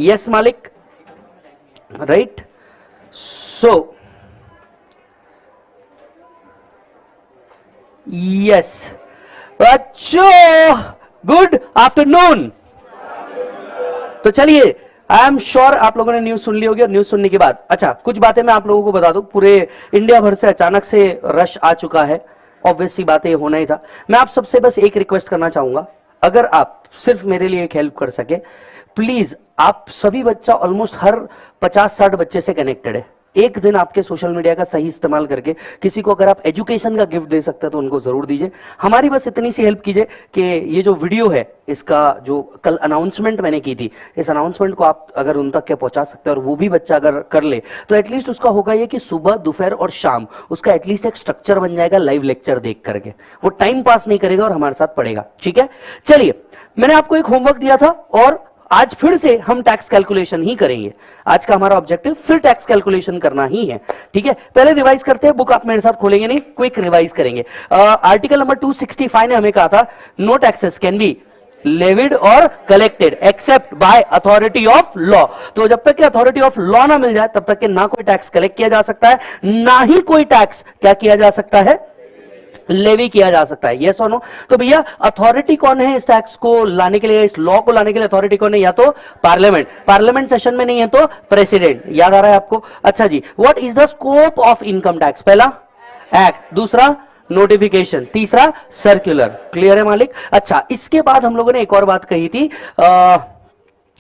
Yes मालिक, right? So yes, अच्छा, good afternoon. तो चलिए, आई एम श्योर आप लोगों ने न्यूज सुन ली होगी, और न्यूज सुनने के बाद अच्छा कुछ बातें मैं आप लोगों को बता दूं। पूरे इंडिया भर से अचानक से रश आ चुका है, ऑब्वियस सी बात है, होना ही था। मैं आप सबसे बस एक रिक्वेस्ट करना चाहूंगा, अगर आप सिर्फ मेरे लिए एक हेल्प कर सके, प्लीज। आप सभी बच्चा ऑलमोस्ट हर 50-60 बच्चे से कनेक्टेड है। एक दिन आपके सोशल मीडिया का सही इस्तेमाल करके किसी को अगर आप एजुकेशन का गिफ्ट दे सकते हैं तो उनको जरूर दीजिए। हमारी बस इतनी सी हेल्प कीजिए कि ये जो वीडियो है, इसका जो कल अनाउंसमेंट मैंने की थी, इस अनाउंसमेंट को आप अगर उन तक के पहुंचा सकते हैं, और वो भी बच्चा अगर कर ले, तो एटलीस्ट उसका होगा ये कि सुबह, दोपहर और शाम उसका एटलीस्ट एक स्ट्रक्चर बन जाएगा लाइव लेक्चर देख करके। वो टाइम पास नहीं करेगा और हमारे साथ पढ़ेगा, ठीक है? चलिए, मैंने आपको एक होमवर्क दिया था, और आज फिर से हम टैक्स कैलकुलेशन ही करेंगे। आज का हमारा ऑब्जेक्टिव फिर टैक्स कैलकुलेशन करना ही है, ठीक है? पहले रिवाइज करते हैं। बुक आप मेरे साथ खोलेंगे नहीं, क्विक रिवाइज करेंगे। आर्टिकल नंबर 265 ने हमें कहा था, no taxes can be levied और collected except by authority of law. तो जब तक कि अथॉरिटी ऑफ लॉ ना मिल जाए, तब तक कि ना कोई टैक्स कलेक्ट किया जा सकता है, ना ही कोई टैक्स क्या किया जा सकता है, लेवी किया जा सकता है। यस और नो? तो भैया अथॉरिटी कौन है इस टैक्स को लाने के लिए, इस लॉ को लाने के लिए अथॉरिटी कौन है? या तो पार्लियामेंट, पार्लियामेंट सेशन में नहीं है तो प्रेसिडेंट। याद आ रहा है आपको? अच्छा जी, what is the scope of income tax? पहला एक्ट, दूसरा नोटिफिकेशन, तीसरा सर्कुलर। क्लियर है मालिक? अच्छा, इसके बाद हम लोगों ने एक और बात कही थी,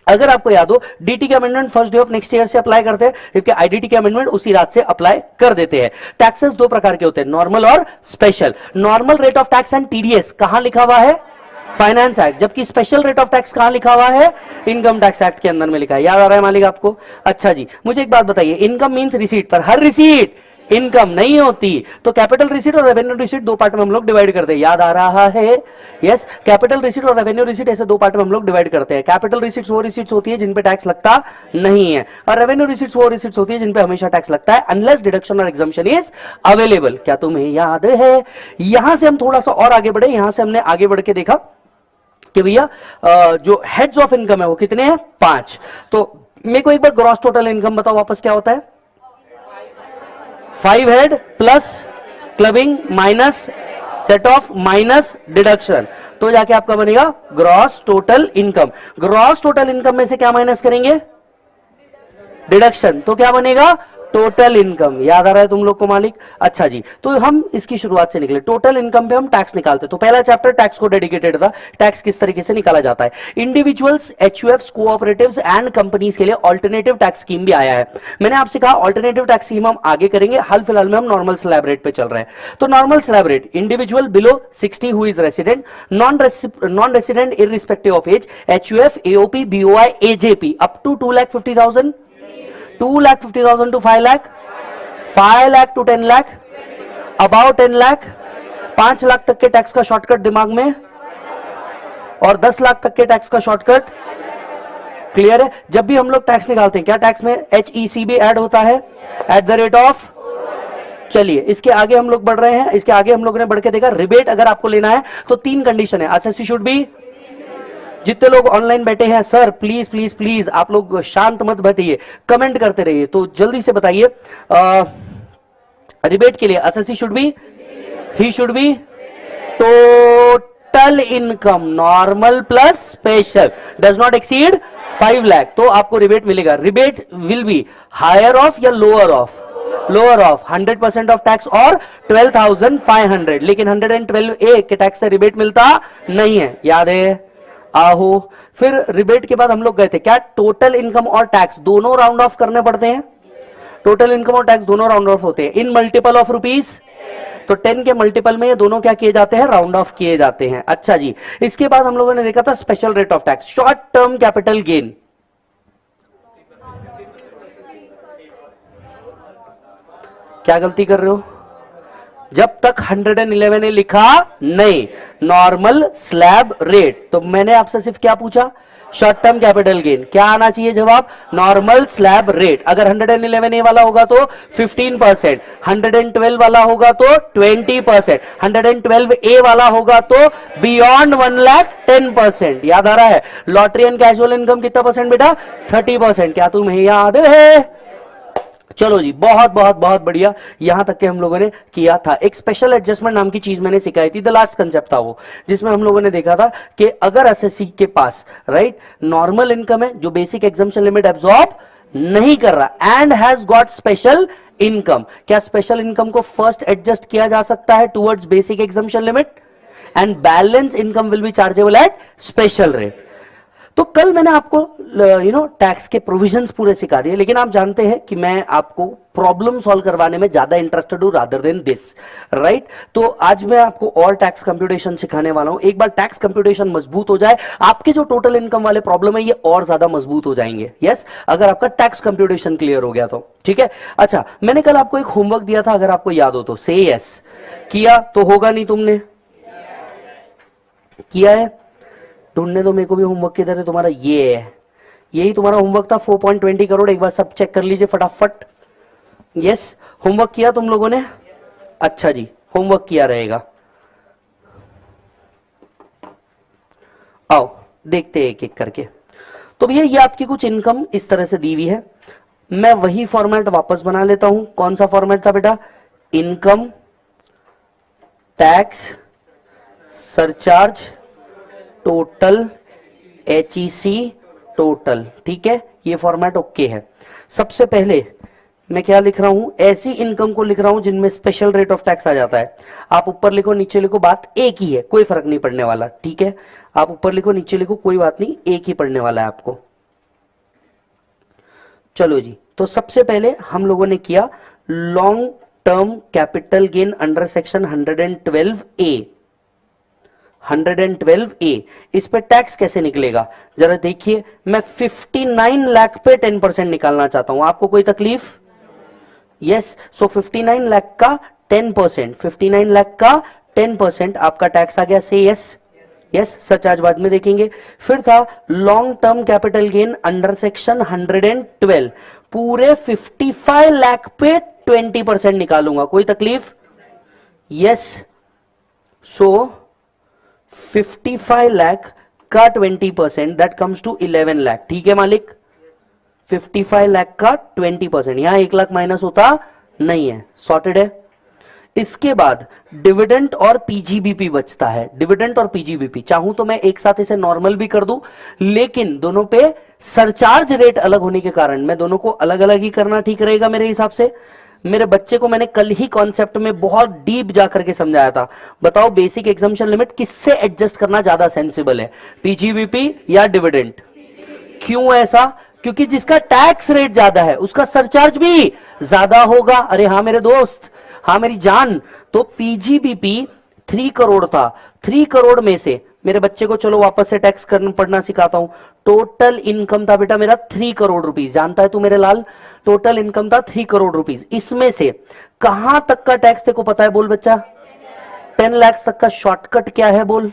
अगर आपको याद हो, डीटी के amendment first day of next year से अप्लाई करते हैं, क्योंकि आईडीटी के अमेंडमेंट उसी रात से अप्लाई कर देते हैं। टैक्सेस दो प्रकार के होते हैं, नॉर्मल और special. Normal rate of tax and TDS कहां लिखा हुआ है? Finance act. जबकि स्पेशल रेट ऑफ टैक्स कहां लिखा हुआ है? इनकम टैक्स एक्ट के अंदर में लिखा है। याद आ रहा है मालिक आपको? अच्छा जी, मुझे एक बात बताइए, इनकम मींस रिसीट, पर हर रिसीट इनकम नहीं होती। तो कैपिटल रिसीट और रेवेन्यू रिसीट दो पार्ट में हम लोग डिवाइड करते हैं। याद आ रहा है? यस, कैपिटल रिसीट और रेवेन्यू रिसीट ऐसे दो पार्ट में हम लोग डिवाइड करते हैं। कैपिटल रिसीट्स वो रिसीट्स होती है जिन पे टैक्स लगता नहीं है, और रेवेन्यू रिसीट्स वो रिसीट्स होती है जिन पे हमेशा टैक्स लगता है, अनलेस डिडक्शन और एग्जम्पशन इज अवेलेबल। क्या तुम्हें याद है? यहां से हम थोड़ा सा और आगे बढ़े। यहां से हमने आगे बढ़ के देखा कि भैया जो हेड्स ऑफ इनकम है वो कितने हैं? 5। तो मेरे को एक बार ग्रॉस टोटल इनकम बताओ वापस, क्या होता है? 5 head plus clubbing minus set of minus deduction, तो जाके आपका बनेगा gross total income. Gross total income में से क्या माइनस करेंगे? डिडक्शन, तो क्या बनेगा? Total income. याद आ रहा है तुम लोग को मालिक? अच्छा जी, तो हम इसकी शुरुआत से निकले। टोटल इनकम पे हम टैक्स निकालते, तो पहला चैप्टर टैक्स को डेडिकेटेड था, टैक्स किस तरीके से निकाला जाता है। इंडिविजुअल्स, एचयूएफ्स, कोऑपरेटिव्स एंड कंपनीज के लिए ऑल्टरनेटिव टैक्स स्कीम भी आया है। मैंने आपसे कहा ऑल्टरनेटिव टैक्स स्कीम हम आगे करेंगे, हाल फिलहाल में हम नॉर्मल स्लैब रेट पे चल रहे हैं। तो normal slab rate, individual below 60 who is resident, non resident irrespective of age, HUF, AOP, BOI, AJP up to 2,50,000, 2,50,000 to 5 lakh, 5 lakh to 10 lakh, about 10 lakh, 5 lakh तक के टैक्स का शॉर्टकट दिमाग में, और 10 लाख तक के टैक्स का शॉर्टकट। क्लियर है? जब भी हम लोग टैक्स निकालते हैं, क्या टैक्स में HEC भी ऐड होता है? Eight the rate of. चलिए, इसके आगे हम लोग बढ़ रहे हैं। इसके आगे हम लोग ने बढ़ के देखा, रिबेट अगर आपको लेना है तो 3 कंडीशन है। SSC should B. जितने लोग ऑनलाइन बैठे हैं, सर प्लीज प्लीज प्लीज आप लोग शांत मत बैठिए, कमेंट करते रहिए, तो जल्दी से बताइए रिबेट के लिए assessee should be, he should be total income normal plus special does not exceed 5 lakh, तो आपको रिबेट मिलेगा। Rebate will be higher of या lower of? Lower of 100% of tax और 12,500, लेकिन 112A के टैक्स से रिबेट मिलता नहीं है। याद है? आहो। फिर रिबेट के बाद हम लोग गए थे, क्या टोटल इनकम और टैक्स दोनों राउंड ऑफ करने पड़ते हैं? टोटल इनकम और टैक्स दोनों राउंड ऑफ होते हैं इन मल्टीपल ऑफ रुपीज। तो 10 के मल्टीपल में ये दोनों क्या किए जाते हैं? राउंड ऑफ किए जाते हैं। अच्छा जी, इसके बाद हम लोगों ने देखा था special rate of tax, short term capital gain. क्या गलती कर रहे हो? जब तक 111 ने लिखा नहीं, नॉर्मल स्लैब रेट। तो मैंने आपसे सिर्फ क्या पूछा, शॉर्ट टर्म कैपिटल गेन, क्या आना चाहिए जवाब, नॉर्मल स्लैब रेट। अगर 111 ए वाला होगा तो 15%, 112 वाला होगा तो 20%, 112 ए वाला होगा तो बियॉन्ड 1 लाख 10%। याद आ रहा है? लॉटरी एंड कैजुअल इनकम कितना परसेंट बेटा, 30%। क्या तुम्हें याद है? चलो जी, बहुत बहुत बहुत बढ़िया, यहां तक के हम लोगों ने किया था। एक स्पेशल एडजस्टमेंट नाम की चीज मैंने सिखाई थी, द लास्ट कंसेप्ट था वो, जिसमें हम लोगों ने देखा था कि अगर एसएससी के पास राइट नॉर्मल इनकम है जो बेसिक एग्जम्पशन लिमिट एब्जॉर्ब नहीं कर रहा and has got special income, क्या स्पेशल इनकम को फर्स्ट एडजस्ट किया जा सकता है towards basic exemption limit, and balance income will be chargeable at special rate. तो कल मैंने आपको टैक्स के प्रोविजंस पूरे सिखा दिए, लेकिन आप जानते हैं कि मैं आपको प्रॉब्लम सॉल्व करवाने में ज्यादा इंटरेस्टेड हूं रादर देन दिस, राइट। तो आज मैं आपको और टैक्स कंप्यूटेशन सिखाने वाला हूं। एक बार टैक्स कंप्यूटेशन मजबूत हो जाए, आपके जो टोटल इनकम वाले प्रॉब्लम है ये और ज्यादा मजबूत हो जाएंगे। यस, अगर आपका टैक्स कंप्यूटेशन क्लियर हो गया तो ठीक है। अच्छा, मैंने कल आपको एक होमवर्क दिया था, अगर आपको याद हो तो से यस किया तो होगा, नहीं तुमने किया है? ढूंढने दो मेरे को भी होमवर्क किधर है तुम्हारा, ये है, यही तुम्हारा होमवर्क था 4.20 करोड़। एक बार सब चेक कर लीजिए फटाफट। यस, होमवर्क किया तुम लोगों ने? अच्छा जी, होमवर्क किया रहेगा। आओ देखते हैं एक एक करके। तो भैया ये आपकी कुछ इनकम इस तरह से दी हुई है, मैं वही फॉर्मेट वापस बना लेता हूं। कौन सा फॉर्मेट था बेटा? Income tax surcharge total HEC total, ठीक है, ये फॉर्मेट ओके है। सबसे पहले मैं क्या लिख रहा हूं, ऐसी इनकम को लिख रहा हूं जिनमें स्पेशल रेट ऑफ टैक्स आ जाता है। आप ऊपर लिखो नीचे लिखो, बात एक ही है, कोई फर्क नहीं पड़ने वाला, ठीक है। आप ऊपर लिखो नीचे लिखो, कोई बात नहीं, एक ही पढ़ने वाला है आपको। चलो जी, तो सबसे पहले हम लोगों ने किया long term capital gain under section 112A। 112A, इस पे टैक्स कैसे निकलेगा जरा देखिए। मैं 59 लाख पे 10% निकालना चाहता हूं, आपको कोई तकलीफ? यस, सो 59 लाख का 10%, 59 लाख का 10% आपका टैक्स आ गया, से यस। यस, सच आज बाद में देखेंगे। फिर था long term capital gain under section 112, पूरे 55 लाख पे 20% निकालूंगा, कोई तकलीफ? यस, सो 55 लाख का 20%, दैट कम्स टू 11 लाख, ठीक है मालिक। 55 लाख का 20%, यहां 1 लाख माइनस होता नहीं है, सॉर्टेड है। इसके बाद डिविडेंड और पीजीबीपी बचता है। डिविडेंड और पीजीबीपी चाहूं तो मैं एक साथ इसे नॉर्मल भी कर दूं, लेकिन दोनों पे सरचार्ज रेट अलग होने के कारण मैं दोनों को अलग अलग ही करना ठीक रहेगा मेरे हिसाब से। मेरे बच्चे को मैंने कल ही कॉन्सेप्ट में बहुत डीप जाकर के समझाया था। बताओ बेसिक एग्जम्पशन लिमिट किससे एडजस्ट करना ज्यादा सेंसिबल है, पीजीबीपी या डिविडेंड? क्यों ऐसा? क्योंकि जिसका टैक्स रेट ज्यादा है उसका सरचार्ज भी ज्यादा होगा। अरे हाँ मेरे दोस्त, हाँ मेरी जान। तो पीजीबीपी 3 करोड़ था, 3 करोड़ में से मेरे बच्चे को चलो वापस से टैक्स करना पढ़ना सिखाता हूं। टोटल इनकम था बेटा मेरा 3 करोड़ रुपीस, जानता है तू मेरे लाल, टोटल इनकम था 3 करोड़ रुपीस। इसमें से कहां तक का टैक्स तेको पता है, बोल बच्चा? 10 लाख तक का शॉर्टकट क्या है बोल?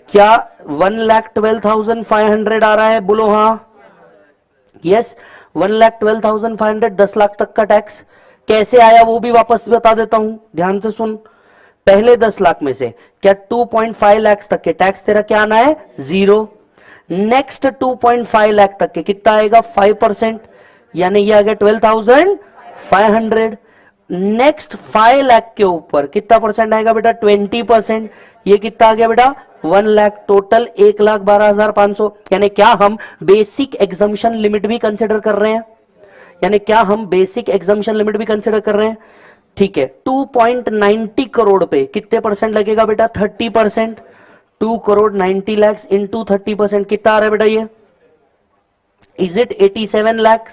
क्या 1,12,500 आ रहा है, बोलो हाँ। यस, 1,12,500, 10 लाख तक का टैक्स कैसे आया वो भी वापस बता देता हूं, ध्यान से सुन। पहले 10 लाख में से क्या 2.5 लाख तक के टैक्स तेरा क्या आना है, 0। नेक्स्ट 2.5 लाख तक के कितना आएगा, 5%, यानी ये आ गया 12,500। नेक्स्ट 5 लाख के ऊपर कितना परसेंट आएगा बेटा, 20%, ये कितना आ गया बेटा, 1 लाख। टोटल 1,12,500। यानी क्या हम बेसिक एग्जम्पशन लिमिट भी कंसिडर कर रहे हैं? यानी क्या हम बेसिक एग्जम्पशन लिमिट भी कंसिडर कर रहे हैं? ठीक है। 2.90 करोड़ पे कितने परसेंट लगेगा बेटा, 30%। 2 करोड़ 90 लाख इंटू 30% कितना आ रहा है बेटा, ये is it 87 lakh.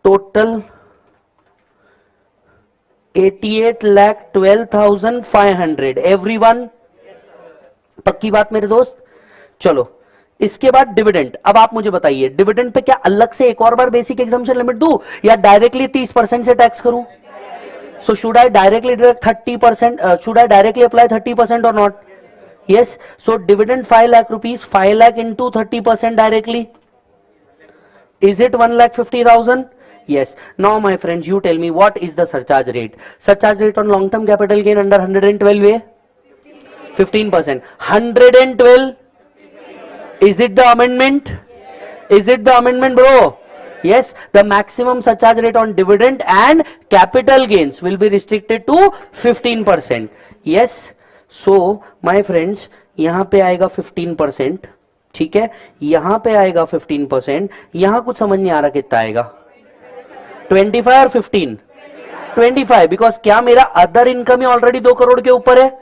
Total 88,12,500। Everyone पक्की बात मेरे दोस्त? चलो इसके बाद डिविडेंड। अब आप मुझे बताइए डिविडेंड पे क्या अलग से एक और बार बेसिक एग्जम्पशन लिमिट दूं या डायरेक्टली 30% से टैक्स करूं? So should I directly deduct 30%? Should I directly apply 30% or not? Yes. So dividend 5 lakh rupees, 5 lakh into 30% directly. Is it 1,50,000? Yes. Now my friends, you tell me what is the surcharge rate? Surcharge rate on long term capital gain under 112A? 15%. 112. Is it the amendment? Is it the amendment, bro? Yes, the maximum surcharge rate on dividend and capital gains will be restricted to 15%. Yes, so my friends, यहां पे आएगा 15%, ठीक है, यहां पे आएगा 15%, यहां कुछ समझ नहीं आ रहा कितना आएगा, 25 और 15, 25, बिकॉज क्या मेरा अदर इनकम ही ऑलरेडी 2 करोड़ के ऊपर है?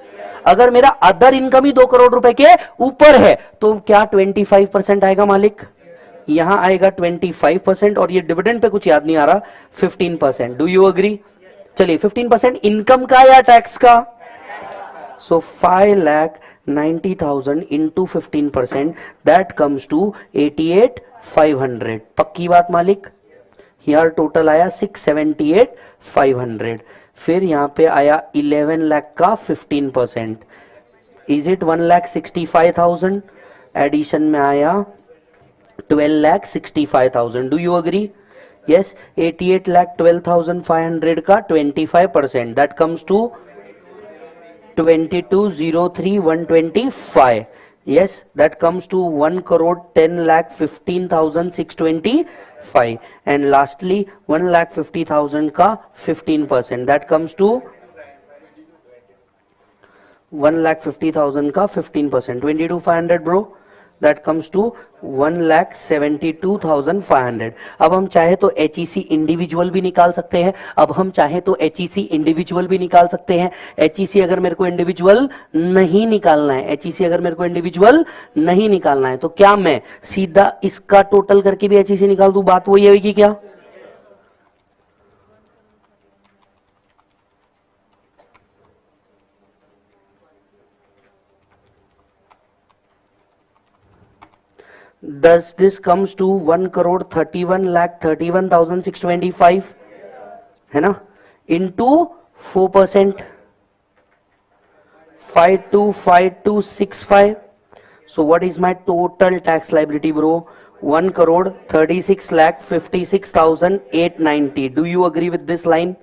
अगर मेरा अदर इनकम ही 2 करोड़ रुपए के ऊपर है तो क्या 25% आएगा मालिक? यहां आएगा 25% और ये डिविडेंड पे कुछ याद नहीं आ रहा 15%. Do you agree? चलिए 15% इनकम का या टैक्स का? So 5,90,000 into 15% that comes to 88,500. पक्की बात मालिक? यार टोटल आया 678,500. फिर यहां पे आया 11 लाख का 15%. Is it 1,65,000? एडिशन में आया 12,65,000. Do you agree? यस. 88,12,500 का 25% that comes to 22,03,125. Yes, that comes to 1,10,15,625. And lastly 1,50,000 का 15% that comes to 1,50,000 का 15%, 22,500 bro. That comes to 1,72,500. अब हम चाहे तो HEC इंडिविजुअल भी निकाल सकते हैं. अब हम चाहे तो HEC इंडिविजुअल भी निकाल सकते हैं. HEC अगर मेरे को इंडिविजुअल नहीं निकालना है, HEC अगर मेरे को इंडिविजुअल नहीं निकालना है तो क्या मैं सीधा इसका टोटल करके भी HEC निकाल दूं? बात वही होगी क्या? Thus this comes to 1,31,31,625 है ना, into 4%, 525265. So what is my total tax liability, bro? 1,36,56,890. Do you agree with this line?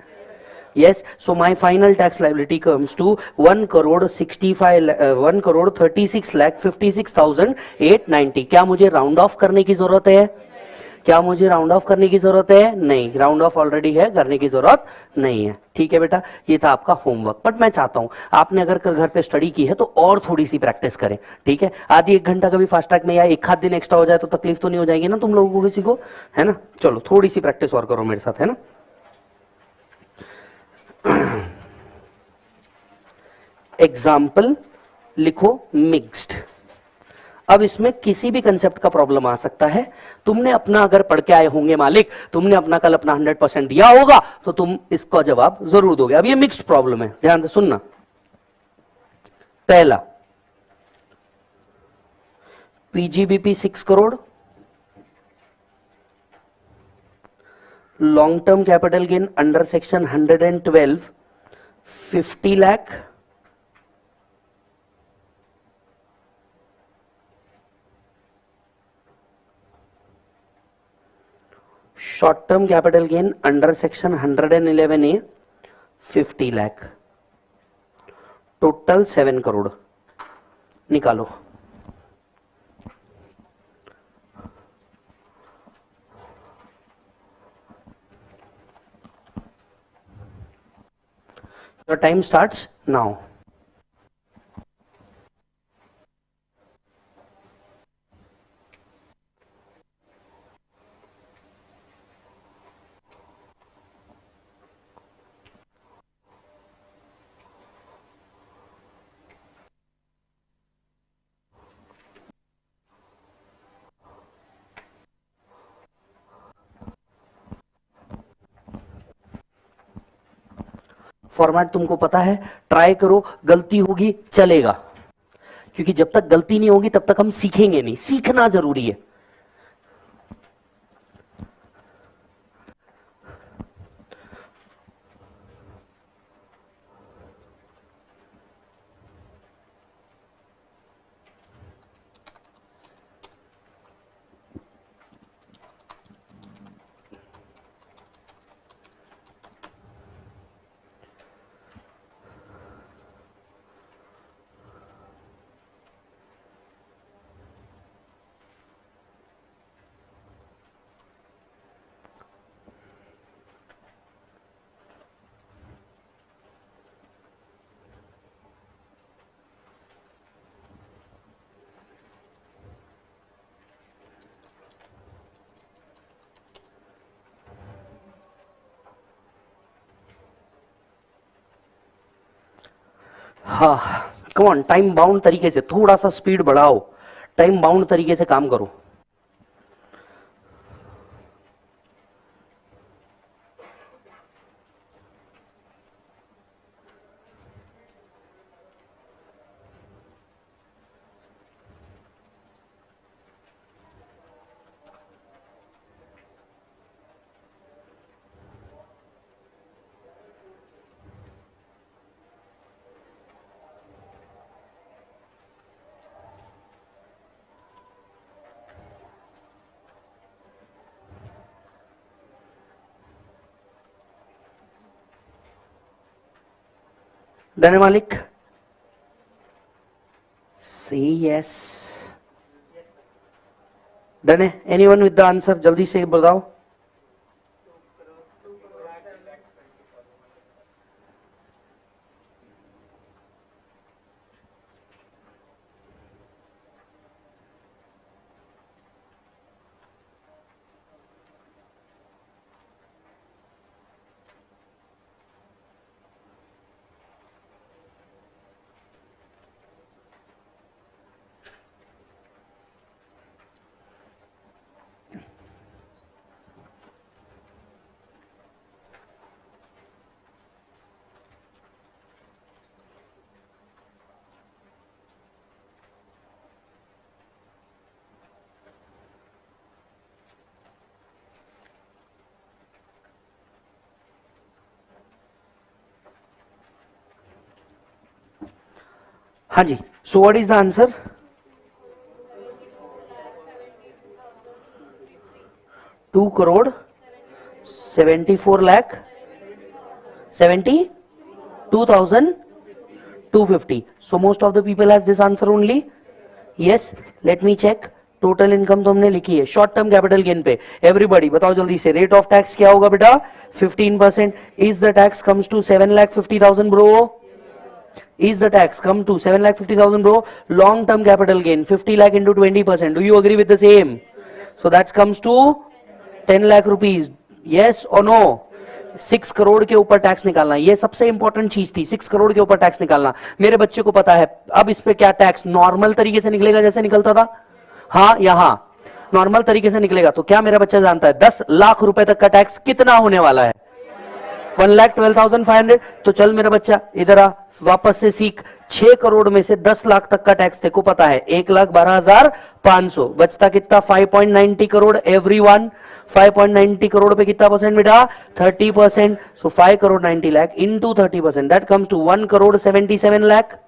Yes. So my final tax liability comes to 1,36,56,890. क्या मुझे राउंड ऑफ करने की जरूरत है? क्या मुझे राउंड ऑफ करने की जरूरत है? नहीं, राउंड ऑफ ऑलरेडी है, करने की जरूरत नहीं है. ठीक है बेटा, ये था आपका होमवर्क. बट मैं चाहता हूं आपने अगर घर पे स्टडी की है तो और थोड़ी सी प्रैक्टिस करें. ठीक है, आधी 1 घंटा कभी फास्ट ट्रैक में या एक आध दिन एक्स्ट्रा हो जाए तो तकलीफ तो नहीं हो जाएगी ना तुम लोगों को किसी को, है ना? चलो थोड़ी सी प्रैक्टिस और करो मेरे साथ, है ना? एग्जाम्पल लिखो मिक्स्ड. अब इसमें किसी भी कंसेप्ट का प्रॉब्लम आ सकता है. तुमने अपना अगर पढ़ के आए होंगे मालिक, तुमने अपना कल अपना 100% दिया होगा तो तुम इसका जवाब जरूर दोगे. अब ये मिक्स्ड प्रॉब्लम है, ध्यान से सुनना. पहला, PGBP 6 crore, long term capital gain under section 112 50 lakh, short term capital gain under section 111A 50 lakh, total 7 crore. निकालो. Your time starts now. Format तुमको पता है, ट्राई करो, गलती होगी चलेगा, क्योंकि जब तक गलती नहीं होगी तब तक हम सीखेंगे नहीं. सीखना जरूरी है. हाँ, कम ऑन, टाइम बाउंड तरीके से थोड़ा सा स्पीड बढ़ाओ, टाइम बाउंड तरीके से काम करो। डन है मालिक? से यस, डन है? एनीवन विद द आंसर, जल्दी से बताओ। हाँ जी, so what is the answer? 2,74,72,250. So most of the people has this answer only. Yes, let me check. Total income तो हमने लिखी है शॉर्ट टर्म कैपिटल गेन पे। एवरीबडी बताओ जल्दी से, रेट ऑफ टैक्स क्या होगा बेटा? 15%. Is the tax comes to 7,50,000 bro? Is the tax come to 7,50,000 bro? Long term capital gain 50 lakh into 20%. Do you agree with the same? So that comes to 10 lakh rupees. Yes or no? 6 crore के ऊपर tax निकालना, ये सबसे important चीज थी। 6 करोड़ के ऊपर tax निकालना। मेरे बच्चे को पता है। अब इस पे क्या टैक्स नॉर्मल तरीके से निकलेगा जैसे निकलता था? हाँ या हाँ? नॉर्मल तरीके से निकलेगा। तो क्या मेरा बच्चा जानता है 10 लाख रुपए तक का टैक्स कितना होने वाला है? 1,12,500। तो चल मेरा बच्चा इधर आ, वापस से सीख। 6 करोड़ में से 10 लाख तक का टैक्स तेको पता है 1,12,500। बचता कितना? 5.90 करोड़। एवरीवन 5.90 करोड़ पे कितना परसेंट बेटा? 30%। So 5 crore 90 lakh into 30%, that comes to 1 crore 77 lakh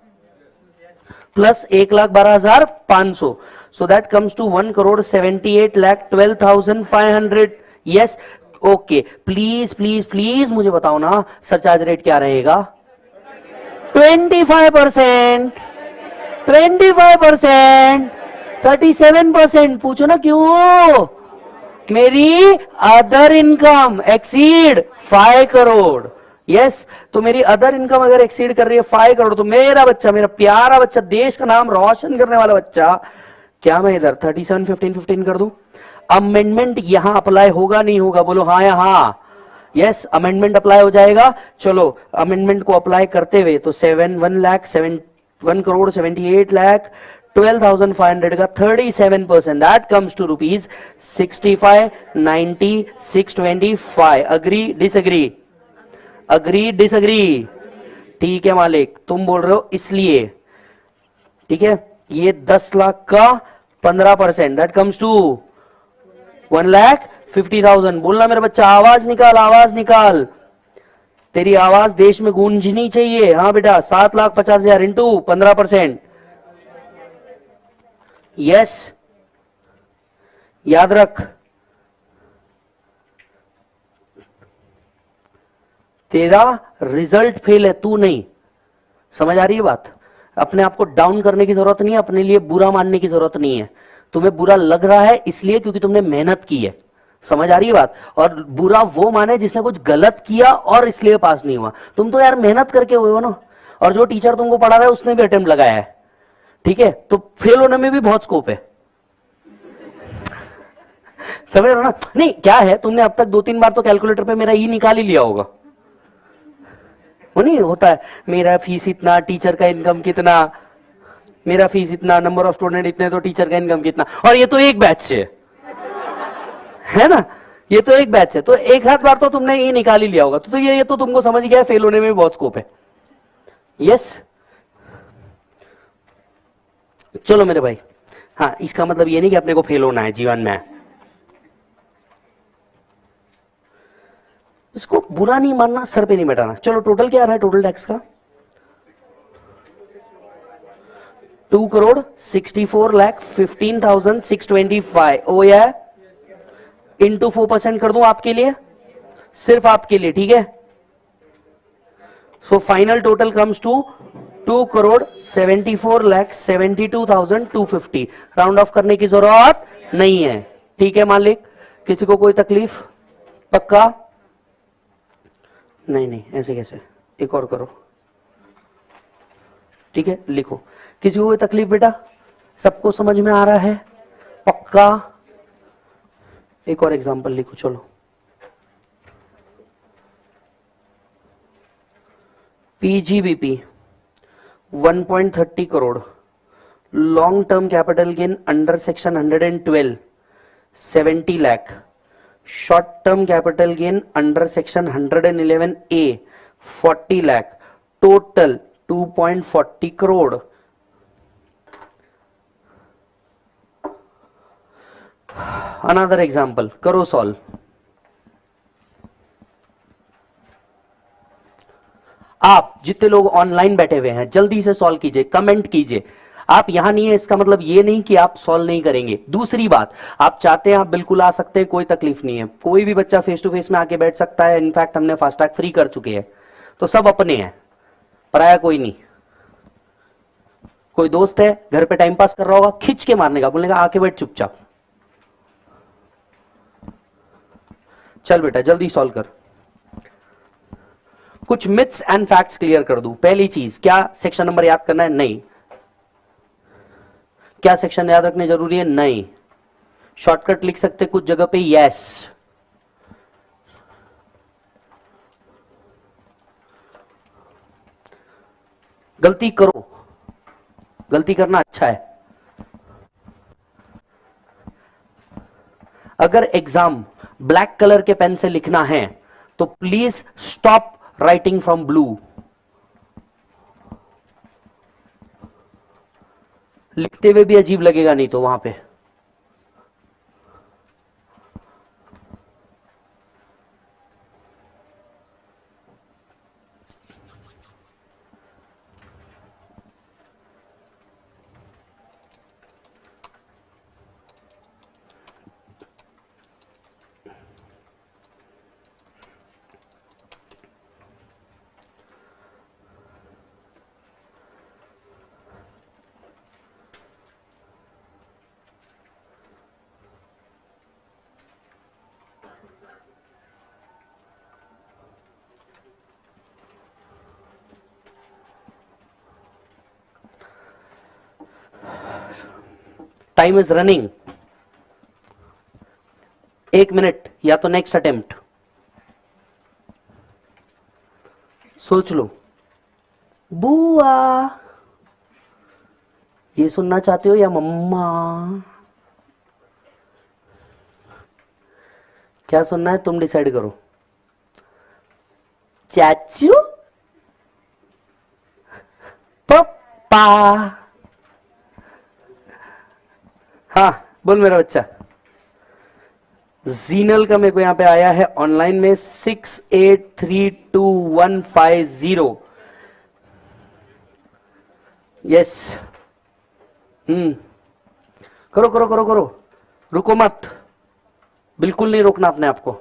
plus 1,12,500। So that comes to 1 crore 78 lakh 12,500। Yes, okay. Please please please मुझे बताओ ना, सरचार्ज रेट क्या रहेगा? 25%, 25%, 37%। पूछो ना क्यों? मेरी other income exceed 5 crore. Yes, तो मेरी अदर इनकम अगर एक्सीड कर रही है 5 करोड़, तो मेरा बच्चा, मेरा प्यारा बच्चा, देश का नाम रोशन करने वाला बच्चा, क्या मैं इधर 37 15 15 कर दूं? अमेंडमेंट यहां अप्लाई होगा नहीं होगा? बोलो हाँ या हाँ? यस, अमेंडमेंट अप्लाई हो जाएगा। चलो अमेंडमेंट को अप्लाई करते हुए तो 1 करोड़ 78 लाख 12,500 का 37%, that comes to rupees 65 90 625। Agree disagree? Agree disagree? ठीक है मालिक, तुम बोल रहे हो इसलिए। ठीक है, ये 10 लाख का 15%, दैट कम्स टू 1,50,000। बोलना मेरा बच्चा, आवाज निकाल, आवाज निकाल। तेरी आवाज देश में गूंजनी चाहिए। हाँ बेटा, 7,50,000 इंटू 15%। यस, याद रख, तेरा रिजल्ट फेल है, तू नहीं। समझ आ रही है बात? अपने आप को डाउन करने की जरूरत नहीं है, अपने लिए बुरा मानने की जरूरत नहीं है। तुम्हें बुरा लग रहा है इसलिए क्योंकि तुमने मेहनत की है। समझ आ रही है बात? और बुरा वो माने जिसने कुछ गलत किया और इसलिए पास नहीं हुआ। तुम तो यार मेहनत करके हुए हो ना, और जो टीचर तुमको पढ़ा रहा है उसने भी अटेम्प्ट लगाया है। ठीक है, तो फेल होने में भी बहुत स्कोप है। समझ रहे हो ना? नहीं, क्या है, तुमने अब तक 2-3 बार तो कैलकुलेटर पे मेरा ई निकाल ही लिया होगा। वो नहीं होता है, मेरा फीस इतना, टीचर का इनकम कितना, मेरा फीस इतना, नंबर ऑफ स्टूडेंट इतने, तो टीचर का इनकम कितना, और ये तो एक बैच से है ना, ये तो एक बैच है, तो एक हाथ बार तो तुमने ये निकाल ही लिया होगा, तो ये तो तुमको समझ गया फेल होने में भी बहुत स्कोप है। यस, चलो मेरे भाई, हाँ इसका मतलब ये नहीं कि अपने को फेल होना है जीवन में, इसको बुरा नहीं मानना, सर पे नहीं बैठाना। चलो टोटल क्या आ रहा है टोटल टैक्स का, 2,64,15,625। ओ या इंटू 4% कर दूं आपके लिए, सिर्फ आपके लिए, ठीक है। So final total comes to 2,74,72,250। Round off करने की जरूरत नहीं है, ठीक है मालिक। किसी को कोई तकलीफ? पक्का? नहीं नहीं, ऐसे कैसे, एक और करो, ठीक है, लिखो। किसी को कोई तकलीफ बेटा? सबको समझ में आ रहा है? पक्का? एक और एग्जांपल लिखो, चलो। PGBP 1.30 crore, long term capital gain under section 112 70 lakh, short term capital gain under section 111A 40 lakh, total 2.40 crore. Another example करो सॉल्व। आप जितने लोग ऑनलाइन बैठे हुए हैं जल्दी से सॉल्व कीजिए, कमेंट कीजिए। आप यहां नहीं है इसका मतलब ये नहीं कि आप सॉल्व नहीं करेंगे। दूसरी बात, आप चाहते हैं आप बिल्कुल आ सकते हैं, कोई तकलीफ नहीं है, कोई भी बच्चा फेस टू फेस में आके बैठ सकता है। इनफैक्ट हमने फास्टैग फ्री कर चुके हैं, तो सब अपने हैं, पराया कोई नहीं। कोई दोस्त है घर पे टाइम पास कर रहा होगा, खिंच के मारने का, बोलने का आके बैठ चुपचाप, चल बेटा जल्दी सॉल्व कर। कुछ मिथ्स एंड फैक्ट्स क्लियर कर दूं। पहली चीज, क्या सेक्शन नंबर याद करना है? नहीं। क्या सेक्शन याद रखने जरूरी है? नहीं। शॉर्टकट लिख सकते कुछ जगह पे? यस। गलती करो, गलती करना अच्छा है। अगर एग्जाम ब्लैक कलर के पेन से लिखना है तो please stop writing from blue. लिखते हुए भी अजीब लगेगा नहीं तो वहां पे। Time is running. 1 मिनट या तो नेक्स्ट अटेम्प्ट। सोच लो। बुआ, ये सुनना चाहते हो या मम्मा? क्या सुनना है तुम डिसाइड करो। चाचू, पप्पा। हाँ बोल मेरा बच्चा। जीनल का मेरे को यहां पे आया है ऑनलाइन में 6832,150। यस। करो करो करो करो, रुको मत, बिल्कुल नहीं रोकना अपने आप को।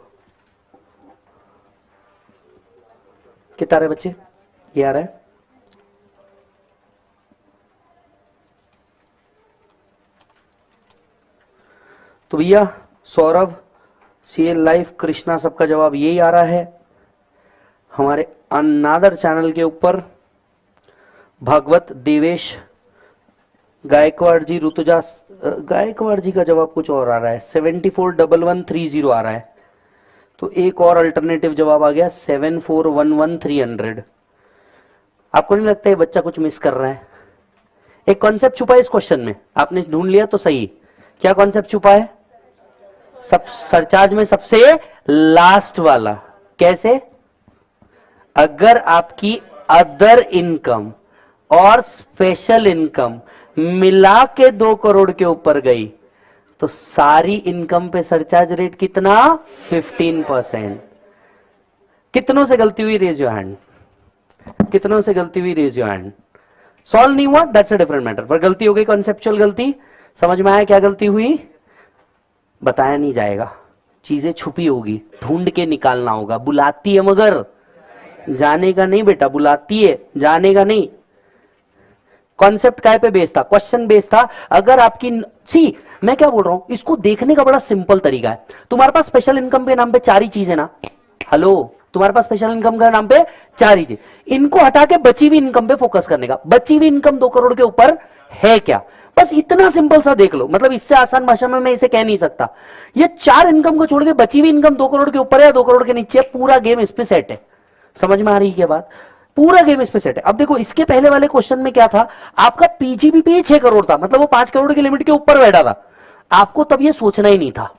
कितना आ रहा है बच्चे? ये आ रहा है। तो भैया सौरभ, सीएल लाइफ, कृष्णा, सबका जवाब यही आ रहा है। हमारे अनादर चैनल के ऊपर भागवत, देवेश, गायकवाड़ जी, ऋतुजा, गायकवाड़ जी का जवाब कुछ और आ रहा है, 741130 आ रहा है। तो एक और अल्टरनेटिव जवाब आ गया 7411,300। आपको नहीं लगता ये बच्चा कुछ मिस कर रहा है? एक कॉन्सेप्ट छुपा है इस क्वेश्चन में, आपने ढूंढ लिया तो सही। क्या कॉन्सेप्ट छुपा है? सब सरचार्ज में सबसे लास्ट वाला। कैसे? अगर आपकी अदर इनकम और स्पेशल इनकम मिला के 2 करोड़ के ऊपर गई तो सारी इनकम पे सरचार्ज रेट कितना? 15%। कितनों से गलती हुई? Raise your hand. कितनों से गलती हुई? Raise your hand. सॉल्व नहीं हुआ, दैट्स अ डिफरेंट मैटर, पर गलती हो गई, कॉन्सेप्चुअल गलती। समझ में आया क्या गलती हुई? बताया नहीं जाएगा, चीजें छुपी होगी, ढूंढ के निकालना होगा। बुलाती है मगर जाने का नहीं बेटा, बुलाती है जाने का नहीं। कॉन्सेप्ट काय पे बेस था? क्वेश्चन बेस था। अगर आपकी सी, मैं क्या बोल रहा हूं, इसको देखने का बड़ा सिंपल तरीका है। तुम्हारे पास स्पेशल इनकम के नाम पे 4 ही चीज है ना? हेलो, तुम्हारे पास स्पेशल इनकम का नाम पे 4 ही चीज, इनको हटा के बची हुई इनकम पे फोकस करने का। बची हुई इनकम 2 करोड़ के ऊपर है क्या? बस इतना सिंपल सा देख लो, मतलब इससे आसान भाषा में मैं इसे कह नहीं सकता। ये 4 इनकम को छोड़ के बची हुई इनकम 2 करोड़ के ऊपर है या 2 करोड़ के नीचे है, पूरा गेम इस पे सेट है। समझ में आ रही है क्या बात? पूरा गेम इस पे सेट है। अब देखो, इसके पहले वाले क्वेश्चन में क्या था, आपका पीजीबीपी 6 करोड़ था, मतलब वो 5 करोड़ की लिमिट के ऊपर बैठा था, आपको तब ये सोचना ही नहीं था।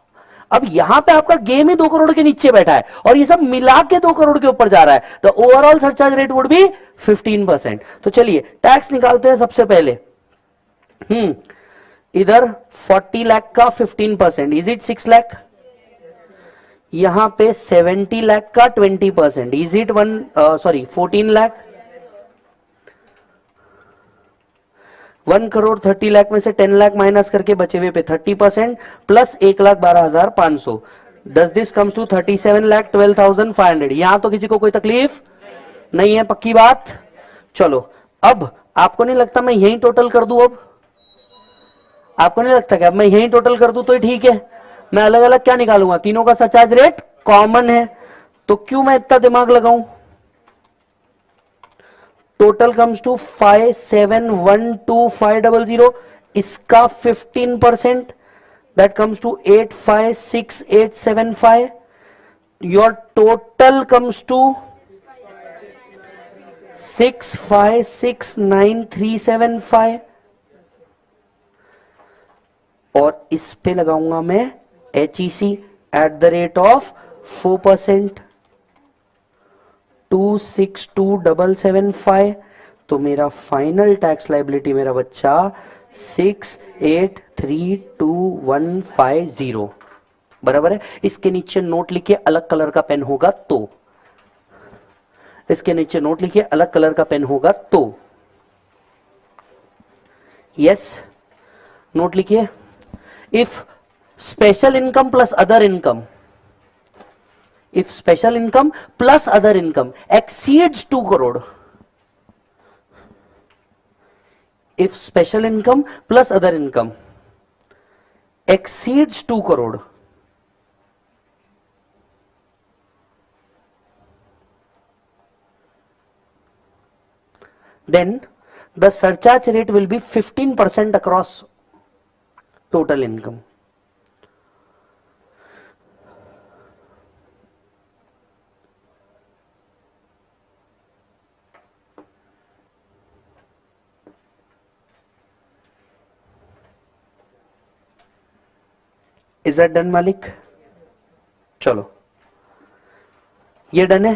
अब यहां पे आपका गेम ही 2 करोड़ के नीचे बैठा है और ये सब मिला के 2 करोड़ के ऊपर जा रहा है, तो overall surcharge rate would be 15%। तो चलिए टैक्स निकालते हैं सबसे पहले। इधर 40 लाख का 15%, इज इट 6 लाख? यहां पे 70 लाख का 20%, इज इट 14 लाख? 1 करोड़ 30 लाख में से 10 लाख माइनस करके बचे हुए पे 30% plus 1,12,500, does this comes to 37,12,500। यहां तो किसी को कोई तकलीफ नहीं है, पक्की बात? चलो, अब आपको नहीं लगता मैं यही टोटल कर दूं? अब आपको नहीं लगता कि अब मैं यही टोटल कर दूं तो ठीक है? मैं अलग अलग क्या निकालूंगा? तीनों का सरचार्ज रेट कॉमन है, तो क्यों मैं इतना दिमाग लगाऊं? टोटल कम्स टू 5712,500, इसका 15%, that comes to 856875। Your total comes to 6569,375 और इस पे लगाऊंगा मैं HEC at the rate of 4%, 262,775। तो मेरा फाइनल टैक्स लाइबिलिटी मेरा बच्चा 6832,150 बराबर है। इसके नीचे नोट लिखिए, अलग कलर का पेन होगा तो, इसके नीचे नोट लिखिए, अलग कलर का पेन होगा तो, यस नोट लिखिए। If special income plus other income, if special income plus other income exceeds 2 crore, if special income plus other income exceeds 2 crore, then the surcharge rate will be 15% across total income. Is that done मालिक? चलो, ये done है?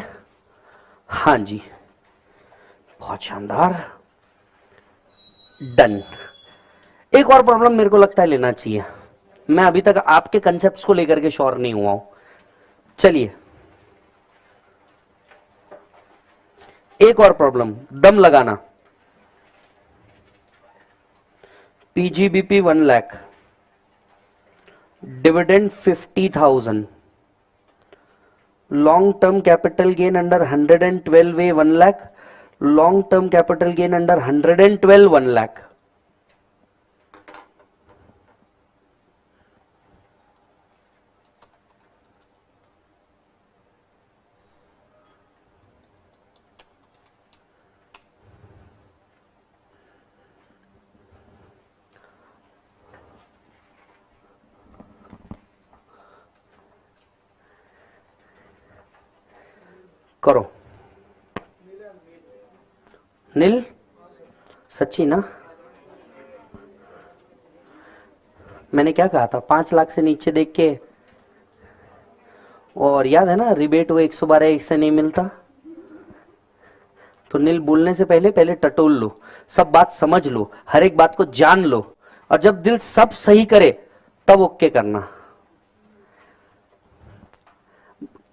हाँ जी, बहुत शानदार, done. एक और problem मेरे को लगता है लेना चाहिए, मैं अभी तक आपके कंसेप्ट्स को लेकर के श्योर नहीं हुआ हूं। चलिए, एक और प्रॉब्लम, दम लगाना। PGBP 1 lakh, dividend 50,000, long term capital gain under 112A 1 lakh, long term capital gain under 112 1 lakh. करो, नील, सच्ची ना? मैंने क्या कहा था, 5 लाख से नीचे देख के, और याद है ना रिबेट वो 112 एक से नहीं मिलता। तो नील बोलने से पहले पहले टटोल लो, सब बात समझ लो, हर एक बात को जान लो, और जब दिल सब सही करे तब ओके करना।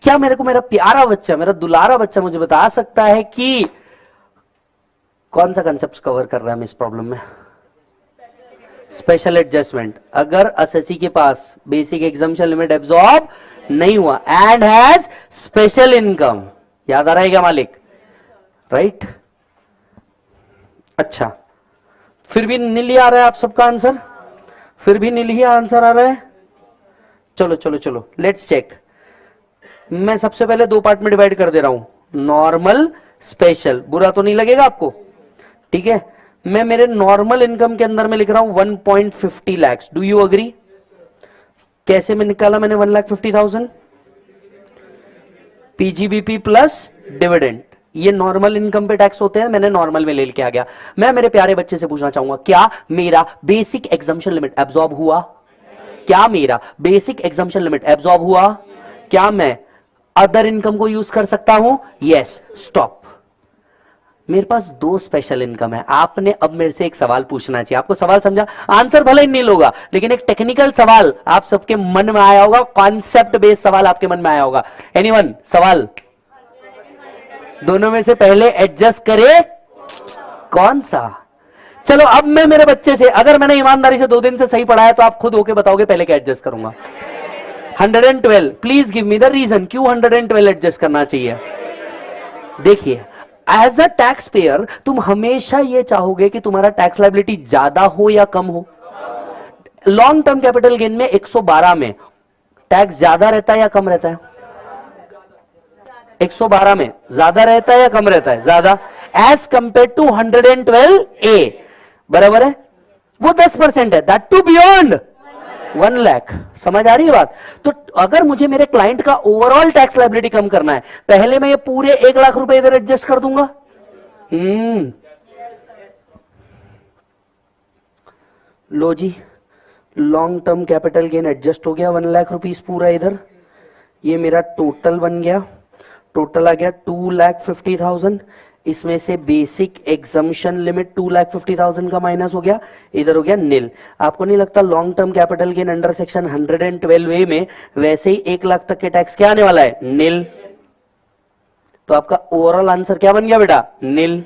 क्या मेरे को मेरा प्यारा बच्चा, मेरा दुलारा बच्चा मुझे बता सकता है कि कौन सा कंसेप्ट कवर कर रहा है हम इस प्रॉब्लम में? Special adjustment. अगर एसएससी के पास बेसिक एग्जामिशन लिमिट एब्जॉर्ब नहीं हुआ एंड हैज स्पेशल इनकम, याद आ रहा है क्या मालिक? राइट अच्छा, फिर भी नील ही आ रहा है आप सबका आंसर? फिर भी नील ही आंसर आ रहा है? चलो चलो चलो लेट्स चेक। मैं सबसे पहले 2 पार्ट में डिवाइड कर दे रहा हूं, नॉर्मल स्पेशल। बुरा तो नहीं लगेगा आपको? ठीक है, मैं मेरे नॉर्मल इनकम के अंदर में लिख रहा हूं 1.50 लाख। Do you agree? कैसे में निकाला मैंने 1,50,000? PGBP plus dividend. ये नॉर्मल इनकम पे टैक्स होते हैं, मैंने नॉर्मल में ले लेके आ गया। मैं मेरे प्यारे बच्चे से पूछना चाहूंगा, क्या मेरा बेसिक एग्जम्पशन लिमिट एब्जॉर्ब हुआ? क्या मेरा बेसिक एग्जम्पशन लिमिट एब्जॉर्ब हुआ? क्या मैं अदर इनकम को यूज कर सकता हूं? यस। स्टॉप। मेरे पास 2 स्पेशल इनकम है। आपने अब मेरे से एक सवाल पूछना चाहिए। आपको सवाल समझा? आंसर भले ही नहीं होगा, लेकिन एक टेक्निकल सवाल आप सबके मन में आया होगा, कॉन्सेप्ट बेस्ड सवाल आपके मन में आया होगा। एनीवन सवाल? दोनों में से पहले एडजस्ट करे कौन सा? चलो अब मैं मेरे बच्चे से, अगर मैंने ईमानदारी से 2 दिन से सही पढ़ाया तो आप खुद होके बताओगे पहले क्या एडजस्ट करूंगा। 112। Please give me the reason क्यों 112 एडजस्ट करना चाहिए। देखिए, एज अ टैक्स पेयर तुम हमेशा ये चाहोगे कि तुम्हारा टैक्स लायबिलिटी ज्यादा हो या कम हो। लॉन्ग टर्म कैपिटल गेन में 112 में टैक्स ज्यादा रहता है या कम रहता है? 112 में ज्यादा रहता है या कम रहता है? ज्यादा, एज कंपेयर टू 112A। बराबर है, वो 10% है, दैट टू बियॉन्ड 1 लाख। समझ आ रही है बात? तो अगर मुझे मेरे क्लाइंट का ओवरऑल टैक्स लायबिलिटी कम करना है, पहले मैं ये पूरे 1 लाख रुपए इधर एडजस्ट कर दूंगा। लो जी, long term capital gain adjust हो गया 1 लाख रुपीस पूरा इधर। ये मेरा टोटल बन गया, टोटल आ गया 2,50,000। इसमें से बेसिक एग्जम्पशन लिमिट 2,50,000 का माइनस हो गया, इधर हो गया नील। आपको नहीं लगता long term capital gain under section 112A में वैसे ही 1 लाख तक के टैक्स क्या आने वाला है? नील। तो आपका ओवरऑल आंसर क्या बन गया बेटा? नील।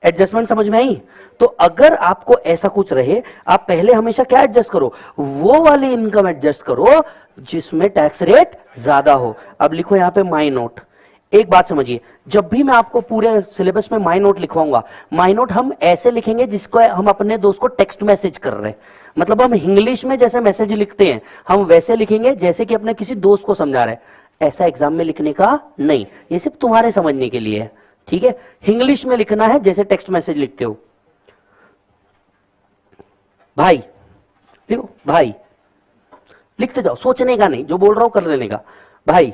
एडजस्टमेंट समझ में आई? तो अगर आपको ऐसा कुछ रहे, आप पहले हमेशा क्या एडजस्ट करो? वो वाली इनकम एडजस्ट करो जिसमें टैक्स रेट ज्यादा हो। अब लिखो यहां पे माई नोट। एक बात समझिए, जब भी मैं आपको पूरे सिलेबस में माई नोट लिखवाऊंगा, माई नोट हम ऐसे लिखेंगे जिसको हम अपने दोस्त को टेक्स्ट मैसेज कर रहे हैं। मतलब हम इंग्लिश में जैसे मैसेज लिखते हैं हम वैसे लिखेंगे जैसे कि अपने किसी दोस्त को समझा रहे हैं। ऐसा एग्जाम में लिखने का नहीं, ये सिर्फ तुम्हारे समझने के लिए है। ठीक है, इंग्लिश में लिखना है जैसे टेक्स्ट मैसेज लिखते हो। भाई लिखो, भाई लिखते जाओ, सोचने का नहीं, जो बोल रहा हूं कर देने का। भाई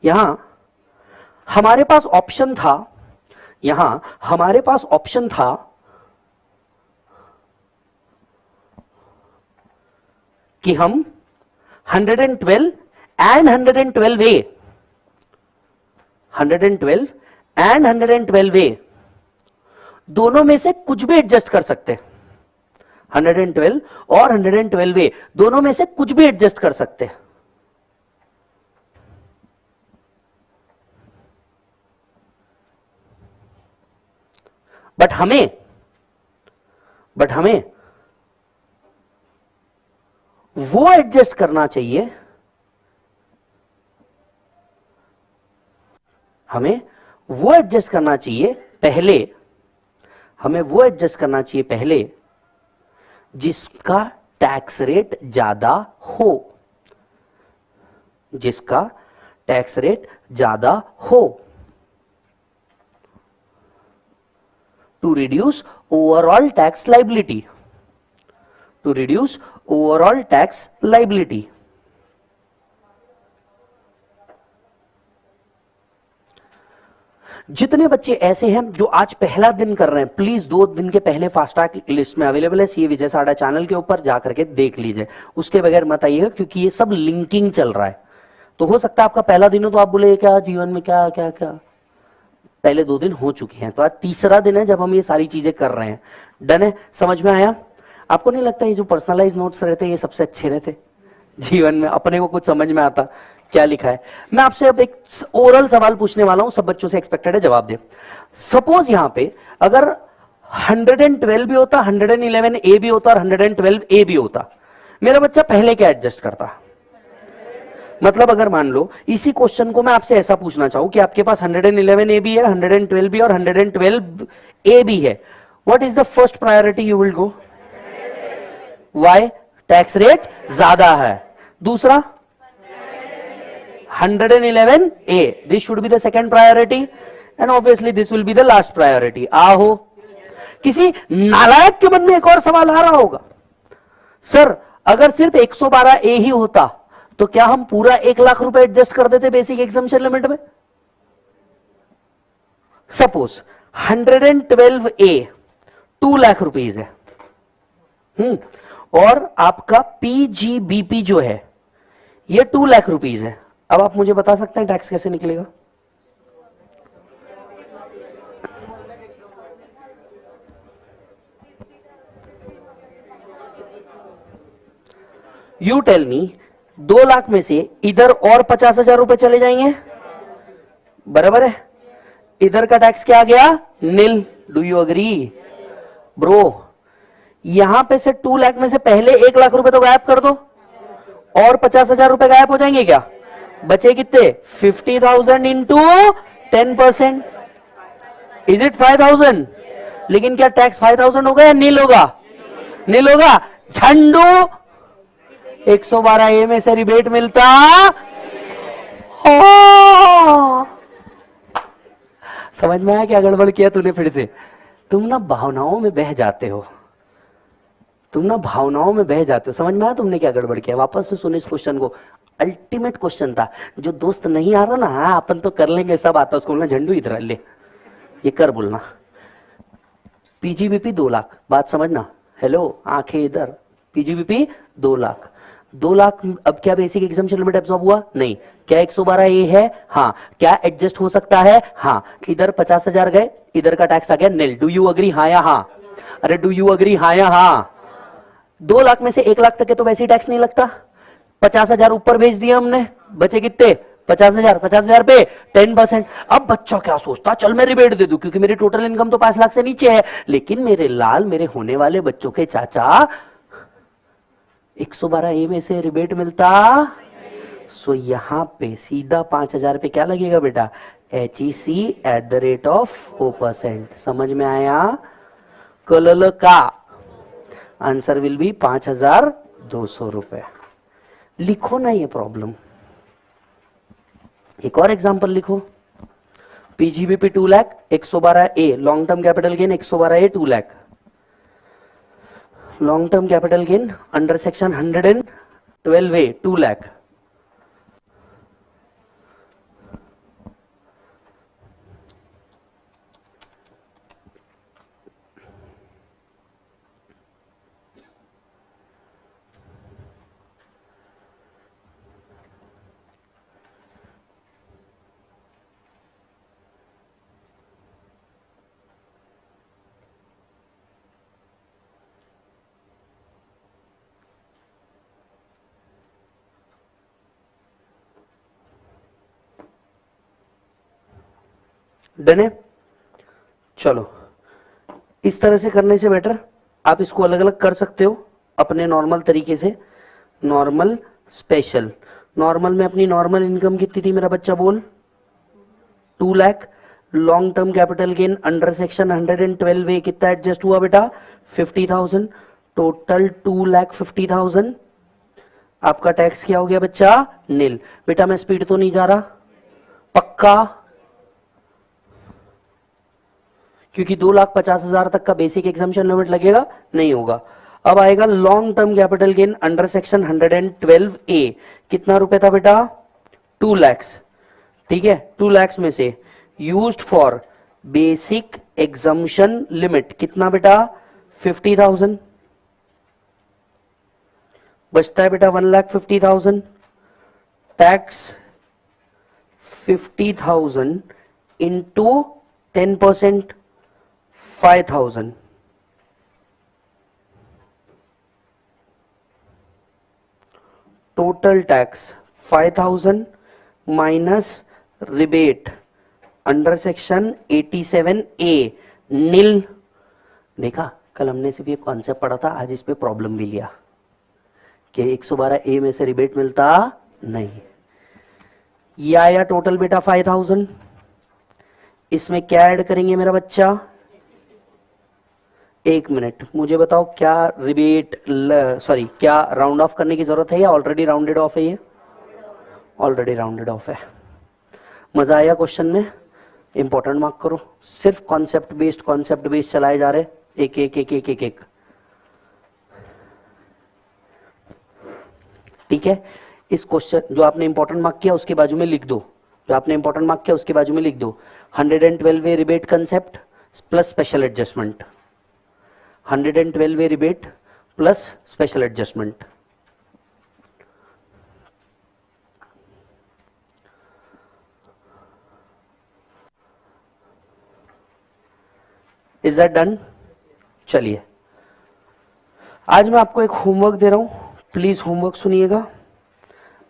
यहां हमारे पास ऑप्शन था, यहां हमारे पास ऑप्शन था कि हम 112 एंड 112A 112 एंड 112A दोनों में से कुछ भी एडजस्ट कर सकते हैं। 112 और 112A दोनों में से कुछ भी एडजस्ट कर सकते हैं। बट हमें वो एडजस्ट करना चाहिए, हमें वो एडजस्ट करना चाहिए पहले, हमें वो एडजस्ट करना चाहिए पहले जिसका टैक्स रेट ज्यादा हो, जिसका टैक्स रेट ज्यादा हो, to reduce overall tax liability, to reduce overall tax liability. जितने बच्चे ऐसे हैं जो आज पहला दिन कर रहे हैं, प्लीज 2 दिन के पहले फास्टैग लिस्ट में अवेलेबल है, सीए विजय साडा चैनल के ऊपर जाकर के देख लीजिए, उसके बगैर मत आइएगा, क्योंकि ये सब लिंकिंग चल रहा है। तो हो सकता है आपका पहला दिन हो तो आप बोले क्या जीवन में क्या क्या क्या, पहले 2 दिन हो चुके हैं, तो आज तीसरा दिन है जब हम ये सारी चीजें कर रहे हैं। डन है, समझ में आया? आपको नहीं लगता ये जो पर्सनलाइज नोट्स रहते हैं ये सबसे अच्छे रहते जीवन में, अपने को कुछ समझ में आता क्या लिखा है। मैं आपसे अब एक ओरल सवाल पूछने वाला हूं, सब बच्चों से एक्सपेक्टेड है जवाब दे। सपोज यहां पे अगर 112 भी होता, 111 ए भी होता और 112 ए भी होता, मेरा बच्चा पहले क्या एडजस्ट करता? मतलब अगर मान लो इसी क्वेश्चन को मैं आपसे ऐसा पूछना चाहूं कि आपके पास 111 ए भी है, 112 भी और 112 ए भी है, what is the first priority you will go? Why? Tax rate ज्यादा है। दूसरा 111 A, this should be the second priority and obviously this will be the last priority. आहो, किसी नालायक के मन में एक और सवाल आ रहा होगा, सर अगर सिर्फ 112 ए ही होता तो क्या हम पूरा 1 लाख रुपए एडजस्ट कर देते बेसिक एग्जम्पशन लिमिट में? सपोज 112 ए 2 लाख रुपीज है, और आपका पीजीबीपी जो है ये 2 लाख रुपीज है। अब आप मुझे बता सकते हैं टैक्स कैसे निकलेगा? यू टेल मी, 2 लाख में से इधर और 50,000 रुपए चले जाएंगे, बराबर है? इधर का टैक्स क्या आ गया? Nil. Do you agree bro? यहां पे से 2 लाख में से पहले 1 लाख रुपए तो गायब कर दो और 50,000 रुपए गायब हो जाएंगे क्या? बचे कितने? 50,000 इंटू 10%, इज इट 5,000? लेकिन क्या टैक्स 5,000 होगा या नील होगा? नील होगा। झंडू 112 ए में से रिबेट मिलता। समझ में आया क्या गड़बड़ किया तूने फिर से? तुम ना भावनाओं में बह जाते हो, तुम ना भावनाओं में बह जाते हो। समझ में आया तुमने क्या गड़बड़ किया? वापस से सुनो इस क्वेश्चन को, अल्टीमेट क्वेश्चन था। जो दोस्त नहीं आ रहा ना, हाँ अपन तो कर लेंगे, सब आता, उसको बोलना झंडू इधर ले, ये कर बोलना। पीजीबीपी 2 लाख, बात समझना, हेलो आंखें इधर, पीजीबीपी 2 लाख, 2 लाख। अब क्या बेसिक एग्जम्पशन लिमिट एब्सॉर्ब हुआ? नहीं। क्या 112 ए है? हाँ। क्या एडजस्ट हो सकता है? हाँ। इधर 50,000 गए, इधर का टैक्स आ गया नील। डू यू अग्री हाँ या हाँ? अरे डू यू अग्री हाँ या हाँ? 2 लाख में से 1 लाख तक के तो वैसे ही टैक्स नहीं लगता, 50,000 ऊपर भेज दिया हमने, बचे कितने? 50,000, 50,000 पे 10%। अब बच्चा क्या सोचता, चल मैं रिबेट दे दूं क्योंकि मेरी टोटल इनकम तो 5 लाख से नीचे है। लेकिन मेरे लाल, मेरे होने वाले बच्चों के चाचा, 112 ए में से रिबेट मिलता। सो यहां पे सीधा 5,000 पे क्या लगेगा बेटा? HEC@4%। समझ में आया? कलल का आंसर विल बी 5,200 रुपए। लिखो ना ये प्रॉब्लम। एक और एग्जांपल लिखो, PGBP 2 lakh, 112 a long term capital gain, 112 A 2 lakh, long term capital gain under section 112 A 2 lakh. Done है? चलो, इस तरह से करने से बेटर आप इसको अलग अलग कर सकते हो अपने नॉर्मल तरीके से। Normal, special. नॉर्मल में अपनी नॉर्मल इनकम कितनी थी मेरा बच्चा बोल? 2 lakh. Long term capital gain under section 112 ए कितना एडजस्ट हुआ बेटा? 50,000। टोटल 2,50,000। आपका टैक्स क्या हो गया बच्चा? नील। बेटा मैं स्पीड तो नहीं जा रहा? पक्का? क्योंकि 2,50,000 तक का बेसिक एग्जम्पशन लिमिट लगेगा, नहीं होगा। अब आएगा long term capital gain under section 112 ए, कितना रुपए था बेटा? 2 लाख। ठीक है, 2 लाख में से used for basic exemption limit कितना बेटा 50,000 बचता है बेटा 1,50,000 tax 50,000 into 10% 5,000 total tax 5,000 minus rebate under section 87A नील। देखा कल हमने सिर्फ ये कॉन्सेप्ट पढ़ा था, आज इस पे प्रॉब्लम भी लिया कि 112A में से रिबेट मिलता नहीं। ये आया टोटल बेटा 5,000, इसमें क्या ऐड करेंगे मेरा बच्चा? एक मिनट मुझे बताओ, क्या रिबेट सॉरी क्या राउंड ऑफ करने की जरूरत है या ऑलरेडी राउंडेड ऑफ है? ये ऑलरेडी राउंडेड ऑफ है। मजा आया क्वेश्चन में? इंपॉर्टेंट मार्क करो। सिर्फ कॉन्सेप्ट बेस्ड चलाए जा रहे, एक एक एक एक एक एक। ठीक है, इस क्वेश्चन जो आपने इंपॉर्टेंट मार्क किया उसके बाजू में लिख दो, जो आपने इंपॉर्टेंट मार्क किया उसके बाजू में लिख दो 112 rebate concept plus special adjustment, 112 rebate plus special adjustment. Is that done? चलिए आज मैं आपको एक होमवर्क दे रहा हूं, प्लीज होमवर्क सुनिएगा।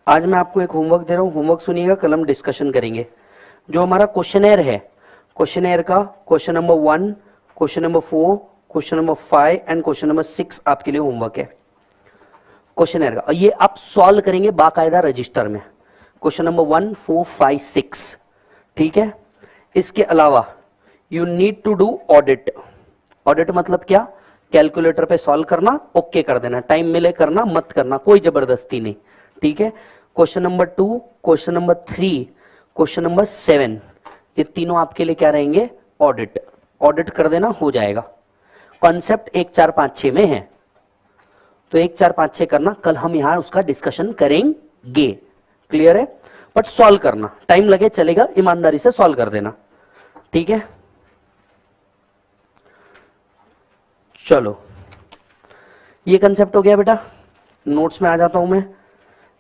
आज मैं आपको एक होमवर्क दे रहा हूं, होमवर्क सुनिएगा, कल हम डिस्कशन करेंगे। जो हमारा क्वेश्चनर है, क्वेश्चनर का question number 1, question number 4, question number 5 and question number 6 आपके लिए होमवर्क है क्वेश्चनर का, और ये आप सॉल्व करेंगे बाकायदा रजिस्टर में। Question number 1, 4, 5, 6। ठीक है, इसके अलावा you need to do audit. Audit मतलब क्या? कैलकुलेटर पे सॉल्व करना, ओके कर देना, टाइम मिले करना, मत करना, कोई जबरदस्ती नहीं। ठीक है, question number 2, question number 3, question number 7, ये तीनों आपके लिए क्या रहेंगे? ऑडिट। ऑडिट कर देना, हो जाएगा। कॉन्सेप्ट 1, 4, 5, 6 में है, तो 1, 4, 5, 6 करना, कल हम यहां उसका डिस्कशन करेंगे। क्लियर है? बट सॉल्व करना, टाइम लगे चलेगा, ईमानदारी से सॉल्व कर देना। ठीक है, चलो ये कंसेप्ट हो गया बेटा। नोट्स में आ जाता हूं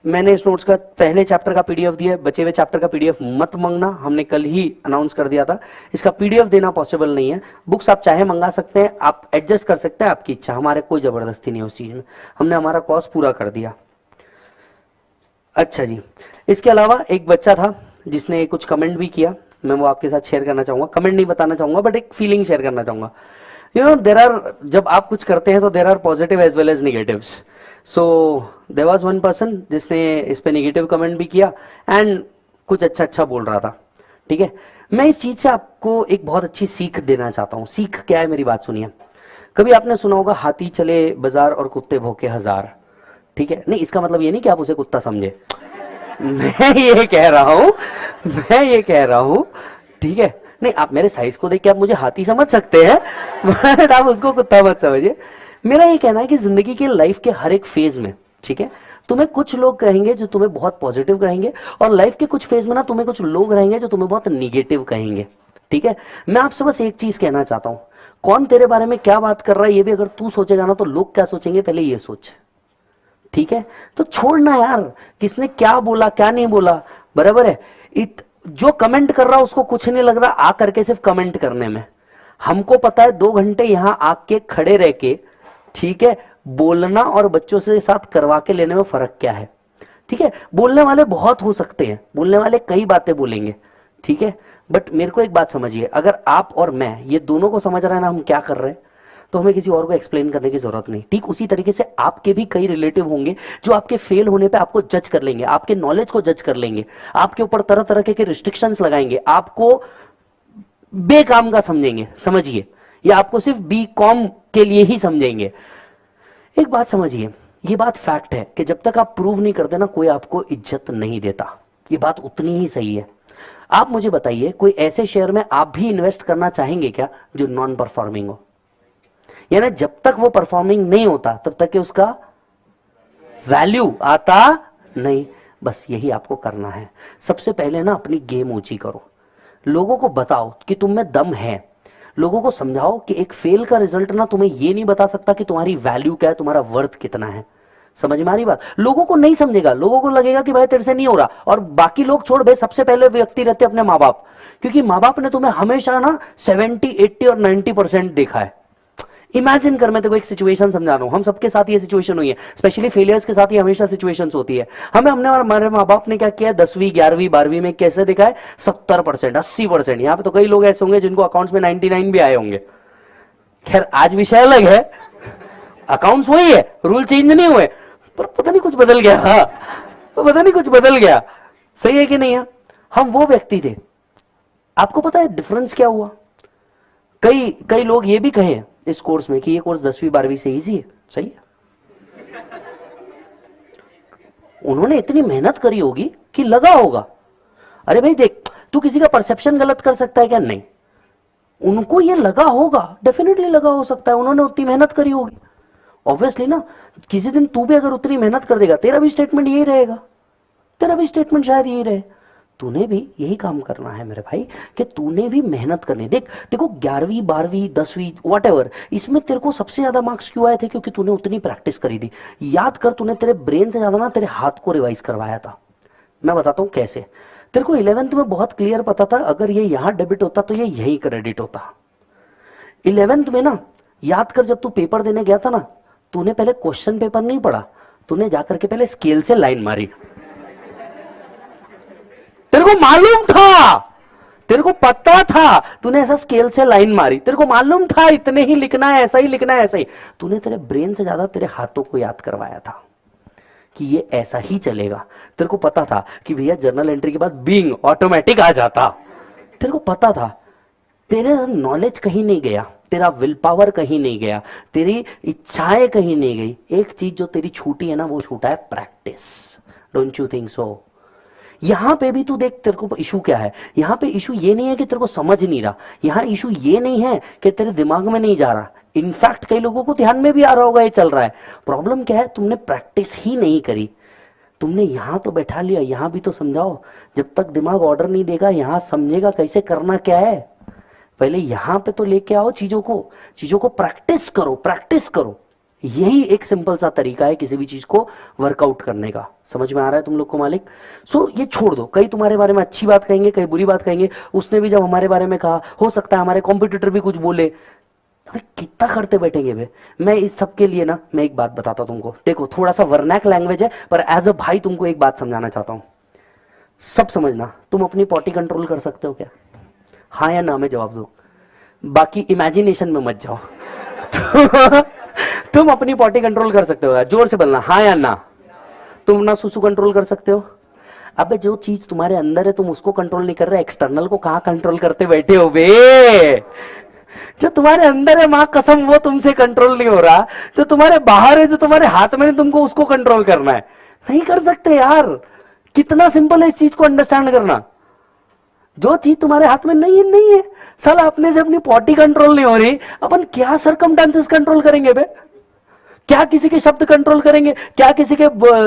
मैंने इस नोट्स का पहले चैप्टर का पीडीएफ दिया, बचे हुए चैप्टर का पीडीएफ मत मांगना, हमने कल ही अनाउंस कर दिया था। इसका पीडीएफ देना पॉसिबल नहीं है। बुक्स आप चाहे मंगा सकते हैं, आप एडजस्ट कर सकते हैं, आपकी इच्छा, हमारे कोई जबरदस्ती नहीं है उस चीज में, हमने हमारा कॉर्स पूरा कर दिया। अच्छा जी, इसके अलावा एक बच्चा था जिसने कुछ कमेंट भी किया, मैं वो आपके साथ शेयर करना चाहूंगा। कमेंट नहीं बताना चाहूंगा बट एक फीलिंग शेयर करना चाहूंगा। यू नो देर आर, जब आप कुछ करते हैं तो there are positive as well as negatives. So there was one person जिसने इस पे निगेटिव कमेंट भी किया एंड कुछ अच्छा बोल रहा था। ठीक है, मैं इस चीज से आपको एक बहुत अच्छी सीख देना चाहता हूँ। सीख क्या है, मेरी बात सुनिए। कभी आपने सुना होगा हाथी चले बाजार और कुत्ते भौंके हजार। ठीक है, नहीं इसका मतलब ये नहीं कि आप उसे कुत्ता समझे, मैं ये कह रहा हूं, ठीक है, नहीं आप मेरे साइज को देख के आप मुझे हाथी समझ सकते हैं बट आप उसको कुत्ता मत समझिए। मेरा ये कहना है कि जिंदगी के लाइफ के हर एक फेज में, ठीक है, तुम्हें कुछ लोग कहेंगे जो तुम्हें बहुत पॉजिटिव कहेंगे, और लाइफ के कुछ फेज में ना तुम्हें कुछ लोग रहेंगे जो तुम्हें बहुत निगेटिव कहेंगे। ठीक है, मैं आपसे बस एक चीज कहना चाहता हूं, कौन तेरे बारे में क्या बात कर रहा है ये भी अगर तू सोचेगा ना तो लोग क्या सोचेंगे पहले ये सोच। ठीक है, तो छोड़ना यार, किसने क्या बोला क्या नहीं बोला, बराबर है। जो कमेंट कर रहा है उसको कुछ नहीं लग रहा आ करके सिर्फ कमेंट करने में। हमको पता है 2 घंटे यहां आके खड़े रह के, ठीक है, बोलना और बच्चों से साथ करवा के लेने में फर्क क्या है। ठीक है, बोलने वाले बहुत हो सकते हैं, बोलने वाले कई बातें बोलेंगे, ठीक है, बट मेरे को एक बात समझिए, अगर आप और मैं ये दोनों को समझ रहे हैं ना हम क्या कर रहे हैं, तो हमें किसी और को एक्सप्लेन करने की जरूरत नहीं। ठीक उसी तरीके से आपके भी कई रिलेटिव होंगे जो आपके फेल होने पे आपको जज कर लेंगे, आपके नॉलेज को जज कर लेंगे, आपके ऊपर तरह तरह के रिस्ट्रिक्शंस लगाएंगे, आपको बेकाम का समझेंगे, समझिए, या आपको सिर्फ बी कॉम के लिए ही समझेंगे। एक बात समझिए, ये बात फैक्ट है कि जब तक आप प्रूव नहीं करते ना कोई आपको इज्जत नहीं देता, ये बात उतनी ही सही है। आप मुझे बताइए, कोई ऐसे शेयर में आप भी इन्वेस्ट करना चाहेंगे क्या जो नॉन परफॉर्मिंग हो? यानी जब तक वो परफॉर्मिंग नहीं होता तब तक कि उसका वैल्यू आता नहीं। बस यही आपको करना है। सबसे पहले ना अपनी गेम ऊंची करो। लोगों को बताओ कि तुम में दम है। लोगों को समझाओ कि एक फेल का रिजल्ट ना तुम्हें ये नहीं बता सकता कि तुम्हारी वैल्यू क्या है, तुम्हारा वर्थ कितना है। समझ में आ रही बात? लोगों को नहीं समझेगा, लोगों को लगेगा कि भाई तेरे से नहीं हो रहा। और बाकी लोग छोड़ भाई, सबसे पहले व्यक्ति रहते अपने माँ बाप, क्योंकि माँ बाप ने तुम्हें हमेशा ना 70, 80 और 90% देखा है। इमेजिन कर, मैं तेरे को एक सिचुएशन समझा रहा हूं, हम सबके साथ ये सिचुएशन हुई है, स्पेशली फेलियर्स के साथ ये हमेशा सिचुएशंस होती है। हमने हमारे माँ बाप ने क्या किया, 10वीं 11वीं 12वीं में कैसे दिखा है, 70%, 80%। यहां पे तो कई लोग ऐसे होंगे जिनको अकाउंट्स में 99 भी आए होंगे। खैर आज विषय अलग है, अकाउंट्स वही है, रूल चेंज नहीं हुए, पर पता नहीं कुछ बदल गया। हाँ, पता नहीं कुछ बदल गया। सही है कि नहीं है? हम वो व्यक्ति थे। आपको पता है डिफरेंस क्या हुआ? कई लोग ये भी कहे इस कोर्स में कि ये कोर्स 10वीं 12वीं से इजी है। सही है, उन्होंने इतनी मेहनत करी होगी कि लगा होगा। अरे भाई देख, तू किसी का परसेप्शन गलत कर सकता है क्या? नहीं, उनको ये लगा होगा, डेफिनेटली लगा हो सकता है, उन्होंने उतनी मेहनत करी होगी। ऑब्वियसली ना, किसी दिन तू भी अगर उतनी मेहनत कर देगा, तेरा भी स्टेटमेंट यही रहेगा, तेरा भी स्टेटमेंट शायद यही रहे। तूने भी यही काम करना है मेरे भाई, कि तूने भी मेहनत करनी। देख देखो, 11वीं 12वीं 10वीं व्हाटएवर, इसमें तेरे को सबसे ज्यादा मार्क्स क्यों आए थे? क्योंकि तूने उतनी प्रैक्टिस करी थी। याद कर, तूने तेरे ब्रेन से ज्यादा ना तेरे हाथ को रिवाइज करवाया था। मैं बताता हूं कैसे। तेरे को 11th में बहुत क्लियर पता था, अगर ये यहां डेबिट होता तो ये यही क्रेडिट होता। 11th में ना, याद कर, जब तू पेपर देने गया था ना, तूने पहले क्वेश्चन पेपर नहीं पढ़ा, तूने जाकर के पहले स्केल से लाइन मारी। तेरे को मालूम था, तेरे को पता था, तूने ऐसा स्केल से लाइन मारी, तेरे को मालूम था इतने ही लिखना है, ऐसा ही लिखना है, ऐसा ही। तूने तेरे ब्रेन से ज्यादा तेरे हाथों को याद करवाया था कि ये ऐसा ही चलेगा। तेरे को पता था कि भैया जर्नल एंट्री के बाद बीइंग ऑटोमेटिक आ जाता। तेरे को पता था, तेरे नॉलेज कहीं नहीं गया, तेरा विल पावर कहीं नहीं गया, तेरी इच्छाएं कहीं नहीं गई। एक चीज जो तेरी छूटी है ना, वो छूटा है practice. Don't you think so? यहां पे भी तू देख, तेरे को इशू क्या है? यहां पे इशू ये नहीं है कि तेरे को समझ नहीं रहा, यहां इशू ये नहीं है कि तेरे दिमाग में नहीं जा रहा। इनफैक्ट कई लोगों को ध्यान में भी आ रहा होगा ये चल रहा है। प्रॉब्लम क्या है? तुमने प्रैक्टिस ही नहीं करी। तुमने यहां तो बैठा लिया, यहां भी तो समझाओ। जब तक दिमाग ऑर्डर नहीं देगा, यहां समझेगा कैसे करना क्या है। पहले यहां पे तो लेके आओ चीजों को प्रैक्टिस करो, प्रैक्टिस करो। यही एक सिंपल सा तरीका है किसी भी चीज को वर्कआउट करने का। समझ में आ रहा है तुम लोग को मालिक? सो ये छोड़ दो, कई तुम्हारे बारे में अच्छी बात कहेंगे, कई बुरी बात कहेंगे। उसने भी जब हमारे बारे में कहा, हो सकता है हमारे कॉम्पिटिटर भी कुछ बोले। अरे कितना करते बैठेंगे बे? मैं इस सब के लिए ना, मैं एक बात बताता हूं तुमको। देखो, थोड़ा सा वर्नैक लैंग्वेज है, पर एज अ भाई तुमको एक बात समझाना चाहता हूं। सब समझना, तुम अपनी पॉटी कंट्रोल कर सकते हो क्या? हाँ या ना में जवाब दो, बाकी इमेजिनेशन में मत जाओ। तुम अपनी पॉटी कंट्रोल कर सकते हो? जोर से बोलना, हाँ या ना। तुम ना सुसु कंट्रोल कर सकते हो? अबे जो चीज तुम्हारे अंदर है तुम उसको कंट्रोल नहीं कर रहे, एक्सटर्नल को कहां कंट्रोल करते बैठे हो बे? जो तुम्हारे अंदर है, मां कसम, वो तुमसे कंट्रोल नहीं हो रहा। जो तुम्हारे बाहर है, जो तुम्हारे हाथ में है, तुमको उसको कंट्रोल करना है। नहीं कर सकते यार। कितना सिंपल है इस चीज को अंडरस्टैंड करना। जो चीज तुम्हारे हाथ में नहीं है, नहीं है। साला अपने से अपनी पॉटी कंट्रोल नहीं हो रही, अपन क्या सरकमस्टेंसेस कंट्रोल करेंगे बे? क्या किसी के शब्द कंट्रोल करेंगे? क्या किसी के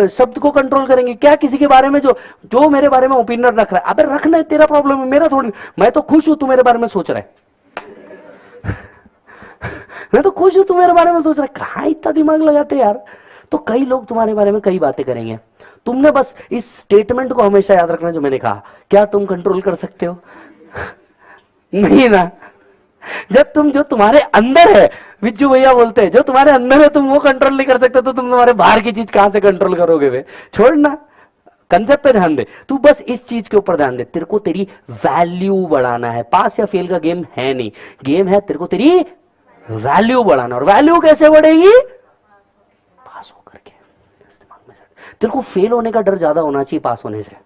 शब्द को कंट्रोल करेंगे? क्या किसी के बारे में जो मेरे बारे में ओपिनियन रख रहा है? अबे रखना है, तेरा प्रॉब्लम है, मेरा थोड़ी। मैं तो खुश हूं तू मेरे बारे में सोच रहा है। मैं तो खुश हूं तू मेरे बारे में सोच रहा है। कहां इतना दिमाग लगाते यार? तो कई लोग तुम्हारे बारे में कई बातें करेंगे। तुमने बस इस स्टेटमेंट को हमेशा याद रखना जो मैंने कहा, क्या तुम कंट्रोल कर सकते हो? नहीं ना। जब जो तुम्हारे अंदर है, विज्जू भैया बोलते हैं, जो तुम्हारे अंदर है तुम वो कंट्रोल नहीं कर सकते, तो तुम तुम्हारे बाहर की चीज कहां से कंट्रोल करोगे वे? छोड़ना, कंसेप्ट पे ध्यान दे। तू बस इस चीज के ऊपर ध्यान दे। तेरे को तेरी वैल्यू बढ़ाना है। पास या फेल का गेम है नहीं, गेम है तेरे को तेरी वैल्यू बढ़ाना। और वैल्यू कैसे बढ़ेगी? पास होकर के। दिमाग में तेरे को फेल होने का डर ज्यादा होना चाहिए पास होने से।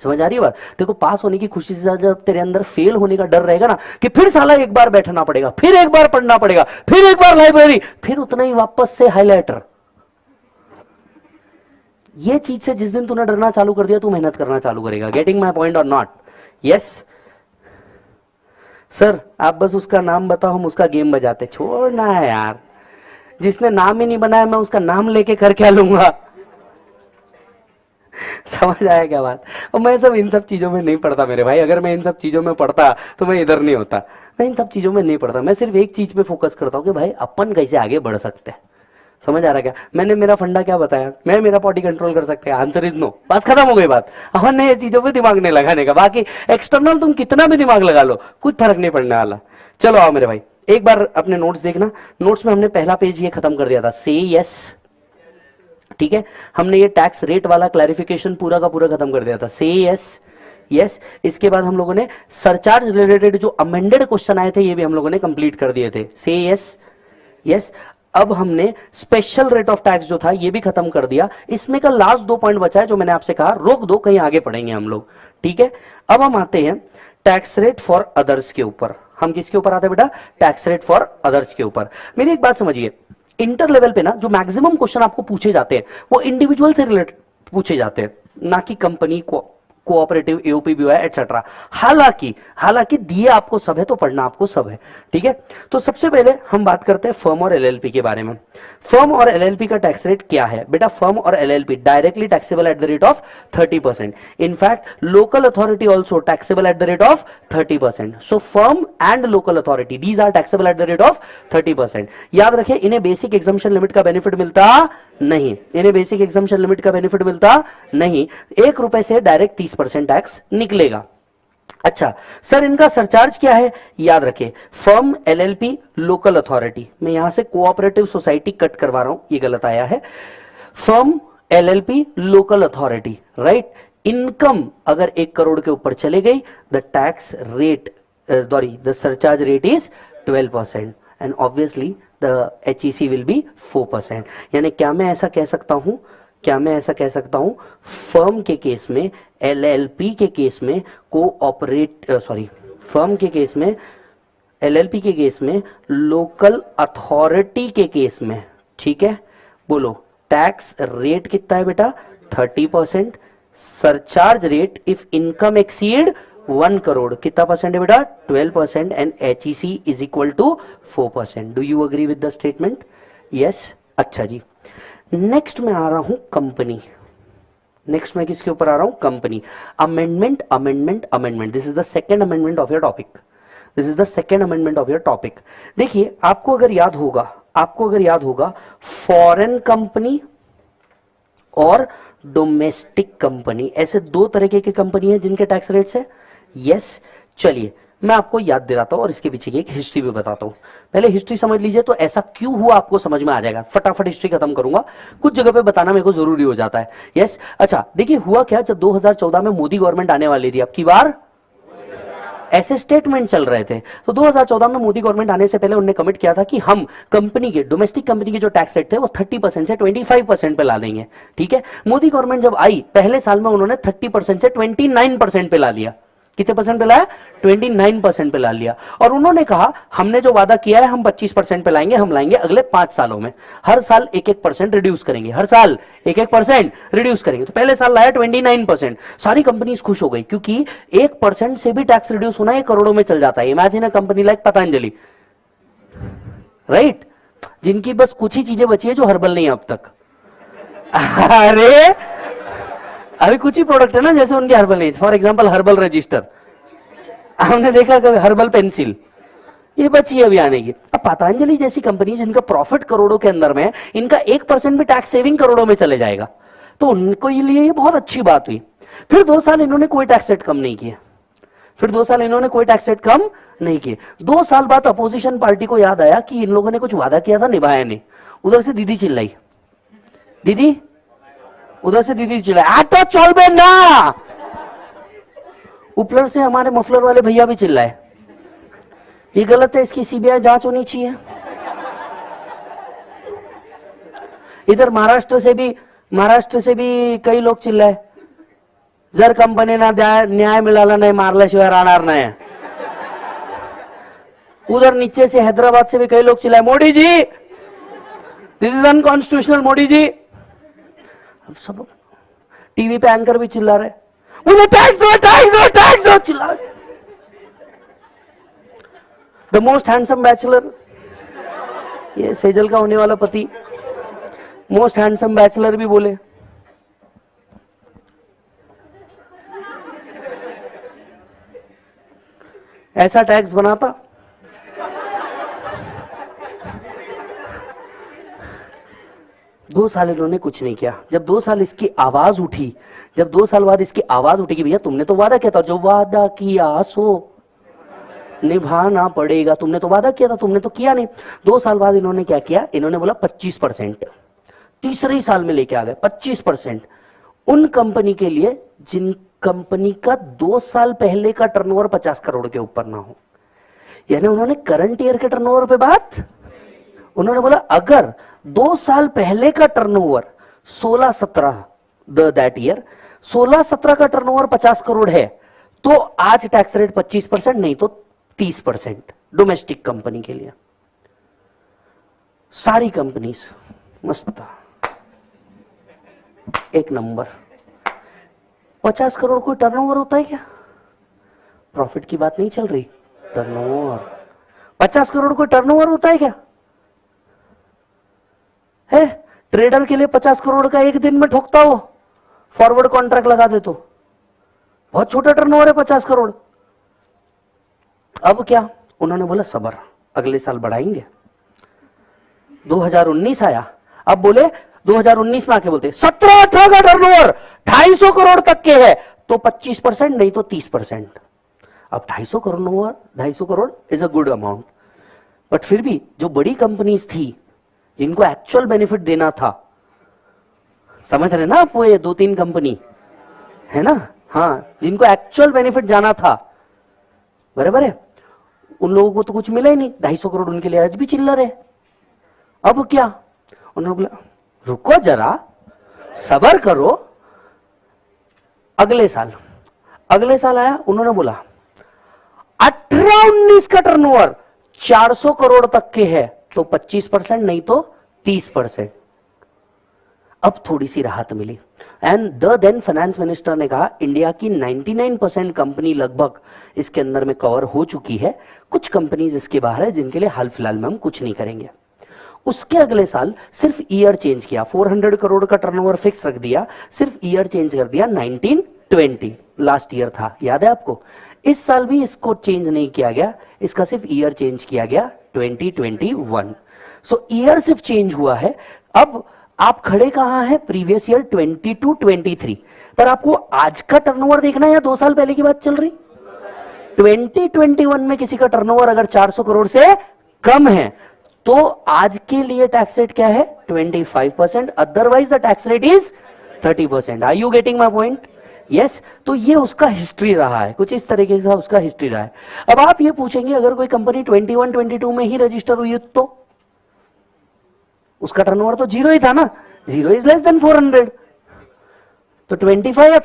समझ आ रही है बात? देखो, पास होने की खुशी से ज्यादा तेरे अंदर फेल होने का डर रहेगा ना, कि फिर साला एक बार बैठना पड़ेगा, फिर एक बार पढ़ना पड़ेगा, फिर एक बार लाइब्रेरी, फिर उतना ही वापस से हाइलाइटर। ये चीज से जिस दिन तूने डरना चालू कर दिया, तू मेहनत करना चालू करेगा। गेटिंग माई पॉइंट और नॉट? यस सर, आप बस उसका नाम बताओ, हम उसका गेम बजाते। छोड़ना है यार, जिसने नाम ही नहीं बनाया मैं उसका नाम लेके कर क्या लूंगा? समझ आया क्या बात? और मैं सब इन सब चीजों में नहीं पढ़ता मेरे भाई, अगर मैं इन सब चीजों में पढ़ता तो मैं इधर नहीं होता। मैं इन सब चीजों में नहीं पढ़ता, मैं सिर्फ एक चीज पे फोकस करता हूँ कि भाई अपन कैसे आगे बढ़ सकते हैं। समझ आ रहा क्या? मैंने मेरा फंडा क्या बताया, मैं मेरा बॉडी कंट्रोल कर सकते हैं, आंसर इज नो, बस खत्म हो गई बात। अपन ने ये चीजों पे दिमाग नहीं लगाने का, बाकी एक्सटर्नल तुम कितना भी दिमाग लगा लो कुछ फर्क नहीं पड़ने वाला। चलो आओ मेरे भाई, एक बार अपने नोट्स देखना। नोट्स में हमने पहला पेज ये खत्म कर दिया था, से यस, ठीक है। हमने ये टैक्स रेट वाला क्लैरिफिकेशन पूरा का पूरा खत्म कर दिया था, से यस यस। इसके बाद हम लोगों ने सरचार्ज रिलेटेड जो अमेंडेड क्वेश्चन आए थे ये भी हम लोगों ने कंप्लीट कर दिए थे, से यस यस। अब हमने स्पेशल रेट ऑफ टैक्स जो था ये भी खत्म कर दिया। इसमें का लास्ट 2 पॉइंट बचा है जो मैंने आपसे कहा रोक दो, कहीं आगे पढ़ेंगे हम लोग, ठीक है। अब हम आते हैं टैक्स रेट फॉर अदर्स के ऊपर। हम किसके ऊपर आते हैं बेटा? टैक्स रेट फॉर अदर्स के ऊपर। मेरी एक बात समझिए, इंटर लेवल पे ना जो मैक्सिमम क्वेश्चन आपको पूछे जाते हैं वो इंडिविजुअल से रिलेटेड पूछे जाते हैं, ना कि कंपनी को कोऑपरेटिव एओपी भी है एटसेट्रा। हालांकि दिए आपको सब है तो पढ़ना आपको सब है, ठीक है। तो सबसे पहले हम बात करते हैं फर्म और एलएलपी के बारे में। फर्म और एलएलपी का टैक्स रेट क्या है बेटा? फर्म और LLP directly taxable at the rate of 30%। In fact local authority also taxable at the rate of 30%। So firm and local authority these are taxable at the rate of 30%। याद रखें, इन्हें basic exemption limit का benefit मिलता नहीं, इन्हें basic exemption limit का benefit मिलता नहीं। 1 रुपए से डायरेक्ट 30% टैक्स निकलेगा। अच्छा सर, इनका सरचार्ज क्या है? याद रखें, फर्म, एलएलपी, लोकल अथॉरिटी। मैं यहां से कोऑपरेटिव सोसाइटी कट करवा रहा हूं, ये गलत आया है। Firm, LLP, local authority, right. Income अगर 1 करोड़ के ऊपर चले गई, the tax rate the surcharge rate is 12% and obviously the HEC will be 4%। यानी क्या मैं ऐसा कह सकता हूं, फर्म के केस में, एलएलपी के केस में, फर्म के केस में, एलएलपी के केस में, लोकल अथॉरिटी के केस में, ठीक है। बोलो टैक्स रेट कितना है बेटा? 30%। Surcharge rate if income exceed 1 crore कितना परसेंट है बेटा? 12%। And HEC is equal to 4%। Do you agree with the statement? Yes. अच्छा जी, नेक्स्ट मैं आ रहा हूं कंपनी। नेक्स्ट मैं किसके ऊपर आ रहा हूं? Company. Amendment. This is the second amendment of your topic. देखिए, आपको अगर याद होगा फॉरेन कंपनी और डोमेस्टिक कंपनी, ऐसे 2 तरीके की कंपनी है जिनके टैक्स रेट्स है। यस, चलिए मैं आपको याद दिलाता हूं और इसके पीछे की एक हिस्ट्री भी बताता हूं। पहले हिस्ट्री समझ लीजिए तो ऐसा क्यों हुआ आपको समझ में आ जाएगा। फटाफट हिस्ट्री खत्म करूंगा, कुछ जगह पे बताना मेरे को जरूरी हो जाता है। यस, अच्छा देखिए हुआ क्या, जब 2014 में मोदी गवर्नमेंट आने वाली थी, अब की बार ऐसे स्टेटमेंट चल रहे थे, तो 2014 में मोदी गवर्नमेंट आने से पहले उन्होंने कमिट किया था कि हम कंपनी के, डोमेस्टिक कंपनी के जो टैक्स रेट थे वो 30% से 25% पे ला देंगे, ठीक है। मोदी गवर्नमेंट जब आई, पहले साल में उन्होंने 30% से 29% पे ला लिया। कितने परसेंट पे लाया? 29% पे ला लिया। और उन्होंने कहा हमने जो वादा किया है हम 25% पे लाएंगे, हम लाएंगे अगले 5 सालों में, हर साल 1-1% रिड्यूस करेंगे, हर साल 1-1% रिड्यूस करेंगे। तो पहले साल लाया 29%। सारी कंपनीज खुश हो गई क्योंकि 1% से भी टैक्स रिड्यूस होना 1 करोड़ों में चल जाता है। Imagine a company like Patanjali, right, जिनकी बस कुछ ही चीजें बची है जो हर्बल नहीं है अब तक। अभी कुछ ही प्रोडक्ट है ना जैसे उनके हर्बल नहीं, फॉर एग्जांपल हर्बल रजिस्टर, हमने देखा कभी हर्बल पेंसिल, ये बची है अभी आने की। अब पतंजलि जैसी कंपनी जिनका प्रॉफिट करोड़ों के अंदर में है, इनका 1% भी टैक्स सेविंग करोड़ों में चले जाएगा, तो उनको लिए ये बहुत अच्छी बात हुई। फिर 2 साल इन्होंने कोई टैक्स रेट कम नहीं किए, 2 साल बाद अपोजिशन पार्टी को याद आया कि इन लोगों ने कुछ वादा किया था, निभाया नहीं। उधर से दीदी चिल्लाई, ऑटो चलबे ना। ऊपर से हमारे मफलर वाले भैया भी चिल्लाए, ये गलत है, इसकी सीबीआई जांच होनी चाहिए। इधर महाराष्ट्र से भी कई लोग चिल्लाए, जर कंपनीना न्याय मिळाला नाही मारल्याशिवाय राहणार नाही। उधर नीचे से हैदराबाद से भी कई लोग चिल्लाए, Modi ji this is unconstitutional, Modi ji. अब सब टीवी पे एंकर भी चिल्ला रहे, मुझे टैक्स दो चिल्ला। द मोस्ट हैंडसम बैचलर, ये सेजल का होने वाला पति, मोस्ट हैंडसम बैचलर भी बोले ऐसा टैक्स बनाता। दो साल इन्होंने कुछ नहीं किया। जब 2 साल इसकी आवाज उठी, जब 2 साल बाद इसकी आवाज उठी कि भैया तुमने तो वादा किया था, जो वादा किया सो निभाना पड़ेगा, तुमने तो वादा किया था, तुमने तो किया नहीं। 2 साल बाद इन्होंने क्या किया, इन्होंने बोला 25%, तीसरे ही साल में लेके आ गए 25% उन कंपनी के लिए जिन कंपनी का 2 साल पहले का टर्नओवर 50 करोड़ के ऊपर ना हो। यानी उन्होंने करंट ईयर के टर्नओवर पे बात, उन्होंने बोला अगर 2 साल पहले का टर्नओवर 16-17 दैट ईयर 16-17 का टर्नओवर 50 करोड़ है तो आज टैक्स रेट 25%, नहीं तो 30% डोमेस्टिक कंपनी के लिए। सारी कंपनीज मस्त, एक नंबर। 50 करोड़ कोई टर्नओवर होता है क्या? प्रॉफिट की बात नहीं चल रही, टर्नओवर। 50 करोड़ कोई टर्नओवर होता है क्या? है ट्रेडर के लिए 50 करोड़ का एक दिन में ठोकता हो, फॉरवर्ड कॉन्ट्रैक्ट लगा दे तो बहुत छोटा टर्नओवर है 50 करोड़। अब क्या उन्होंने बोला सबर, अगले साल बढ़ाएंगे। 2019 आया, अब बोले 2019 में आके बोलते 17-18 का टर्नओवर 250 करोड़ तक के है तो 25%, नहीं तो 30%। अब 250 crore, 250 crore is a good amount, but फिर भी जो बड़ी कंपनीज थी जिनको एक्चुअल बेनिफिट देना था, समझ रहे ना आप, वो ये 2-3 कंपनी है ना, हाँ, जिनको एक्चुअल बेनिफिट जाना था, बराबर है, उन लोगों को तो कुछ मिला ही नहीं। 250 करोड़ उनके लिए आज भी चिल्लर है। अब क्या उन्होंने बोला रुको जरा, सबर करो, अगले साल आया, उन्होंने बोला 18-19 का टर्नओवर 400 करोड़ तक के है तो 25%, नहीं तो 30%। अब थोड़ी सी राहत मिली and the then finance minister ने कहा इंडिया की 99% कंपनी लगभग इसके अंदर में कवर हो चुकी है, कुछ कंपनीज इसके बाहर है जिनके लिए हाल फिलहाल में हम कुछ नहीं करेंगे। उसके अगले साल सिर्फ ईयर चेंज किया, 400 करोड़ का टर्नओवर फिक्स रख दिया, सिर्फ ईयर चेंज कर दिया, 1920 लास्ट ईयर था, याद है आपको। इस साल भी इसको चेंज नहीं किया गया, इसका सिर्फ ईयर चेंज किया गया 2021। सो ईयर सिर्फ चेंज हुआ है। अब आप खड़े कहां हैं, प्रीवियस ईयर 22-23, पर आपको आज का टर्नओवर देखना है या 2 साल पहले की बात चल रही? 2021 में किसी का टर्नओवर अगर 400 करोड़ से कम है तो आज के लिए टैक्स रेट क्या है, 25%, otherwise the tax rate is 30%। Are you getting my point? Yes. तो ये उसका हिस्ट्री रहा है, कुछ इस तरीके से उसका हिस्ट्री रहा है। अब आप ये पूछेंगे अगर कोई कंपनी 21-22 में ही रजिस्टर हुई तो उसका टर्नओवर तो 0 ही था ना, 0 इज लेस देन 400, तो 25 या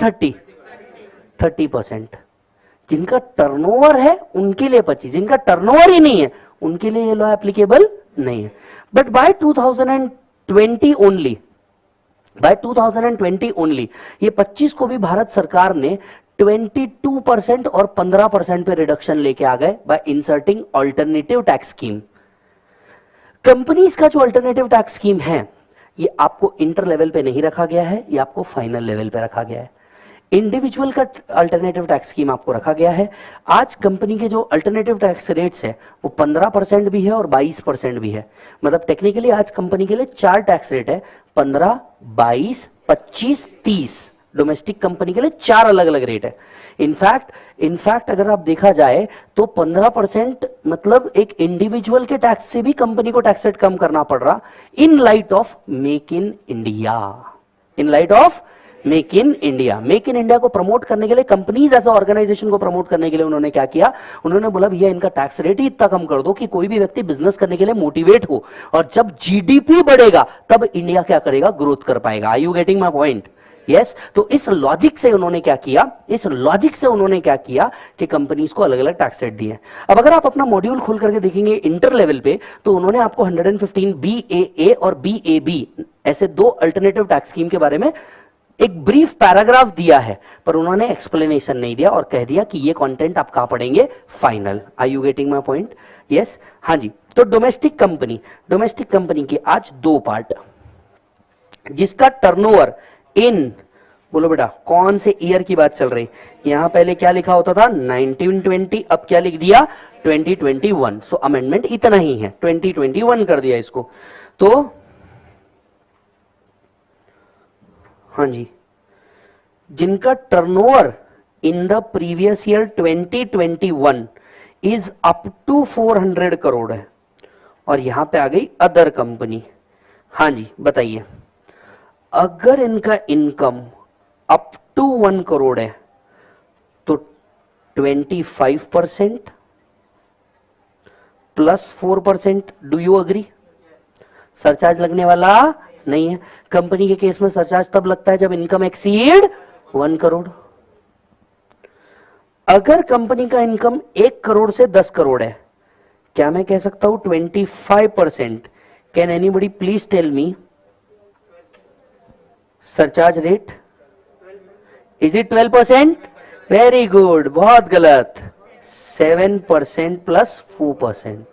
30%। जिनका टर्नओवर है उनके लिए 25, जिनका टर्नओवर ही नहीं है उनके लिए ये लॉ एप्लीकेबल नहीं है। But by 2020 only, by 2020 only ये 25 को भी भारत सरकार ने 22% और 15% पे रिडक्शन लेके आ गए bye inserting alternative tax scheme. Companies का जो अल्टरनेटिव टैक्स स्कीम है ये आपको इंटर लेवल पे नहीं रखा गया है, ये आपको फाइनल लेवल पे रखा गया है। इंडिविजुअल का अल्टरनेटिव टैक्स स्कीम आपको रखा गया है। आज कंपनी के जो अल्टरनेटिव टैक्स रेट्स है वो 15% भी है और 22% भी है। मतलब टेक्निकली आज कंपनी के लिए 4 टैक्स रेट है, 15, 22, 25, 30। डोमेस्टिक कंपनी के लिए 4 अलग अलग रेट है। इनफैक्ट अगर आप देखा जाए तो 15% मतलब एक इंडिविजुअल के टैक्स से भी कंपनी को टैक्स रेट कम करना पड़ रहा, in light of make in India. In light of make in India, make in India को प्रमोट करने के लिए, कंपनीज एज ऑर्गेनाइजेशन को प्रमोट करने के लिए उन्होंने क्या किया, उन्होंने बोला भैया इनका टैक्स रेट ही इतना कम कर दो कि कोई भी व्यक्ति बिजनेस करने के लिए मोटिवेट हो, और जब जीडीपी बढ़ेगा तब इंडिया क्या करेगा, ग्रोथ कर पाएगा। Are you getting my point? Yes. तो इस लॉजिक से उन्होंने क्या किया, कि कंपनीज को अलग अलग टैक्स रेट दिए। अब अगर आप अपना मॉड्यूल खोल करके देखेंगे इंटर लेवल पे तो उन्होंने आपको 115 BAA और BAB ऐसे 2 अल्टरनेटिव टैक्स स्कीम के बारे में एक ब्रीफ पैराग्राफ दिया है, पर उन्होंने एक्सप्लेनेशन नहीं दिया और कह दिया कि ये कंटेंट आप कहां पढ़ेंगे, final. Are you getting my point? Yes. हाँ जी। तो डोमेस्टिक कंपनी के आज 2 पार्ट, जिसका टर्नओवर इन बोलो बेटा कौन से ईयर की बात चल रही? यहां पहले क्या लिखा होता था 1920, अब क्या लिख दिया 2021. सो अमेंडमेंट इतना ही है, 2021 कर दिया इसको. तो हाँ जी, जिनका turnover in the previous year 2021 is up to 400 crore है, और यहां पे आ गई अदर कंपनी. हाँ जी बताइए, अगर इनका इनकम अप टू 1 करोड़ है तो 25% plus 4%. Do you agree? Surcharge लगने वाला नहीं है. कंपनी के केस में सरचार्ज तब लगता है जब इनकम एक्सीड 1 करोड़. अगर कंपनी का इनकम 1 करोड़ से 10 करोड़ है, क्या मैं कह सकता हूं 25%? Can anybody please tell me surcharge rate? Is it 12%? Very good, बहुत गलत. 7% प्लस 4%.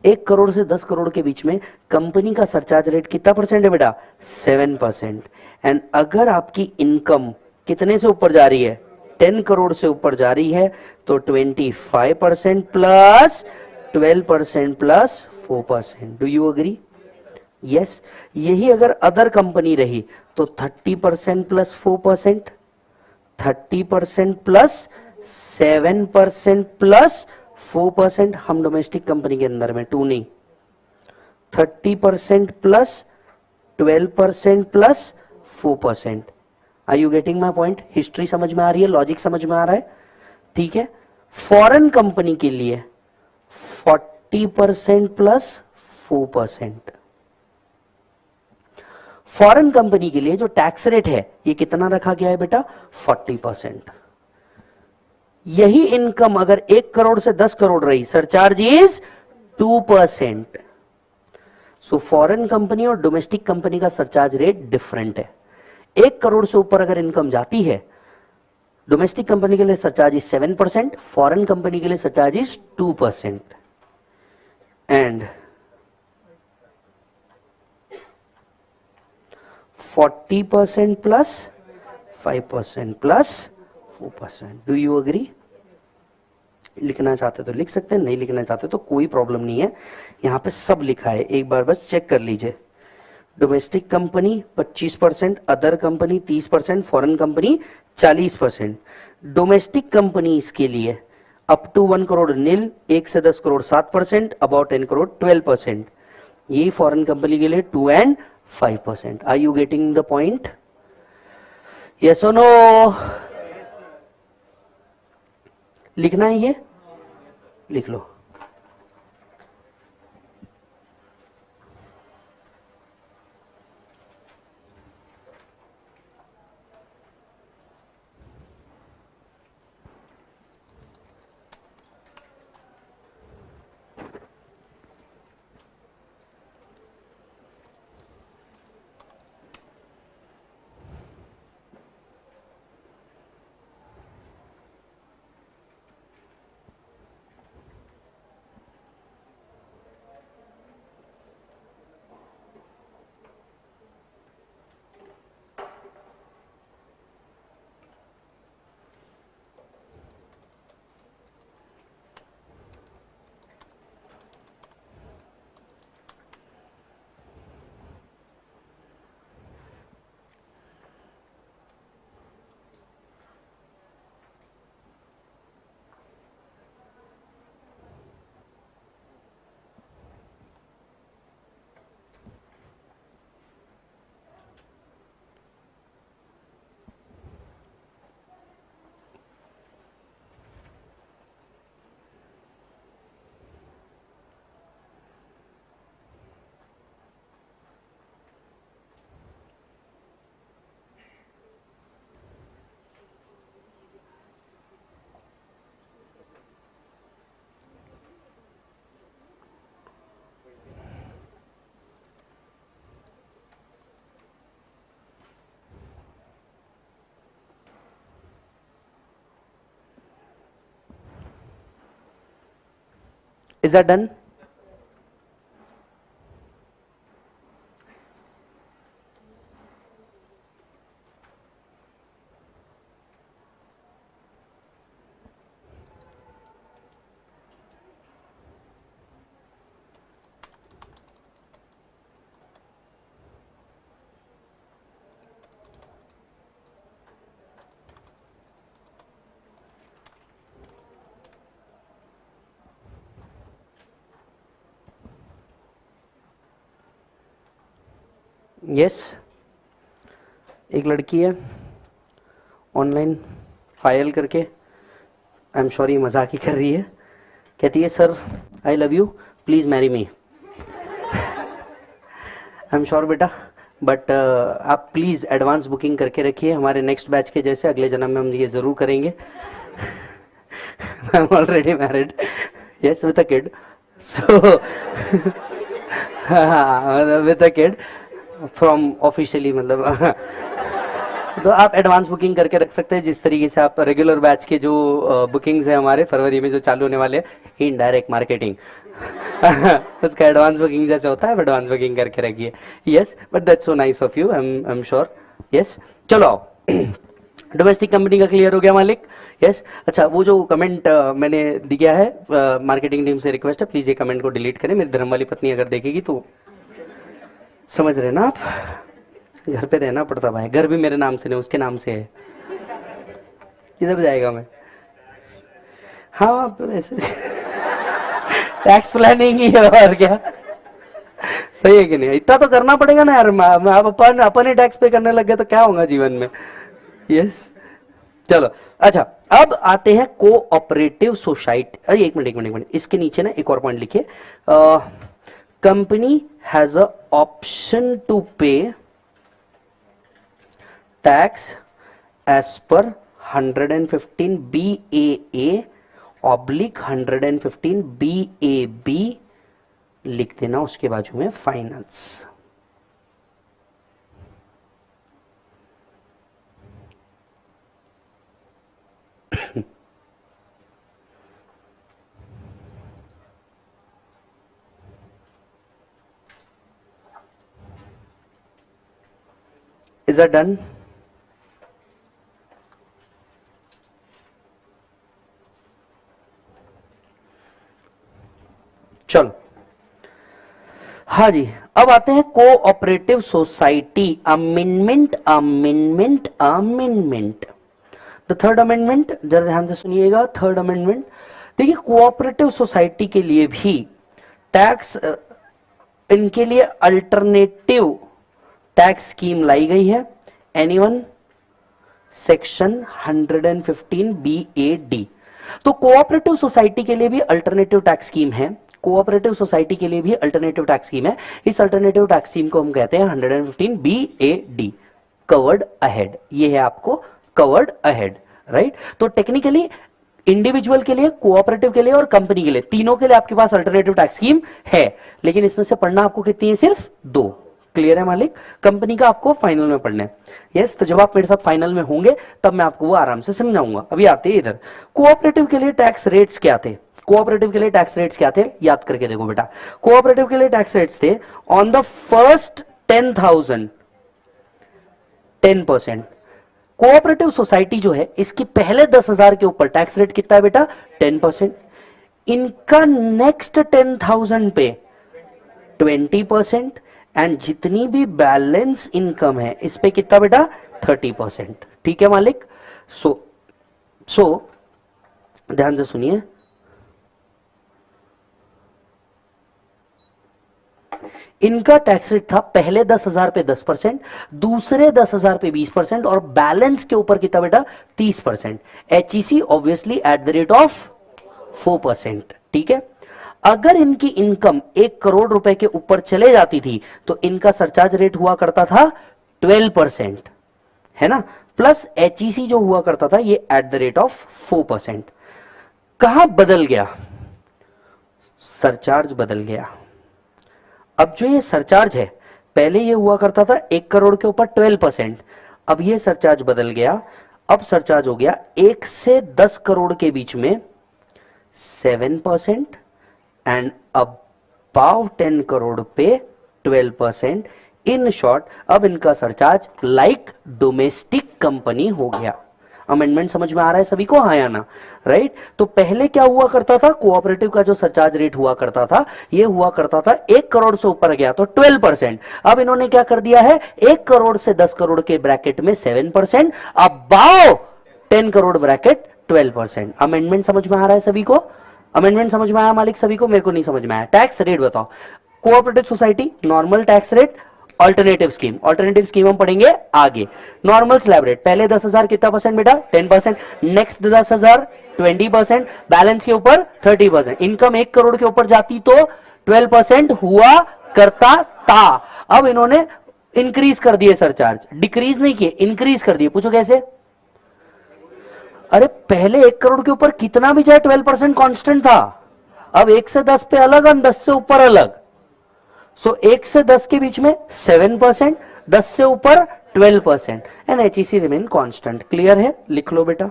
1 करोड़ से 10 करोड़ के बीच में कंपनी का सरचार्ज रेट कितना परसेंट है बेटा? 7%. एंड अगर आपकी इनकम कितने से ऊपर जा रही है? 10 करोड़ से ऊपर जा रही है तो 25% plus 12% plus 4%. Do you agree? Yes. यही अगर अदर कंपनी रही तो 30% प्लस 4%, 30% प्लस 7% प्लस 4%. हम डोमेस्टिक कंपनी के अंदर में 2 नहीं, 30% plus 12% plus 4%. Are you getting my point? History समझ में आ रही है? लॉजिक समझ में आ रहा है? ठीक है. फॉरेन कंपनी के लिए 40% प्लस 4%. फॉरेन कंपनी के लिए जो टैक्स रेट है ये कितना रखा गया है बेटा? 40%. यही इनकम अगर 1 करोड़ से 10 करोड़ रही, surcharge is 2%. So foreign company और डोमेस्टिक कंपनी का सरचार्ज रेट डिफरेंट है. 1 करोड़ से ऊपर अगर इनकम जाती है, डोमेस्टिक कंपनी के लिए सरचार्ज इज 7%, फॉरेन कंपनी के लिए surcharge is 2%. And 40% plus 5% plus 4%. Do you agree? लिखना चाहते तो लिख सकते हैं, नहीं लिखना चाहते तो कोई प्रॉब्लम नहीं है. यहां पे सब लिखा है, एक बार बस चेक कर लीजिए. Domestic company 25%, other company 30%, foreign company 40%. Domestic company इसके लिए अप टू 1 करोड़ नील, 1 से 10 करोड़ 7%, अबाउट 10 करोड़ 12%. यही फॉरेन कंपनी के लिए 2 and 5%. Are you getting the point? Yes और नो? लिखना है ये? लिख लो. Is that done? यस, एक लड़की है ऑनलाइन फाइल करके, आई एम सॉरी मजाक ही कर रही है, कहती है sir I love you please marry me. I am sure बेटा, बट आप प्लीज एडवांस बुकिंग करके रखिए, हमारे नेक्स्ट बैच के जैसे अगले जन्म में हम ये जरूर करेंगे। I am already married, yes with a kid, so with a kid from officially, मतलब तो आप एडवांस बुकिंग करके रख सकते हैं, जिस तरीके से आप रेगुलर बैच के जो बुकिंग्स हैं हमारे फरवरी में जो चालू होने वाले हैं इनडायरेक्ट मार्केटिंग उसका एडवांस बुकिंग जैसे होता है, एडवांस बुकिंग करके रखिए। Yes, but that's so nice of you, I am sure. Yes, चलो आओ। डोमेस्टिक कंपनी का क्लियर हो गया मालिक? यस। अच्छा, वो जो कमेंट मैंने दिया है, मार्केटिंग टीम से रिक्वेस्ट है प्लीज ये कमेंट को डिलीट करें, मेरी धर्म वाली पत्नी अगर देखेगी तो समझ रहे ना आप, घर पे रहना पड़ता भाई, घर भी मेरे नाम से नहीं उसके नाम से है, किधर जाएगा मैं? हाँ ऐसे टैक्स प्लानिंग ही है और क्या, सही है कि नहीं? इतना तो करना पड़ेगा ना यार, आप अपन ही टैक्स पे करने लग गए तो क्या होगा जीवन में। यस, चलो अच्छा, अब आते हैं कोऑपरेटिव सोसाइटी। अरे एक मिनट, इसके नीचे ना एक और पॉइंट लिखिए, company has a option to pay tax as per 115 BAA oblique 115 BAB लिख देना, उसके बाजू में फाइनेंस। Is that done? चलो, हाँ जी, अब आते हैं cooperative society amendment. The third amendment, जरा ध्यान से सुनिएगा, थर्ड अमेंडमेंट। देखिए, कोऑपरेटिव सोसाइटी के लिए भी टैक्स, इनके लिए अल्टरनेटिव टैक्स स्कीम लाई गई है, एनीवन सेक्शन 115 BAD। तो कोऑपरेटिव सोसाइटी के लिए भी अल्टरनेटिव टैक्स स्कीम है, कोऑपरेटिव सोसाइटी के लिए भी अल्टरनेटिव टैक्स स्कीम है। इस अल्टरनेटिव टैक्स स्कीम को हम कहते हैं 115 BAD, कवर्ड अहेड। ये है आपको कवर्ड अहेड, राइट? तो टेक्निकली इंडिविजुअल के लिए, कोऑपरेटिव के लिए और कंपनी के लिए, तीनों के लिए आपके पास अल्टरनेटिव टैक्स स्कीम है, लेकिन इसमें से पढ़ना आपको कितनी है? सिर्फ 2। क्लियर है मालिक? कंपनी का आपको फाइनल में पढ़ना है। यस, तो जब आप मेरे साथ फाइनल में होंगे तब मैं आपको वो आराम से समझाऊंगा। अभी आते हैं इधर, कोऑपरेटिव के लिए टैक्स रेट्स क्या थे? कोऑपरेटिव के लिए टैक्स रेट्स क्या थे? याद करके देखो बेटा, कोऑपरेटिव के लिए टैक्स रेट्स थे on the first 10,000 10%। Cooperative society जो है, इसकी पहले 10,000 के ऊपर टैक्स रेट कितना है बेटा? 10%। इनका नेक्स्ट 10,000 पे 20%, एंड जितनी भी बैलेंस इनकम है इस पे कितना बेटा? 30%। ठीक है मालिक? सो ध्यान से सुनिए, इनका टैक्स रेट था पहले 10,000 पे 10%, दूसरे 10,000 पे 20%, और बैलेंस के ऊपर कितना बेटा? 30%। HEC obviously eight the rate of 4%। ठीक है, अगर इनकी इनकम 1 करोड़ रुपए के ऊपर चले जाती थी तो इनका सरचार्ज रेट हुआ करता था 12%, है ना? प्लस HEC जो हुआ करता था ये एट द रेट ऑफ 4%। कहां बदल गया? सरचार्ज बदल गया। अब जो ये सरचार्ज है, पहले ये हुआ करता था 1 करोड़ के ऊपर 12%, अब ये सरचार्ज बदल गया, अब सरचार्ज हो गया 1 से 10 करोड़ के बीच में 7%, एंड अबाव 10 करोड़ पे 12%। इन शॉर्ट, अब इनका सरचार्ज लाइक डोमेस्टिक कंपनी हो गया। अमेंडमेंट समझ में आ रहा है सभी को? हाँ या ना? राइट? तो पहले क्या हुआ करता था? कोऑपरेटिव का जो सरचार्ज रेट हुआ करता था, ये हुआ करता था 1 करोड़ से ऊपर गया तो 12%। अब इन्होंने क्या कर दिया है? 1 करोड़ से 10 करोड़ के ब्रैकेट में 7%, अबाव 10 करोड़ ब्रैकेट 12%। अमेंडमेंट समझ में आ रहा है सभी को? अमेंडमेंट समझ में आया मालिक सभी को? मेरे को नहीं समझ में आया। टैक्स रेट बताओ। Cooperative society normal tax rate, alternative scheme हम पढ़ेंगे आगे। नॉर्मल स्लैब रेट, पहले 10,000 कितना परसेंट बेटा? 10%। नेक्स्ट 10,000 20%, बैलेंस के ऊपर 30%। इनकम 1 करोड़ के ऊपर जाती तो 12% हुआ करता था। अब इन्होंने इंक्रीज कर दिए सरचार्ज, डिक्रीज नहीं किए, इंक्रीज कर दिए। पूछो कैसे? अरे पहले 1 करोड़ के ऊपर कितना भी जाए 12% कांस्टेंट था, अब 1 से 10 पे अलग, हम 10 से ऊपर अलग। सो 1 से 10 के बीच में 7%, 10 से ऊपर 12%, and HEC remain constant. Clear है? लिख लो बेटा।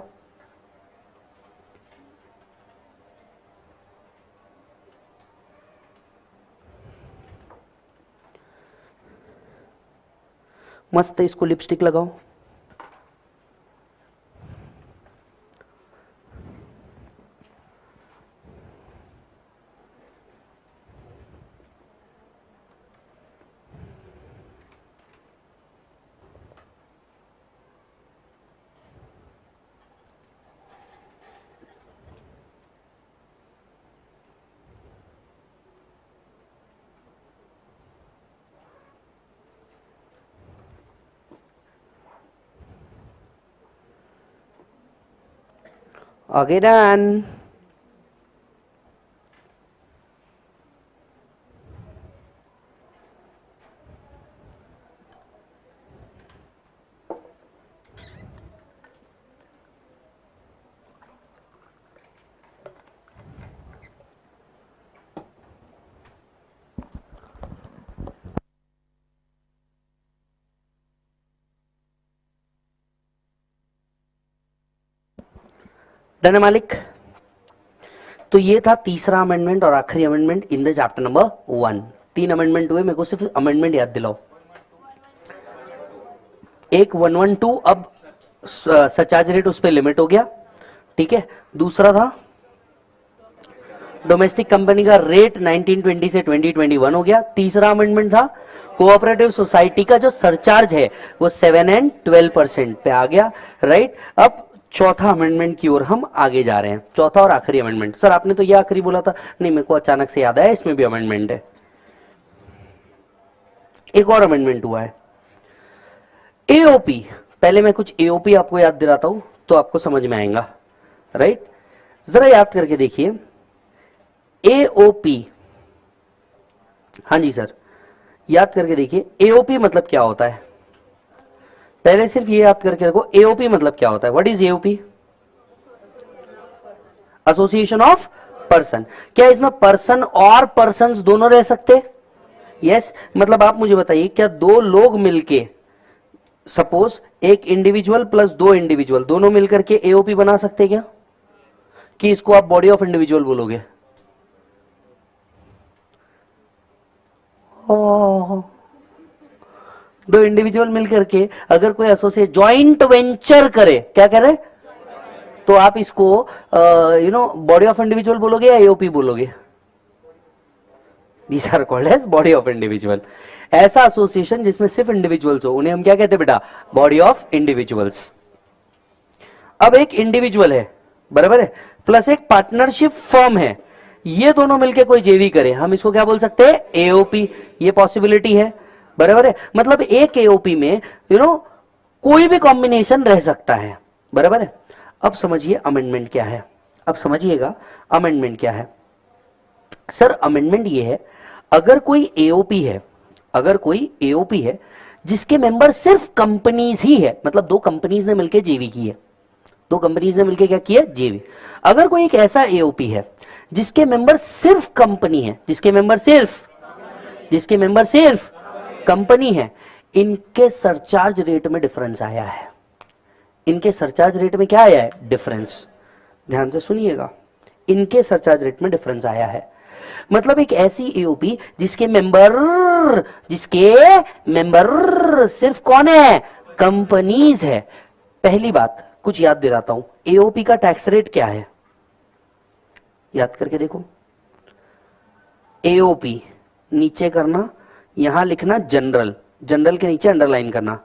मस्त है, इसको लिपस्टिक लगाओ। Okay, done. डन है मालिक? तो ये था तीसरा अमेंडमेंट और आखिरी amendment in the chapter number 1। 3 amendment हुए, मेरे को सिर्फ अमेंडमेंट याद दिलाओ। एक 112, अब सरचार्ज रेट उस पर लिमिट हो गया, ठीक है। दूसरा था डोमेस्टिक कंपनी का रेट 1920 से 2021 हो गया। तीसरा अमेंडमेंट था कोऑपरेटिव सोसाइटी का जो सरचार्ज है वो 7 एंड 12% पे आ गया, राइट। अब चौथा अमेंडमेंट की ओर हम आगे जा रहे हैं, चौथा और आखिरी अमेंडमेंट। सर आपने तो ये आखिरी बोला था। नहीं, मेरे को अचानक से याद आया इसमें भी अमेंडमेंट है, एक और अमेंडमेंट हुआ है। एओपी, पहले मैं कुछ एओपी आपको याद दिलाता हूं तो आपको समझ में आएगा, राइट। जरा याद करके देखिए एओपी, हाँ जी सर, याद करके देखिए एओपी मतलब क्या होता है। पहले सिर्फ ये याद करके रखो एओपी मतलब क्या होता है। What is AOP? Association of person. क्या इसमें पर्सन और पर्संस दोनों रह सकते? यस। मतलब आप मुझे बताइए, क्या दो लोग मिलके, सपोज एक इंडिविजुअल प्लस 2 इंडिविजुअल, दोनों मिलकर के एओपी बना सकते क्या? कि इसको आप बॉडी ऑफ इंडिविजुअल बोलोगे? दो इंडिविजुअल मिलकर के अगर कोई एसोसिएट जॉइंट वेंचर करे, क्या करे, तो आप इसको बॉडी ऑफ इंडिविजुअल बोलोगे या एओपी बोलोगे? These are called as body of individual. ऐसा एसोसिएशन जिसमें सिर्फ इंडिविजुअल्स हो उन्हें हम क्या कहते हैं बेटा? Body of individuals. अब एक इंडिविजुअल है, बराबर है, प्लस एक पार्टनरशिप फर्म है, ये दोनों मिलकर कोई जेवी करे, हम इसको क्या बोल सकते हैं? एओपी। ये पॉसिबिलिटी है, बराबर है। मतलब एक एओपी में कोई भी कॉम्बिनेशन रह सकता है, बराबर है। अब समझिए अमेंडमेंट क्या है, अब समझिएगा अमेंडमेंट क्या है। सर अमेंडमेंट ये है, अगर कोई एओपी है, अगर कोई एओपी है जिसके मेंबर सिर्फ कंपनीज ही है, मतलब 2 कंपनीज ने मिलकर जेवी की है, 2 कंपनीज ने मिलकर क्या किया? जेवी। अगर कोई एक ऐसा एओपी है जिसके मेंबर सिर्फ कंपनी है, जिसके मेंबर सिर्फ कंपनी है, इनके सरचार्ज रेट में डिफरेंस आया है। इनके सरचार्ज रेट में क्या आया है? डिफरेंस। ध्यान से सुनिएगा, इनके सरचार्ज रेट में डिफरेंस आया है। मतलब एक ऐसी एओपी जिसके मेंबर सिर्फ कौन है? कंपनीज है। पहली बात कुछ याद दिलाता हूं, एओपी का टैक्स रेट क्या है? याद करके देखो, एओपी नीचे करना, यहां लिखना जनरल, जनरल के नीचे अंडरलाइन करना,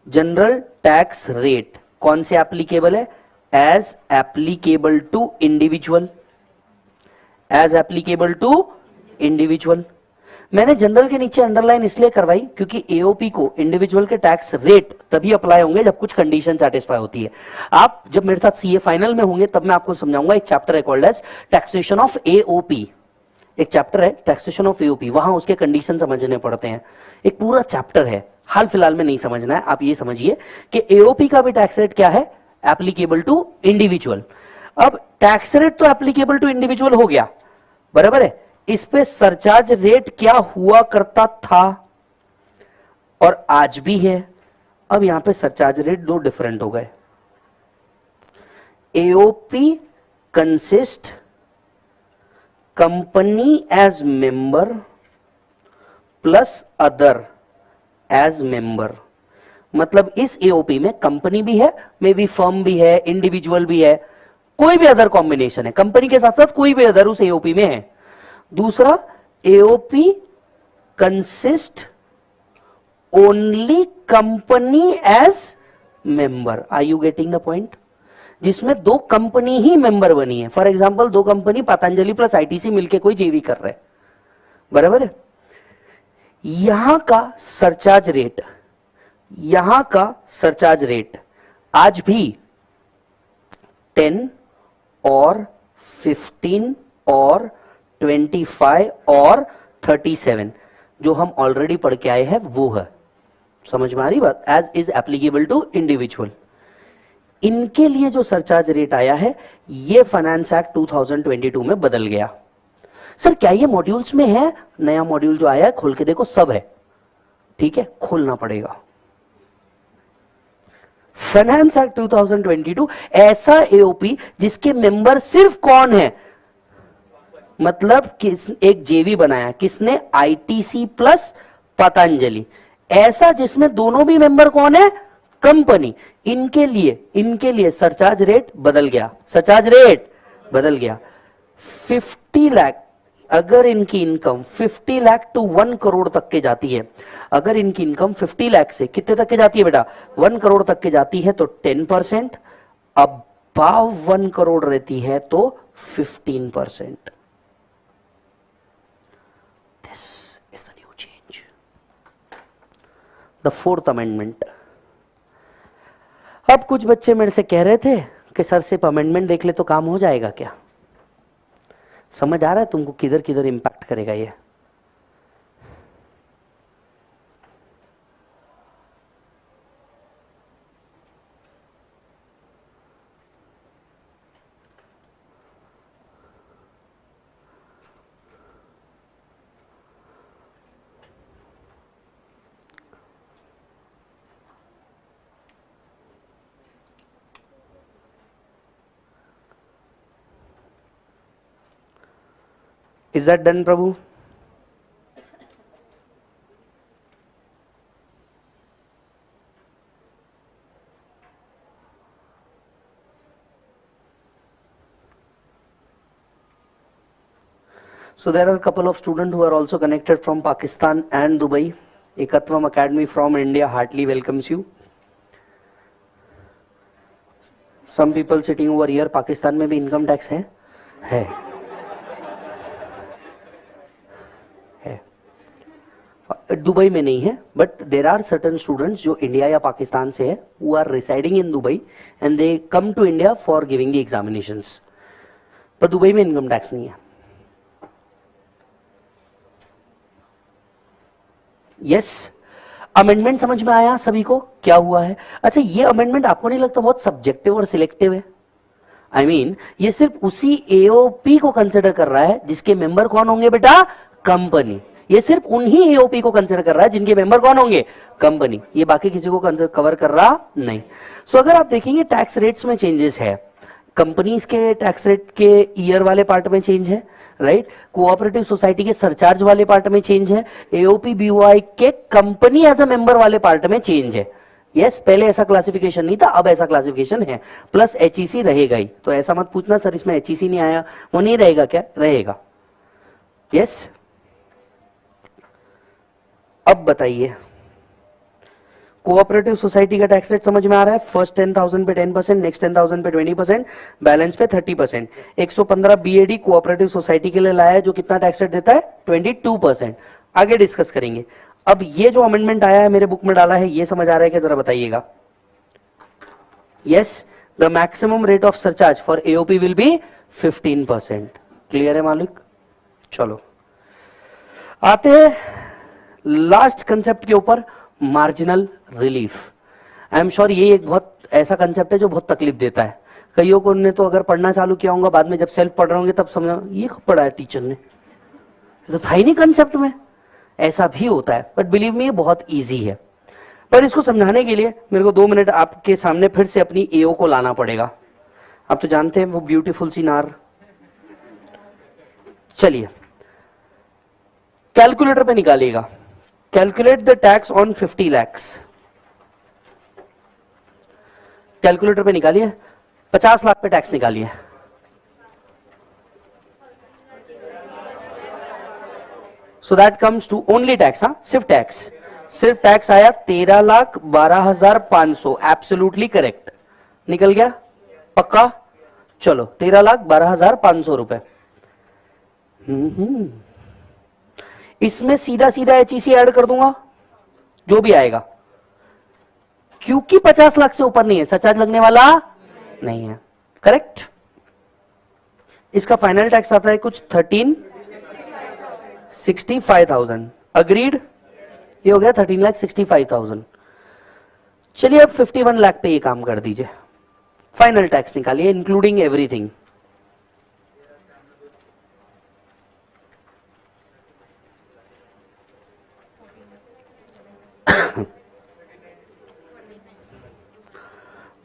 जनरल टैक्स रेट कौन से एप्लीकेबल है? As applicable to individual, as applicable to individual. मैंने जनरल के नीचे अंडरलाइन इसलिए करवाई क्योंकि एओपी को इंडिविजुअल के टैक्स रेट तभी अप्लाई होंगे जब कुछ कंडीशन सेटिस्फाई होती है। आप जब मेरे साथ सीए फाइनल में होंगे तब मैं आपको समझाऊंगा, एक चैप्टर है called as taxation of AOP, एक चैप्टर है टैक्सेशन ऑफ एओपी, वहां उसके कंडीशन समझने पड़ते हैं, एक पूरा चैप्टर है, हाल फिलहाल में नहीं समझना है। आप ये समझिए कि एओपी का भी टैक्स रेट क्या है, एप्लीकेबल टू इंडिविजुअल। अब टैक्स रेट तो एप्लीकेबल टू इंडिविजुअल हो गया, बराबर है, इस पे सरचार्ज रेट क्या हुआ करता था और आज भी है। अब यहां पे सरचार्ज रेट दो डिफरेंट हो गए। AOP consist company as member plus other as member, मतलब इस एओपी में कंपनी भी है, मे बी फर्म भी है, इंडिविजुअल भी है, कोई भी अदर कॉम्बिनेशन है, कंपनी के साथ साथ कोई भी अदर उस एओपी में है। दूसरा, AOP consist only company as member. Are you getting the point? जिसमें दो कंपनी ही मेंबर बनी है। फॉर एग्जांपल दो कंपनी पतंजलि प्लस आईटीसी मिलके कोई जेवी कर रहे हैं, बराबर है। यहां का सरचार्ज रेट, यहां का सरचार्ज रेट आज भी 10 और 15 और 25 और 37 जो हम ऑलरेडी पढ़ के आए हैं वो है। समझ में आ रही बात? As is applicable to individual. इनके लिए जो सरचार्ज रेट आया है ये फाइनेंस एक्ट 2022 में बदल गया। सर क्या ये मॉड्यूल्स में है? नया मॉड्यूल जो आया है खोल के देखो, सब है, ठीक है, खोलना पड़ेगा। फाइनेंस एक्ट 2022 ऐसा एओपी जिसके मेंबर सिर्फ कौन है, मतलब किस एक जेवी बनाया किसने, आईटीसी प्लस पतंजलि, ऐसा जिसमें दोनों भी मेंबर कौन है, कंपनी। इनके लिए सरचार्ज रेट बदल गया, सरचार्ज रेट बदल गया। 50 लाख, अगर इनकी इनकम 50 लाख टू 1 करोड़ तक के जाती है, अगर इनकी इनकम 50 लाख से कितने तक के जाती है बेटा, 1 करोड़ तक के जाती है तो 10%, अबव 1 करोड़ रहती है तो 15%। This is the new change, the 4th amendment. अब कुछ बच्चे मेरे से कह रहे थे कि सर सिर्फ अमेंडमेंट देख ले तो काम हो जाएगा क्या? समझ आ रहा है तुमको किधर किधर इंपैक्ट करेगा ये? Is that done, Prabhu? So there are a couple of students who are also connected from Pakistan and Dubai. Ekatvam Academy from India heartily welcomes you. Some people sitting over here, Pakistan में भी income tax है। Dubai में नहीं है, but there are certain students जो India या पाकिस्तान से है, who are residing in Dubai and they come to India for giving the examinations, पर दुबई में इनकम टैक्स नहीं है। यस, अमेंडमेंट समझ में आया सभी को क्या हुआ है? अच्छा, ये अमेंडमेंट आपको नहीं लगता बहुत सब्जेक्टिव और सिलेक्टिव है? आई मीन ये सिर्फ उसी एओपी को कंसिडर कर रहा है जिसके मेंबर कौन होंगे बेटा, कंपनी। ये सिर्फ उन्हीं एओपी को कंसिडर कर रहा है जिनके मेंबर कौन होंगे, कंपनी। ये बाकी किसी को कवर कर रहा नहीं। सो अगर आप देखेंगे टैक्स रेट्स में चेंजेस है, कंपनीज के टैक्स रेट के ईयर वाले पार्ट में चेंज है, राइट, कोऑपरेटिव सोसाइटी के सरचार्ज वाले पार्ट में चेंज है, एओपी बीओआई के कंपनी एज अ मेंबर वाले पार्ट में चेंज है। यस, पहले ऐसा क्लासिफिकेशन नहीं था, अब ऐसा क्लासिफिकेशन है, प्लस एचईसी रहेगा ही। तो ऐसा मत पूछना सर इसमें एचईसी नहीं आया, वो नहीं रहेगा क्या, रहेगा। यस, अब बताइए कोऑपरेटिव सोसाइटी का टैक्स रेट समझ में आ रहा है? फर्स्ट 10,000 पे 10%, नेक्स्ट 10,000 पे 20%, बैलेंस पे 30%। 115 बीएडी कोऑपरेटिव सोसाइटी के लिए लाया है जो कितना टैक्स रेट देता है, 22%। आगे डिस्कस करेंगे। अब ये जो अमेंडमेंट आया है मेरे बुक में डाला है, ये समझ आ रहा है क्या, जरा बताइएगा। Yes, the maximum rate of surcharge for AOP will be 15%। Clear है मालिक? चलो आते हैं लास्ट कंसेप्ट के ऊपर, marginal relief. I am sure ये एक बहुत ऐसा कंसेप्ट है जो बहुत तकलीफ देता है कईयों को। ने तो अगर पढ़ना चालू किया होगा, बाद में जब सेल्फ पढ़ रहे होंगे तब समझ ये कब पढ़ा है टीचर ने, तो था ही नहीं कंसेप्ट में। ऐसा भी होता है, बट बिलीव मी ये बहुत इजी है। पर इसको समझाने के लिए मेरे को 2 मिनट आपके सामने फिर से अपनी एओ को लाना पड़ेगा। आप तो जानते हैं वो ब्यूटीफुल सी नार। चलिए कैलकुलेटर पे निकालिएगा। Calculate the tax on 50 lakhs। Calculator पे निकालिए, 50 लाख पे टैक्स निकालिए। So that comes to only tax, हाँ सिर्फ टैक्स, सिर्फ टैक्स आया 13,12,500। एब्सोल्युटली करेक्ट, निकल गया पक्का। चलो 13,12,500 रुपए। इसमें सीधा सीधा एचईसी ऐड कर दूंगा जो भी आएगा, क्योंकि 50 लाख से ऊपर नहीं है, सरचार्ज लगने वाला नहीं है। करेक्ट। इसका फाइनल टैक्स आता है कुछ 13,65,000। अग्रीड? ये हो गया 13,65,000। चलिए अब 51 लाख पे ये काम कर दीजिए। फाइनल टैक्स निकालिए including everything.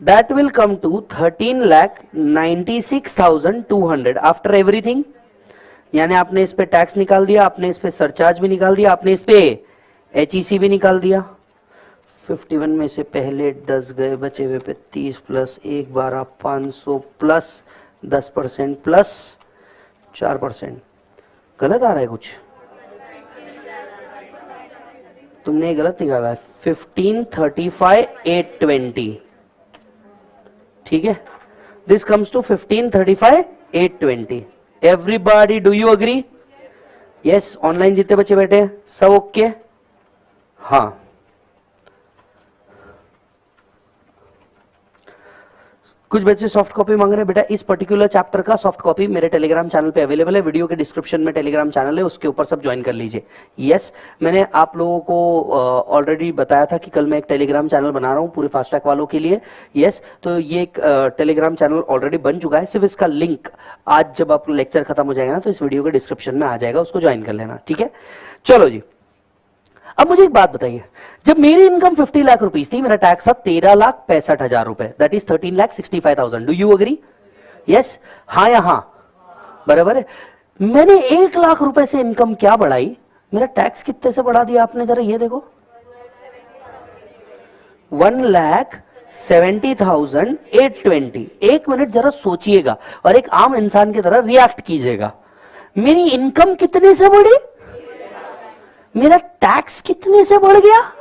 That will come to 13,96,200 after everything. यानी आपने इस पे टैक्स निकाल दिया, आपने इस पे सरचार्ज भी निकाल दिया, आपने इस पे एचईसी भी निकाल दिया। 51 में से पहले 10 गए, बचे हुए पे 30 प्लस 1 12,500 प्लस 10% प्लस 4%। गलत आ रहा है कुछ, तुमने गलत निकाला है। 1535,820। ठीक है, this comes to 1535,820। Everybody do you agree? Yes. Online जितने बच्चे बैठे हैं सब ओके? हाँ। कुछ बच्चे सॉफ्ट कॉपी मांग रहे हैं। बेटा इस पर्टिकुलर चैप्टर का सॉफ्ट कॉपी मेरे टेलीग्राम चैनल पे अवेलेबल है। वीडियो के डिस्क्रिप्शन में टेलीग्राम चैनल है, उसके ऊपर सब ज्वाइन कर लीजिए। यस, मैंने आप लोगों को ऑलरेडी बताया था कि कल मैं एक टेलीग्राम चैनल बना रहा हूँ पूरे फास्ट ट्रैक वालों के लिए। यस, तो ये एक टेलीग्राम चैनल ऑलरेडी बन चुका है। सिर्फ इसका लिंक आज जब आप लेक्चर खत्म हो जाएगा ना तो इस वीडियो के डिस्क्रिप्शन में आ जाएगा, उसको ज्वाइन कर लेना। ठीक है, चलो जी। अब मुझे एक बात बताइए, जब मेरी इनकम 50 लाख रुपीस थी, मेरा टैक्स था 13,65,000 रुपए, that is 13,65,000। Do you agree? Yes, हाँ या हाँ? बराबर है। मैंने 1 लाख रुपए से इनकम क्या बढ़ाई, मेरा टैक्स कितने से बढ़ा दिया आपने, जरा ये देखो। 1,70,820। एक मिनट जरा सोचिएगा और एक आम इंसान की तरह रिएक्ट कीजिएगा। मेरी इनकम कितने से बढ़ी, मेरा टैक्स कितने से बढ़ गया?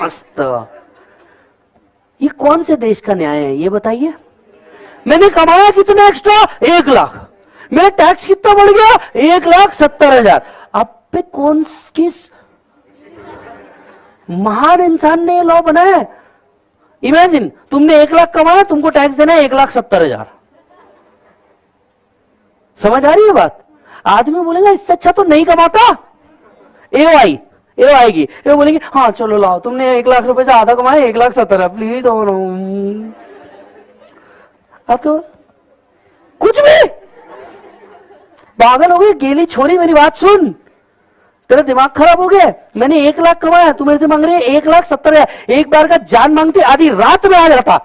मस्त। ये कौन से देश का न्याय है ये बताइए। मैंने कमाया कितना एक्स्ट्रा? 1 लाख। मेरा टैक्स कितना बढ़ गया? 1,70,000। आप पे कौन किस महान इंसान ने ये लॉ बनाया है? इमेजिन, तुमने 1 लाख कमाया, तुमको टैक्स देना है 1,70,000। समझ आ रही है बात? आदमी बोलेगा इससे अच्छा तो नहीं कमाता। एओ आएगी, एओ बोलेगी हाँ चलो लाओ, तुमने 1 लाख रुपए से आधा कमाया, 1,70,000 प्लीज दो। आपको कुछ भी पागल हो गई, गेली छोरी मेरी बात सुन, तेरा दिमाग खराब हो गया। मैंने 1 लाख कमाया, तू मेरे से मांग रही है 1,70,000। एक बार का जान मांगती आधी रात में आ जाता,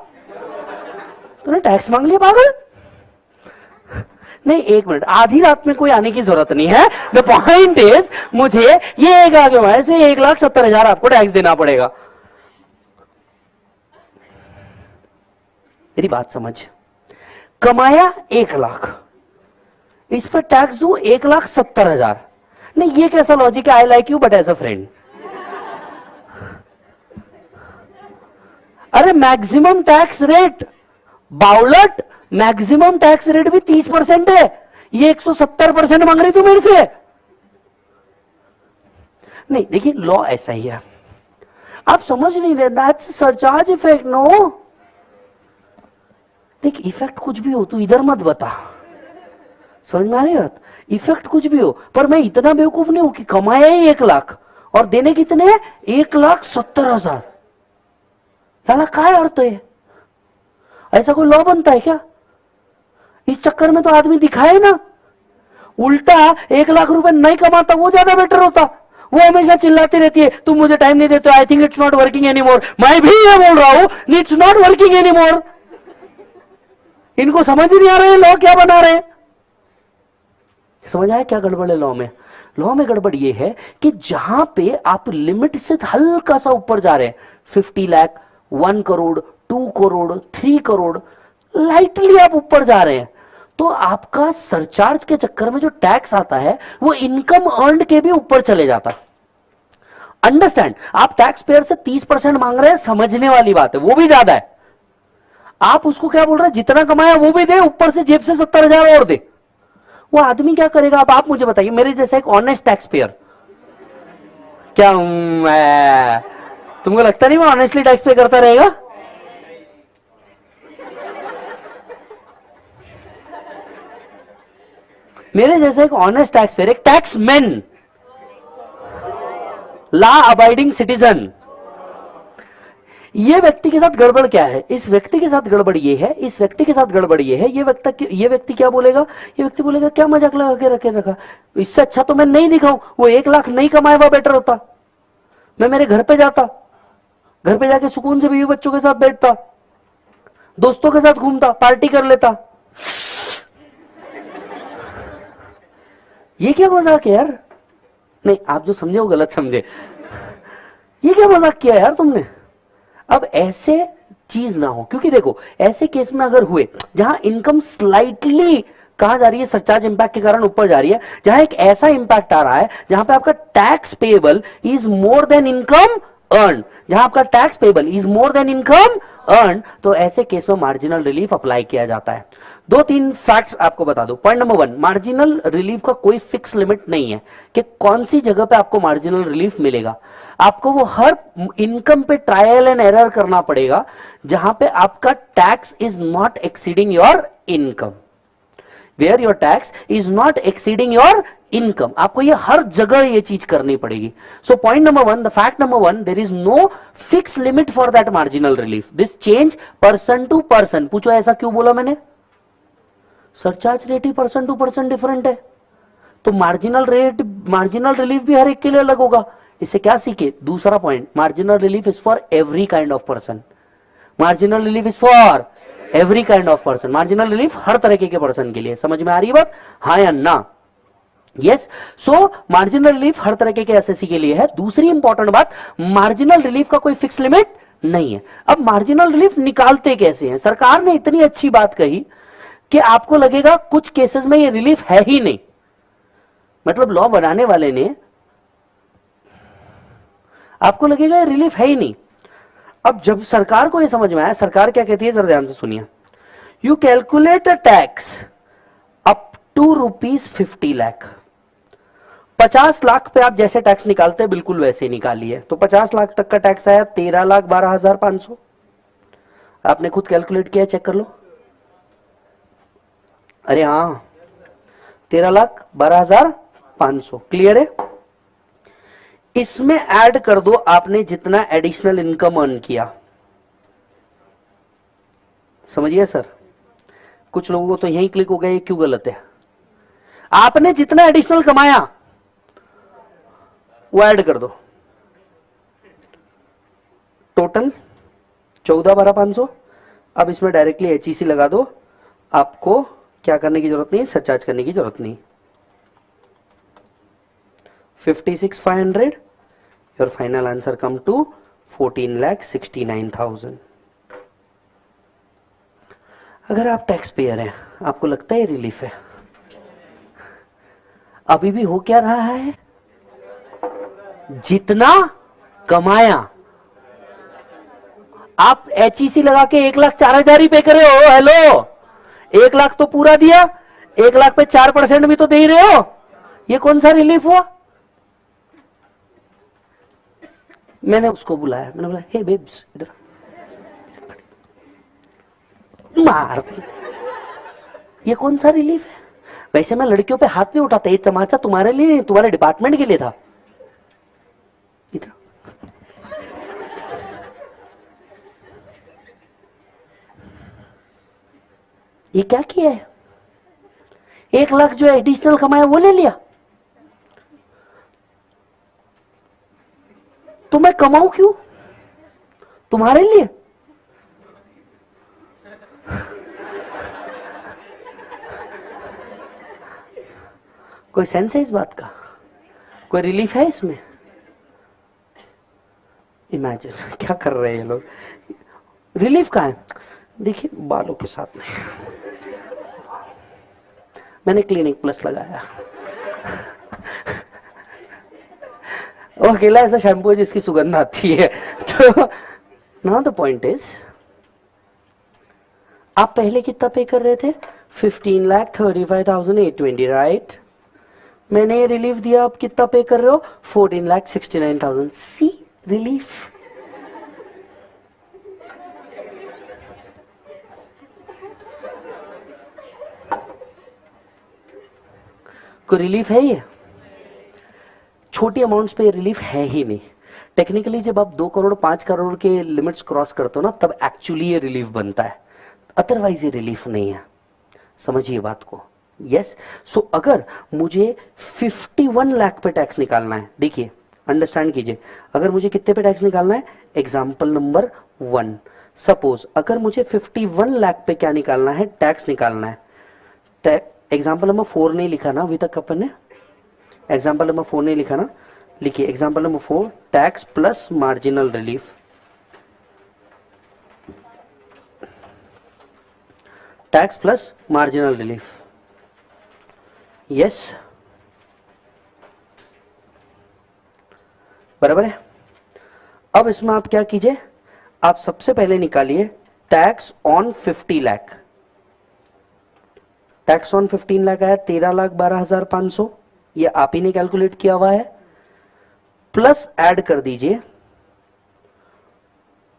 तूने टैक्स मांग लिया पागल। नहीं, 1 मिनट, आधी रात में कोई आने की जरूरत नहीं है। द पॉइंट इज, मुझे ये 1 लाख कमाया, इसमें 1,70,000 आपको टैक्स देना पड़ेगा। मेरी बात समझ, कमाया 1 लाख, इस पर टैक्स दू 1,70,000। नहीं, ये कैसा लॉजिक है? I like you but as a friend. अरे मैक्सिमम टैक्स रेट, बाउलट मैक्सिमम टैक्स रेट भी 30% है, ये 170% मांग रही थी मेरे से। नहीं देखिए, लॉ ऐसा ही है, आप समझ नहीं रहे, दैट्स सरचार्ज इफेक्ट। नो देख, इफेक्ट कुछ भी हो तू इधर मत बता, समझ में आ रही बात? इफेक्ट कुछ भी हो, पर मैं इतना बेवकूफ नहीं हूं कि कमाया ही 1 लाख और देने कितने, 1,70,000। याला काय अर्थ है? ऐसा कोई लॉ बनता है क्या? इस चक्कर में तो आदमी दिखाए ना, उल्टा 1 लाख रुपए नहीं कमाता वो ज्यादा बेटर होता। वो हमेशा चिल्लाती रहती है तुम मुझे टाइम नहीं देते, I think it's not working anymore. मैं भी ये बोल रहा हूं, इट्स नॉट वर्किंग एनीमोर। इनको समझ ही नहीं आ रहा है लॉ क्या बना रहे हैं। समझ आया क्या गड़बड़ है लॉ में? लॉ में गड़बड़ ये है कि जहां पे आप लिमिट से हल्का सा ऊपर जा रहे हैं, 50 लाख, 1 करोड़, 2 करोड़, 3 करोड़, लाइटली आप ऊपर जा रहे हैं, तो आपका सरचार्ज के चक्कर में जो टैक्स आता है वो इनकम अर्न्ड के भी ऊपर चले जाता है। अंडरस्टैंड? आप टैक्स पेयर से 30% मांग रहे हैं, समझने वाली बात है, वो भी ज्यादा है। आप उसको क्या बोल रहे हैं, जितना कमाया वो भी दे, ऊपर से जेब से 70,000 और दे। वो आदमी क्या करेगा? अब आप मुझे बताइए, मेरे जैसा एक ऑनेस्ट टैक्स पेयर, क्या तुमको लगता नहीं वो ऑनेस्टली टैक्स पे करता रहेगा? मेरे जैसा एक ऑनेस्ट टैक्स पेयर, एक tax man, law abiding citizen, ये व्यक्ति के साथ गड़बड़ क्या है? इस व्यक्ति के साथ गड़बड़ ये है, इस व्यक्ति के साथ गड़बड़ ये है। ये व्यक्ति क्या बोलेगा? ये व्यक्ति बोलेगा क्या मजाक लगा के रखे रखा, इससे अच्छा तो मैं नहीं दिखाऊं, वो 1 लाख नहीं कमाया हुआ बेटर होता। मैं मेरे घर पे जाता, घर पे जाके सुकून से बीवी बच्चों के साथ बैठता, दोस्तों के साथ घूमता, पार्टी कर लेता। ये क्या मजाक है यार? नहीं, आप जो समझे वो गलत समझे। ये क्या मजाक किया यार तुमने? अब ऐसे चीज ना हो, क्योंकि देखो ऐसे केस में अगर हुए जहां इनकम स्लाइटली कहा जा रही है सरचार्ज इंपैक्ट के कारण ऊपर जा रही है, जहां एक ऐसा इंपैक्ट आ रहा है जहां पे आपका tax payable is more than income earn, जहां आपका tax payable is more than income earn, तो ऐसे केस में मार्जिनल रिलीफ अप्लाई किया जाता है। 2-3 फैक्ट्स आपको बता दो। पॉइंट नंबर 1, मार्जिनल रिलीफ का कोई फिक्स लिमिट नहीं है कि कौन सी जगह पे आपको मार्जिनल रिलीफ मिलेगा। आपको वो हर इनकम पे ट्रायल एंड एरर करना पड़ेगा जहां पे आपका tax is not exceeding your income, where your tax is not exceeding your income. आपको ये हर जगह ये चीज करनी पड़ेगी। So point number 1, the fact number 1, there is no fix limit for that marginal relief, this change person to person. पूछो ऐसा क्यों बोला मैंने? सरचार्ज रेट ही पर्सन टू पर्सन डिफरेंट है, तो मार्जिनल रिलीफ भी हर एक के लिए अलग होगा। इससे क्या सीखे? दूसरा point, marginal relief is for every kind of person. Marginal relief is for every kind of person. Marginal relief हर तरीके के पर्सन के लिए। समझ में आ रही है बात? हाँ या ना? यस। सो मार्जिनल रिलीफ हर तरीके के एसएससी के लिए है। दूसरी इंपॉर्टेंट बात, मार्जिनल रिलीफ का कोई फिक्स लिमिट नहीं है। अब मार्जिनल रिलीफ निकालते कैसे हैं? सरकार ने इतनी अच्छी बात कही कि आपको लगेगा कुछ केसेस में ये रिलीफ है ही नहीं, मतलब लॉ बनाने वाले ने, आपको लगेगा ये रिलीफ है ही नहीं। अब जब सरकार को ये समझ में आया, सरकार क्या कहती है जरा ध्यान से सुनिए। You calculate a tax up to ₹50 lakh. 50 lakh पे आप जैसे टैक्स निकालते हैं बिल्कुल वैसे ही निकालिए। तो 50 लाख तक का टैक्स आया 13,12,500। आपने खुद कैलकुलेट किया, चेक कर लो। अरे हाँ, 13,12,500 क्लियर है। इसमें ऐड कर दो आपने जितना एडिशनल इनकम अर्न किया। समझिए सर, कुछ लोगों को तो यही क्लिक हो गया ये क्यों गलत है। आपने जितना एडिशनल कमाया वो ऐड कर दो, टोटल 14,12,500। अब इसमें डायरेक्टली एचईसी लगा दो, आपको क्या करने की जरूरत नहीं, सरचार्ज करने की जरूरत नहीं। 56,500, your final answer come to 14,69,000। अगर आप टैक्स पेयर हैं, आपको लगता है रिलीफ है, अभी भी हो क्या रहा है? जितना कमाया आप एचईसी लगा के 1,04,000 ही पे करे हो। हेलो, 1 लाख तो पूरा दिया, 1 लाख पे 4% भी तो दे ही रहे हो, ये कौन सा रिलीफ हुआ? मैंने उसको बुलाया, मैंने बोला हे बेब्स इधर मार, ये कौन सा रिलीफ है? वैसे मैं लड़कियों पे हाथ नहीं उठाता, ये तमाचा तुम्हारे लिए नहीं, तुम्हारे डिपार्टमेंट के लिए था। इधर ये क्या किया है? 1 लाख जो एडिशनल कमाया वो ले लिया, तो मैं कमाऊं क्यों तुम्हारे लिए? कोई सेंस है इस बात का? कोई रिलीफ है इसमें? इमेजिन क्या कर रहे हैं ये लोग। रिलीफ कहाँ है? देखिए बालों के साथ में मैंने क्लिनिक प्लस लगाया। वो अकेला ऐसा शैम्पू है जिसकी सुगंध आती है। तो नाउ द पॉइंट इज, आप पहले कितना पे कर रहे थे? 15,35,820, राइट? मैंने रिलीफ दिया, आप कितना पे कर रहे हो? 14,69,000। सी रिलीफ। कोई रिलीफ है ये? छोटी अमाउंट्स पे रिलीफ है ही नहीं। टेक्निकली जब आप 2 करोड़ 5 करोड़ के लिमिट्स क्रॉस करते हो ना, तब एक्चुअली ये रिलीफ बनता है, अदरवाइज ये रिलीफ नहीं है। समझिए बात को। यस, सो अगर मुझे 51 लाख पे टैक्स निकालना है, देखिए अंडरस्टैंड कीजिए, अगर मुझे कितने पे टैक्स निकालना है? एग्जाम्पल नंबर 1, सपोज अगर मुझे 51 लाख पे क्या निकालना है? टैक्स निकालना है। एग्जाम्पल नंबर 4 नहीं लिखा ना अभी तक अपन ने? एग्जाम्पल नंबर 4 नहीं लिखा ना? लिखिए example number 4, tax plus marginal relief. Tax plus marginal relief, yes, बराबर है। अब इसमें आप क्या कीजिए, आप सबसे पहले निकालिए tax on 50 lakh. Tax on 15 lakh आया 13,12,500, ये आप ही ने कैलकुलेट किया हुआ है। प्लस ऐड कर दीजिए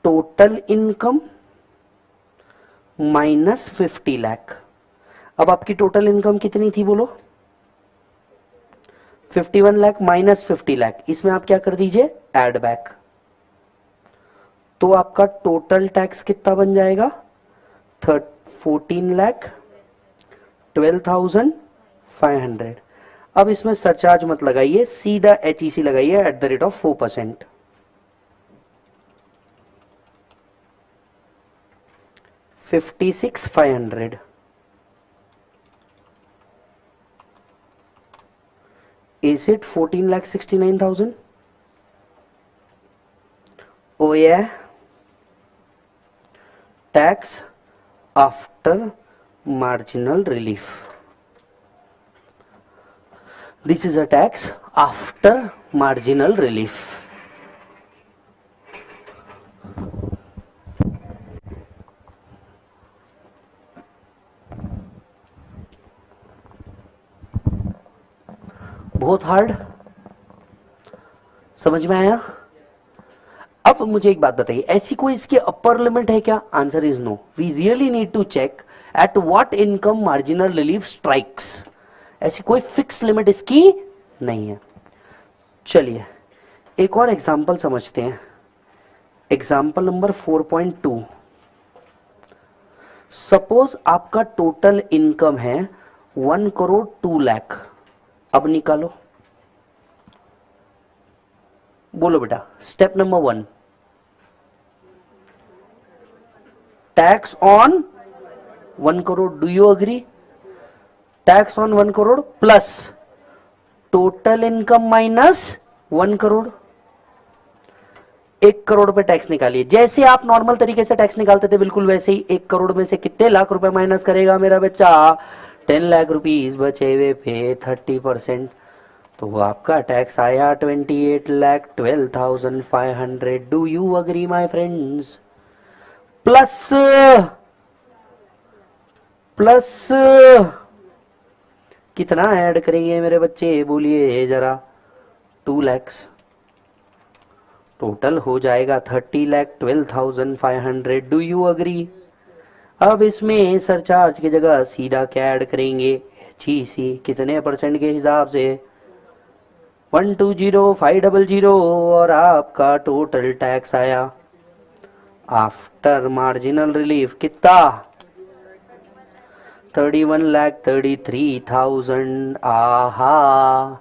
टोटल इनकम माइनस 50 लाख। अब आपकी टोटल इनकम कितनी थी बोलो? 51 लाख माइनस 50 लाख, इसमें आप क्या कर दीजिए? Add back. तो आपका टोटल टैक्स कितना बन जाएगा? 14 लाख 12,500। अब इसमें सरचार्ज मत लगाइए, सीधा HEC लगाइए @ 4%। $56,500 is it 14,69,000? Oh yeah, tax after marginal relief. This is a tax after marginal relief. बहुत हार्ड, समझ में आया? अब मुझे एक बात बताइए, ऐसी कोई इसकी अपर लिमिट है क्या? Answer is no. We really need to check at what income marginal relief strikes. ऐसी कोई फिक्स लिमिट इसकी नहीं है। चलिए एक और एग्जांपल समझते हैं। Example number 4.2। सपोज आपका टोटल इनकम है 1 करोड़ 2 लाख। अब निकालो, बोलो बेटा। Step number 1, tax on 1 crore, do you agree? Tax on 1 crore plus total income minus 1 crore. 1 crore पे टैक्स निकालिए, जैसे आप नॉर्मल तरीके से टैक्स निकालते थे बिल्कुल वैसे ही। 1 करोड़ में से कितने लाख रुपए माइनस करेगा मेरा बच्चा? 10 लाख रुपीज बचे हुए पे 30%, तो आपका टैक्स आया 28,12,500। Do you agree my friends? Plus कितना ऐड करेंगे मेरे बच्चे, बोलिए जरा, 2 लाख। टोटल हो जाएगा 30,12,500। Do you agree? अब इसमें सरचार्ज की जगह सीधा क्या ऐड करेंगे, जी सी, कितने परसेंट के हिसाब से, 120,500, और आपका टोटल टैक्स आया आफ्टर मार्जिनल रिलीफ कितना, 31,33,000। आहा,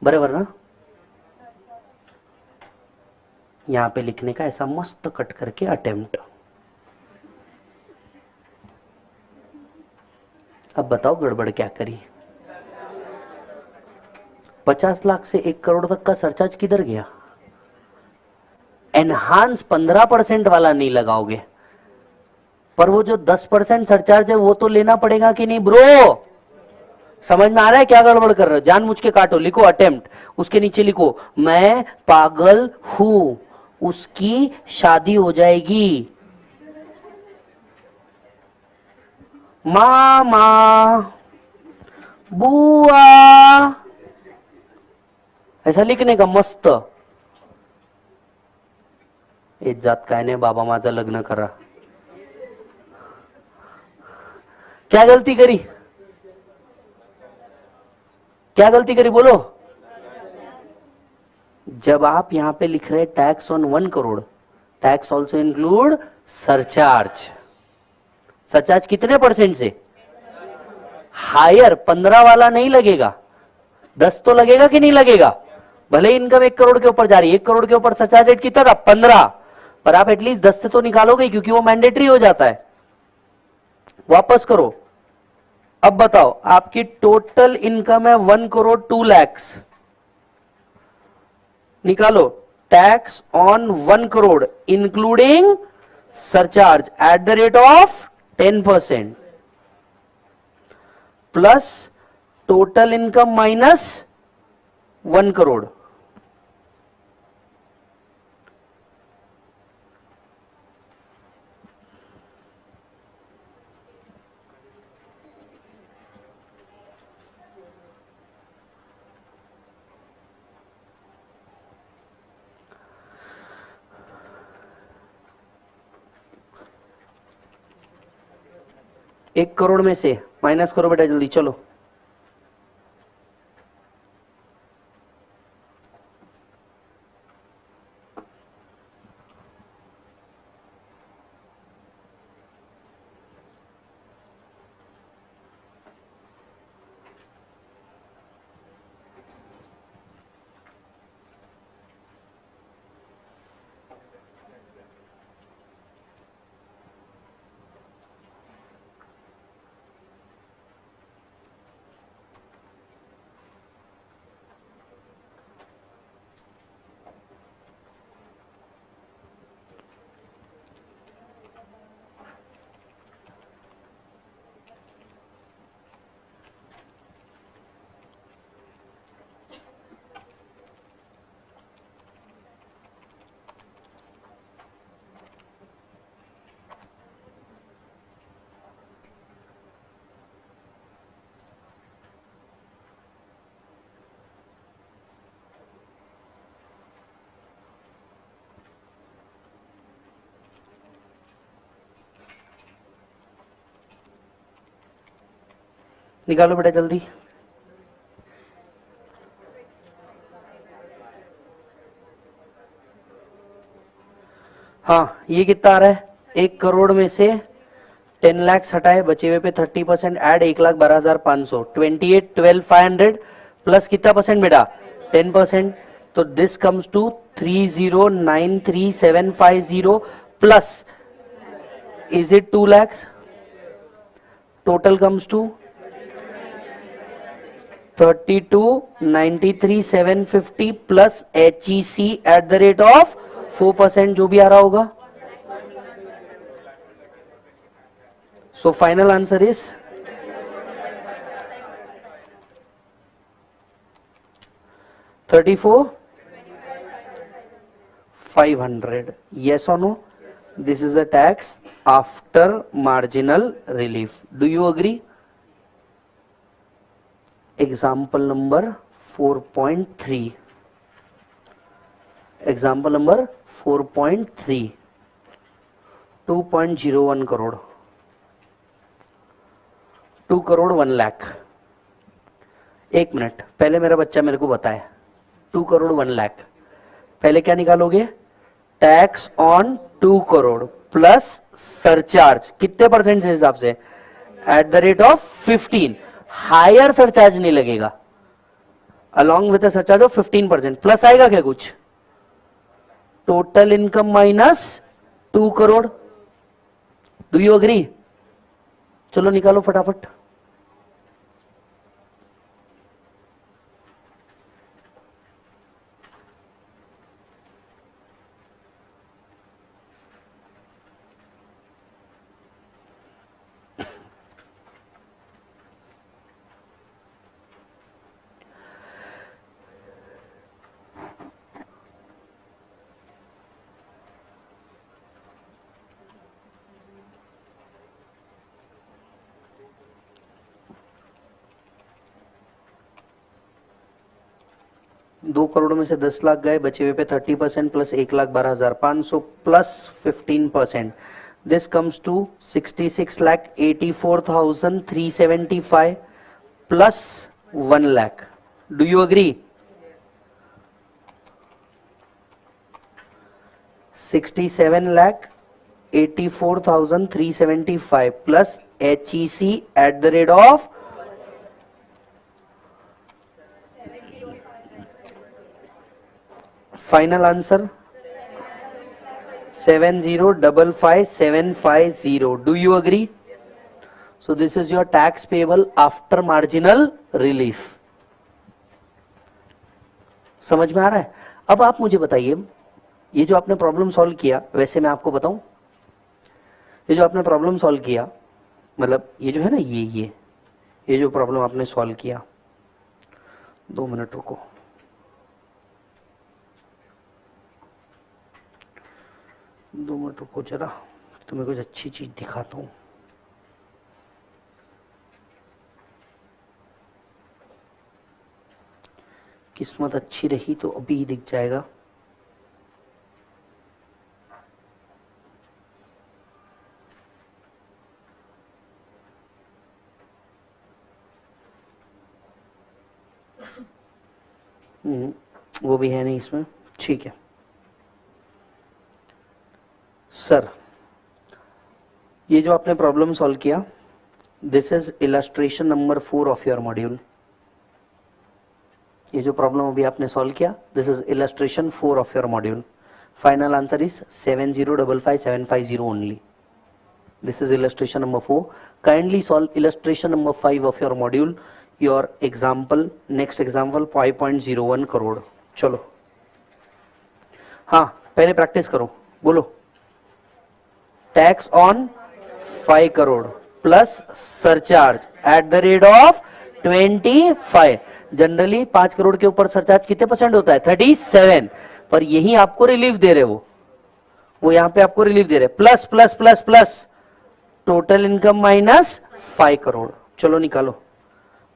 बराबर ना? यहां पे लिखने का ऐसा मस्त कट करके अटेम्प्ट। अब बताओ गड़बड़ क्या करी, 50 लाख से 1 करोड़ तक का सरचार्ज किधर गया? एनहांस 15% वाला नहीं लगाओगे, पर वो जो 10% सरचार्ज है वो तो लेना पड़ेगा कि नहीं ब्रो? समझ में आ रहा है क्या गड़बड़ कर रहे हो? जानबूझ के काटो, लिखो अटेम्प्ट, उसके नीचे लिखो मैं पागल हूं, उसकी शादी हो जाएगी। मामा, बुआ, ऐसा लिखने का मस्त। एक जात काय नाही, बाबा माझं लग्न करा। क्या गलती करी, क्या गलती करी बोलो? जब आप यहां पे लिख रहे tax on 1 crore, tax also include surcharge. Surcharge कितने परसेंट से? हायर, 15 वाला नहीं लगेगा, 10 तो लगेगा कि नहीं लगेगा? भले इनकम 1 करोड़ के ऊपर जा रही है, 1 करोड़ के ऊपर सरचार्ज रेट कितना था, 15, पर आप एटलीस्ट 10 से तो निकालोगे क्योंकि वो मैंडेटरी हो जाता है। वापस करो। अब बताओ, आपकी टोटल इनकम है 1 करोड़ 2 लाख, निकालो tax on 1 crore including surcharge at the rate of 10%, plus total income minus 1 crore. एक करोड़ में से माइनस करो बेटा, जल्दी चलो। निकालो बेटा जल्दी। हाँ, ये कितना आ रहा है? 1 करोड़ में से 10 लाख हटाए, बचे हुए पे 30% ऐड, 1,12,500, 28,12,500 प्लस कितना परसेंट बेटा? 10%। तो this comes to 30,93,750 plus, is it 2 lakh? Total comes to 32,93,750 plus HEC at the rate of 4%, जो भी आ रहा होगा। So final answer is 34 500. Yes or no? This is a tax after marginal relief. Do you agree? Example number 4.3. Example number 4.3. 2.01 crore, 2 crore 1 lakh. एक minute, पहले मेरा बच्चा मेरे को बताए 2 करोड़ 1 लाख. पहले क्या निकालोगे? Tax on 2 crore plus surcharge. कितने परसेंट के हिसाब से? At the rate of 15. Higher surcharge नहीं लगेगा. Along with surcharge of 15%. Plus आएगा क्या कुछ? Total income minus 2 crore. Do you agree? चलो निकालो फटाफट. दो करोड़ में से 10 लाख गए, बचे हुए पे 30% plus 1,12,500 plus 15%. This comes to 66,84,375 plus 1 lakh. Do you agree? 67,84,375 plus HEC at the rate of final answer 70,55,750. Do you agree? So this is your tax payable after marginal relief. समझ में आ रहा है? अब आप मुझे बताइए, ये जो आपने प्रॉब्लम सॉल्व किया, वैसे मैं आपको बताऊं, ये जो आपने प्रॉब्लम सॉल्व किया, मतलब ये जो है ना, ये जो प्रॉब्लम आपने सॉल्व किया, 2 मिनट रुको. जरा तुम्हें कुछ अच्छी चीज दिखाता हूं. किस्मत अच्छी रही तो अभी ही दिख जाएगा. वो भी है नहीं इसमें. ठीक है सर, ये जो आपने प्रॉब्लम सॉल्व किया, this is illustration number 4 of your module. ये जो प्रॉब्लम अभी आपने सॉल्व किया, this is illustration 4 of your module. Final answer is 70,55,750 only. This is illustration number 4. Kindly solve illustration number 5 of your module. Your example, next example 5.01 crore. चलो हाँ, पहले practice करो. बोलो. Tax on 5 crore plus surcharge at the rate of 25. Generally 5 crore के ऊपर surcharge कितने percent होता है? 37. पर यही आपको रिलीफ दे रहे, वो यहां पे आपको रिलीफ दे रहे. Plus plus plus plus total income minus 5 crore. चलो निकालो,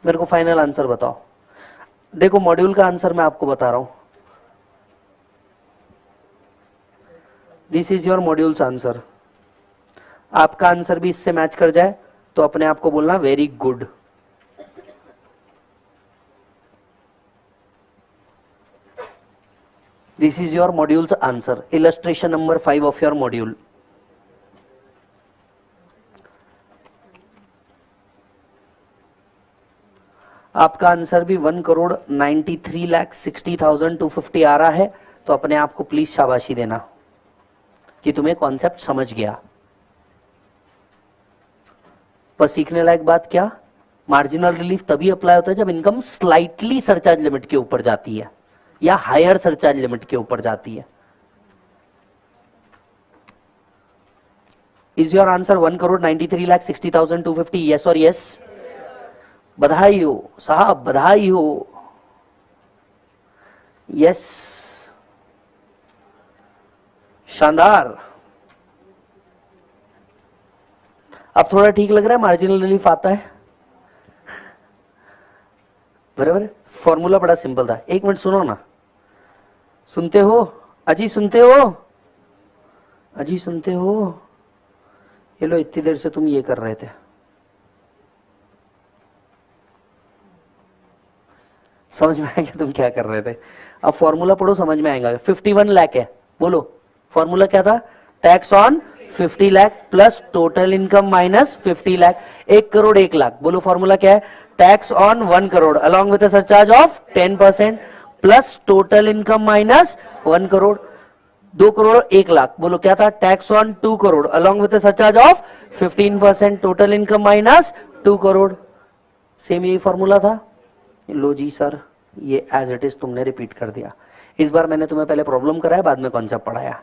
मेरे को फाइनल आंसर बताओ. देखो मॉड्यूल का आंसर मैं आपको बता रहा हूं. This is your modules answer. आपका आंसर भी इससे मैच कर जाए तो अपने आप को बोलना very good. This is your modules answer, illustration number 5 of your module. आपका आंसर भी 1,93,60,250 आ रहा है. तो अपने आप को प्लीज शाबाशी देना कि तुम्हें कॉन्सेप्ट समझ गया. पर सीखने लायक बात क्या, मार्जिनल रिलीफ तभी अप्लाई होता है जब इनकम स्लाइटली सरचार्ज लिमिट के ऊपर जाती है या हायर सरचार्ज लिमिट के ऊपर जाती है. Is your answer 1,93,60,250? यस और यस? बधाई हो साहब, बधाई हो. यस शानदार। अब थोड़ा ठीक लग रहा है, मार्जिनल रिलीफ आता है, बराबर। फॉर्मूला बड़ा सिंपल था। एक मिनट सुनो ना, सुनते हो अजी, सुनते हो अजी, सुनते हो? ये लो, इतनी देर से तुम ये कर रहे थे। समझ में आएगा तुम क्या कर रहे थे? अब फॉर्मूला पढ़ो, समझ में आएगा। 51 लाख है, बोलो फॉर्मूला क्या था? Tax on 50 lakh plus total income minus 50 lakh, 1 crore 1 lakh. बोलो फॉर्मूला क्या है? Tax on 1 crore along with surcharge of 10% plus total income minus 1 crore, 2 crore 1 lakh. बोलो क्या था? Tax on 2 crore along with surcharge of 15% total income minus 2 crore. Same यही फॉर्मूला था। लो जी सर, ये एज इट इज तुमने रिपीट कर दिया। इस बार मैंने तुम्हें पहले प्रॉब्लम कराया, बाद में कॉन्सेप्ट पढ़ाया।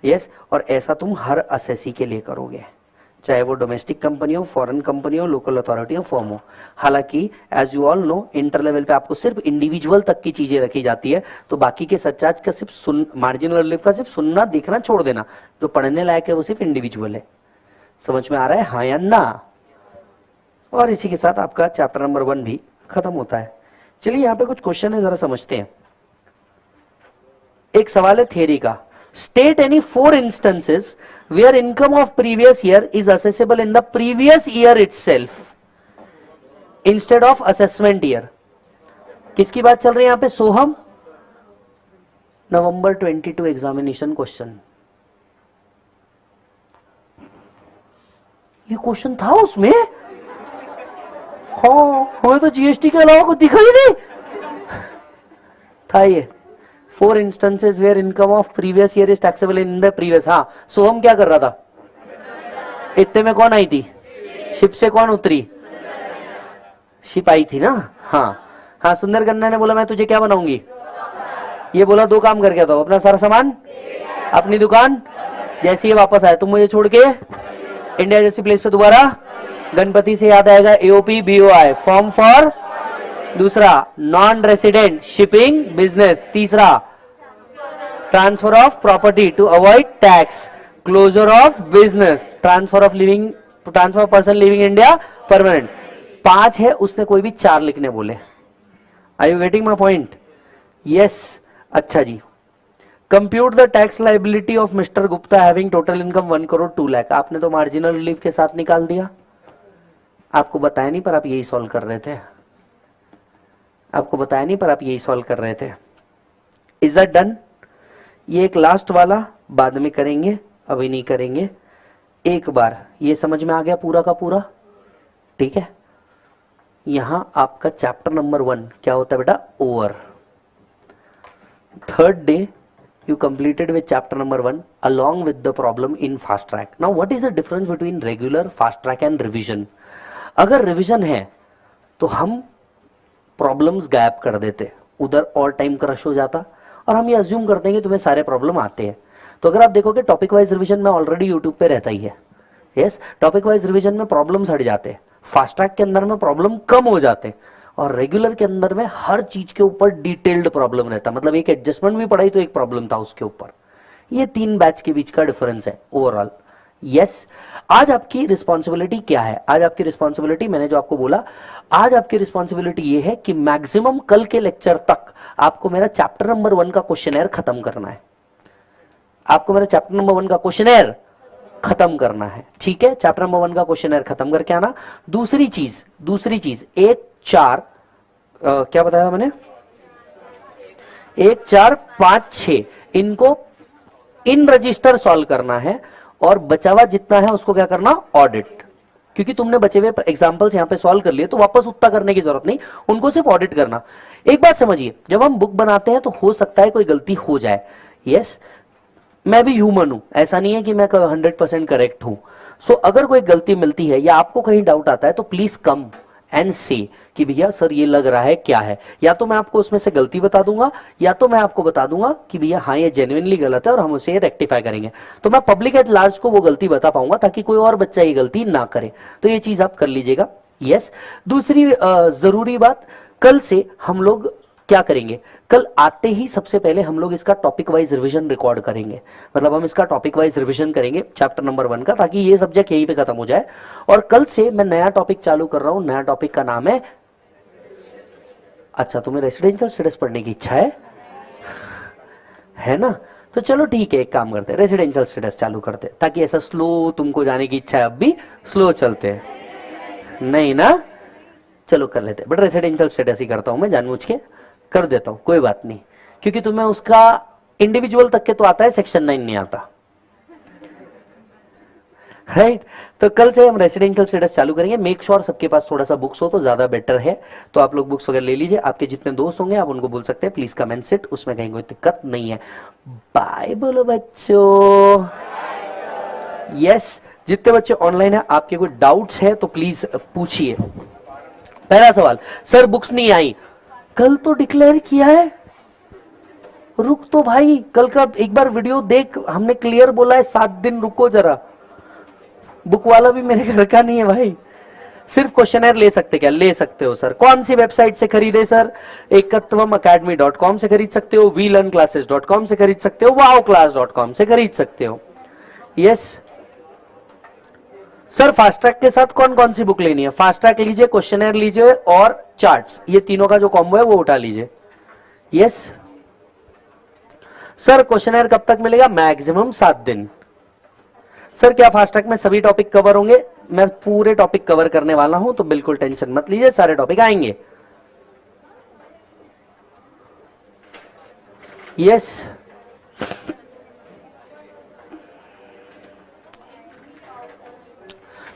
यस, और ऐसा तुम हर एसएससी के लिए करोगे, चाहे वो डोमेस्टिक कंपनी हो, फॉरेन कंपनी हो, लोकल अथॉरिटी हो, फर्म हो। हालांकि as you all know, inter level पे आपको सिर्फ इंडिविजुअल तक की चीजें रखी जाती है, तो बाकी के सरचार्ज का सिर्फ मार्जिनल रिलीफ का सिर्फ सुनना देखना छोड़ देना। जो पढ़ने लायक है वो सिर्फ इंडिविजुअल है। समझ में आ रहा है, हाँ या ना? और इसी के साथ आपका चैप्टर नंबर 1 भी खत्म होता है। चलिए यहाँ पे कुछ क्वेश्चन है, जरा समझते हैं। एक सवाल है थियरी का। State any 4 instances where income of previous year is assessable in the previous year itself instead of assessment year. किसकी बात चल रही है यहां पे? सोहम। November 22 examination question. ये क्वेश्चन था उसमें? हाँ, हमें तो जीएसटी के अलावा कुछ दिखा ही नहीं था। ये 4 instances where income of previous year is taxable in the previous. हाँ, सोहम क्या कर रहा था? इतने में कौन आई थी? शिप से कौन उतरी? शिप आई थी ना। हाँ हाँ, सुंदर कन्या ने बोला मैं तुझे क्या बनाऊंगी? ये बोला 2 काम करके दो, अपना सारा सामान, अपनी दुकान, जैसे ये वापस आए तुम मुझे छोड़ के इंडिया जैसी प्लेस पे दोबारा। गणपति से याद आएगा एओपी बीओआई, फॉर्म फॉर। दूसरा नॉन रेसिडेंट शिपिंग बिजनेस। तीसरा transfer of property to avoid tax. Closure of business. Transfer of person living India permanent. 5 है, उसने कोई भी 4 लिखने बोले। Are you getting my point? Yes. अच्छा जी, compute the tax liability of mister Gupta having total income 1 crore 2 lakh. आपने तो मार्जिनल रिलीफ के साथ निकाल दिया। आपको बताया नहीं पर आप यही सॉल्व कर रहे थे। आपको बताया नहीं पर आप यही सॉल्व कर रहे थे। Is that done? ये एक लास्ट वाला बाद में करेंगे, अभी नहीं करेंगे। एक बार ये समझ में आ गया पूरा का पूरा? ठीक है। यहां आपका चैप्टर नंबर 1 क्या होता है बेटा? Over. Third day you completed with chapter number 1 along with the problem in fast track. Now what is the difference between regular, fast track and revision? अगर रिविजन है तो हम प्रॉब्लम्स गायब कर देते, उधर और टाइम क्रश हो जाता और हम ये अज्यूम करते हैं कि तुम्हें सारे प्रॉब्लम आते हैं। तो अगर आप देखोगे टॉपिक वाइज रिविजन में ऑलरेडी यूट्यूब पे रहता ही है। यस, टॉपिक वाइज रिविजन में प्रॉब्लम्स हट जाते हैं, फास्ट ट्रैक के अंदर में प्रॉब्लम कम हो जाते, और रेगुलर के अंदर में हर चीज के ऊपर डिटेल्ड प्रॉब्लम रहता। मतलब एक एडजस्टमेंट भी पढ़ाई तो एक प्रॉब्लम था उसके ऊपर। ये 3 बैच के बीच का डिफरेंस है ओवरऑल। यस, आज आपकी रिस्पॉन्सिबिलिटी क्या है? आज आपकी रिस्पॉन्सिबिलिटी, मैंने जो आपको बोला, आज आपकी रिस्पॉन्सिबिलिटी ये है कि मैक्सिमम कल के लेक्चर तक आपको मेरा चैप्टर नंबर 1 का क्वेश्चनर खत्म करना है। आपको मेरा चैप्टर नंबर 1 का क्वेश्चनर खत्म करना है। ठीक है, चैप्टर नंबर 1 का क्वेश्चनर खत्म करके आना। दूसरी चीज 1 4 क्या बताया था मैंने? 1 4 5 6 इनको इन रजिस्टर सॉल्व करना है, और बचा हुआ जितना है उसको क्या करना? ऑडिट। क्योंकि तुमने बचे हुए एग्जांपल्स यहां पे सॉल्व कर लिए तो वापस उतना करने की जरूरत नहीं, उनको सिर्फ ऑडिट करना। एक बात समझिए, जब हम बुक बनाते हैं तो हो सकता है कोई गलती हो जाए। यस, मैं भी ह्यूमन हूं, ऐसा नहीं है कि मैं 100% करेक्ट हूं। सो अगर कोई गलती मिलती है या आपको कहीं डाउट आता है तो प्लीज कम एंड से कि भैया सर ये लग रहा है क्या है। या तो मैं आपको उसमें से गलती बता दूंगा, या तो मैं आपको बता दूंगा कि भैया हाँ ये जेन्युइनली गलत है और हम उसे रेक्टिफाई करेंगे। तो मैं पब्लिक एट लार्ज को वो गलती बता पाऊंगा ताकि कोई और बच्चा ये गलती ना करे। तो ये चीज आप कर लीजिएगा। यस, दूसरी जरूरी बात, कल से हम लोग क्या करेंगे, कल आते ही सबसे पहले हम लोग इसका टॉपिक वाइज रिवीजन रिकॉर्ड करेंगे, मतलब हम इसका टॉपिक वाइज रिवीजन करेंगे चैप्टर नंबर 1 का, ताकि ये सब्जेक्ट यहीं पे खत्म हो जाए। और कल से मैं नया टॉपिक चालू कर रहा हूं, नया टॉपिक का नाम है, अच्छा तुम्हें रेसिडेंशियल स्टेटस पढ़ने की इच्छा है ना, तो चलो ठीक है, एक काम करते हैं रेसिडेंशियल स्टेटस चालू करते हैं, ताकि ऐसा स्लो तुमको जाने की इच्छा है, अब भी स्लो चलते हैं नहीं ना, चलो कर लेते हैं, बट रेसिडेंशियल स्टेटस ही करता हूं मैं, जानबूझ के कर देता हूं, कोई बात नहीं, क्योंकि तुम्हें उसका इंडिविजुअल तक के तो आता है, सेक्शन 9 नहीं आता, राइट। तो कल से हम रेसिडेंशियल स्टेटस चालू करेंगे। मेक श्योर सबके पास थोड़ा सा बुक्स हो तो ज्यादा बेटर है, तो आप लोग बुक्स वगैरह ले लीजिए, आपके जितने दोस्त होंगे आप उनको बोल सकते हैं प्लीज कम एंड सिट, उसमें कहीं कोई दिक्कत नहीं है। बाय बोलो बच्चों। यस, जितने बच्चे ऑनलाइन है आपके कोई डाउट्स है तो प्लीज पूछिए। पहला सवाल, सर बुक्स नहीं आई, कल तो डिक्लेयर किया है, रुक तो भाई, कल का एक बार वीडियो देख, हमने क्लियर बोला है 7 दिन रुको जरा, बुक वाला भी मेरे घर का नहीं है भाई, सिर्फ क्वेश्चनर ले सकते, क्या ले सकते हो सर, कौन सी वेबसाइट से खरीदे सर, ekatvam.academy.com से खरीद सकते हो, vlearnclasses.com से खरीद सकते हो, wowclass.com से खरीद सकते हो। यस सर, फास्ट ट्रैक के साथ कौन कौन सी बुक लेनी है, फास्ट ट्रैक लीजिए, क्वेश्चनर लीजिए और चार्ट्स, ये तीनों का जो कॉम्बो है वो उठा लीजिए। यस सर, क्वेश्चनर कब तक मिलेगा, मैक्सिमम 7 दिन। सर क्या फास्ट ट्रैक में सभी टॉपिक कवर होंगे, मैं पूरे टॉपिक कवर करने वाला हूं, तो बिल्कुल टेंशन मत लीजिए, सारे टॉपिक आएंगे। यस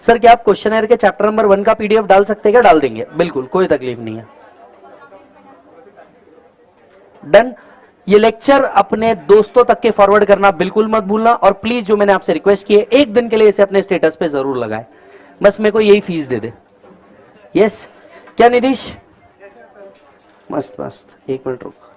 सर, क्या आप क्वेश्चनर के चैप्टर नंबर 1 का पीडीएफ डाल सकते हैं क्या, डाल देंगे, बिल्कुल कोई तकलीफ नहीं है। डन। ये लेक्चर अपने दोस्तों तक के फॉरवर्ड करना बिल्कुल मत भूलना, और प्लीज जो मैंने आपसे रिक्वेस्ट की है, एक दिन के लिए इसे अपने स्टेटस पे जरूर लगाएं, बस मेरे को यही फीस दे दे। यस क्या निधीश, मस्त मस्त, एक मिनट रुक।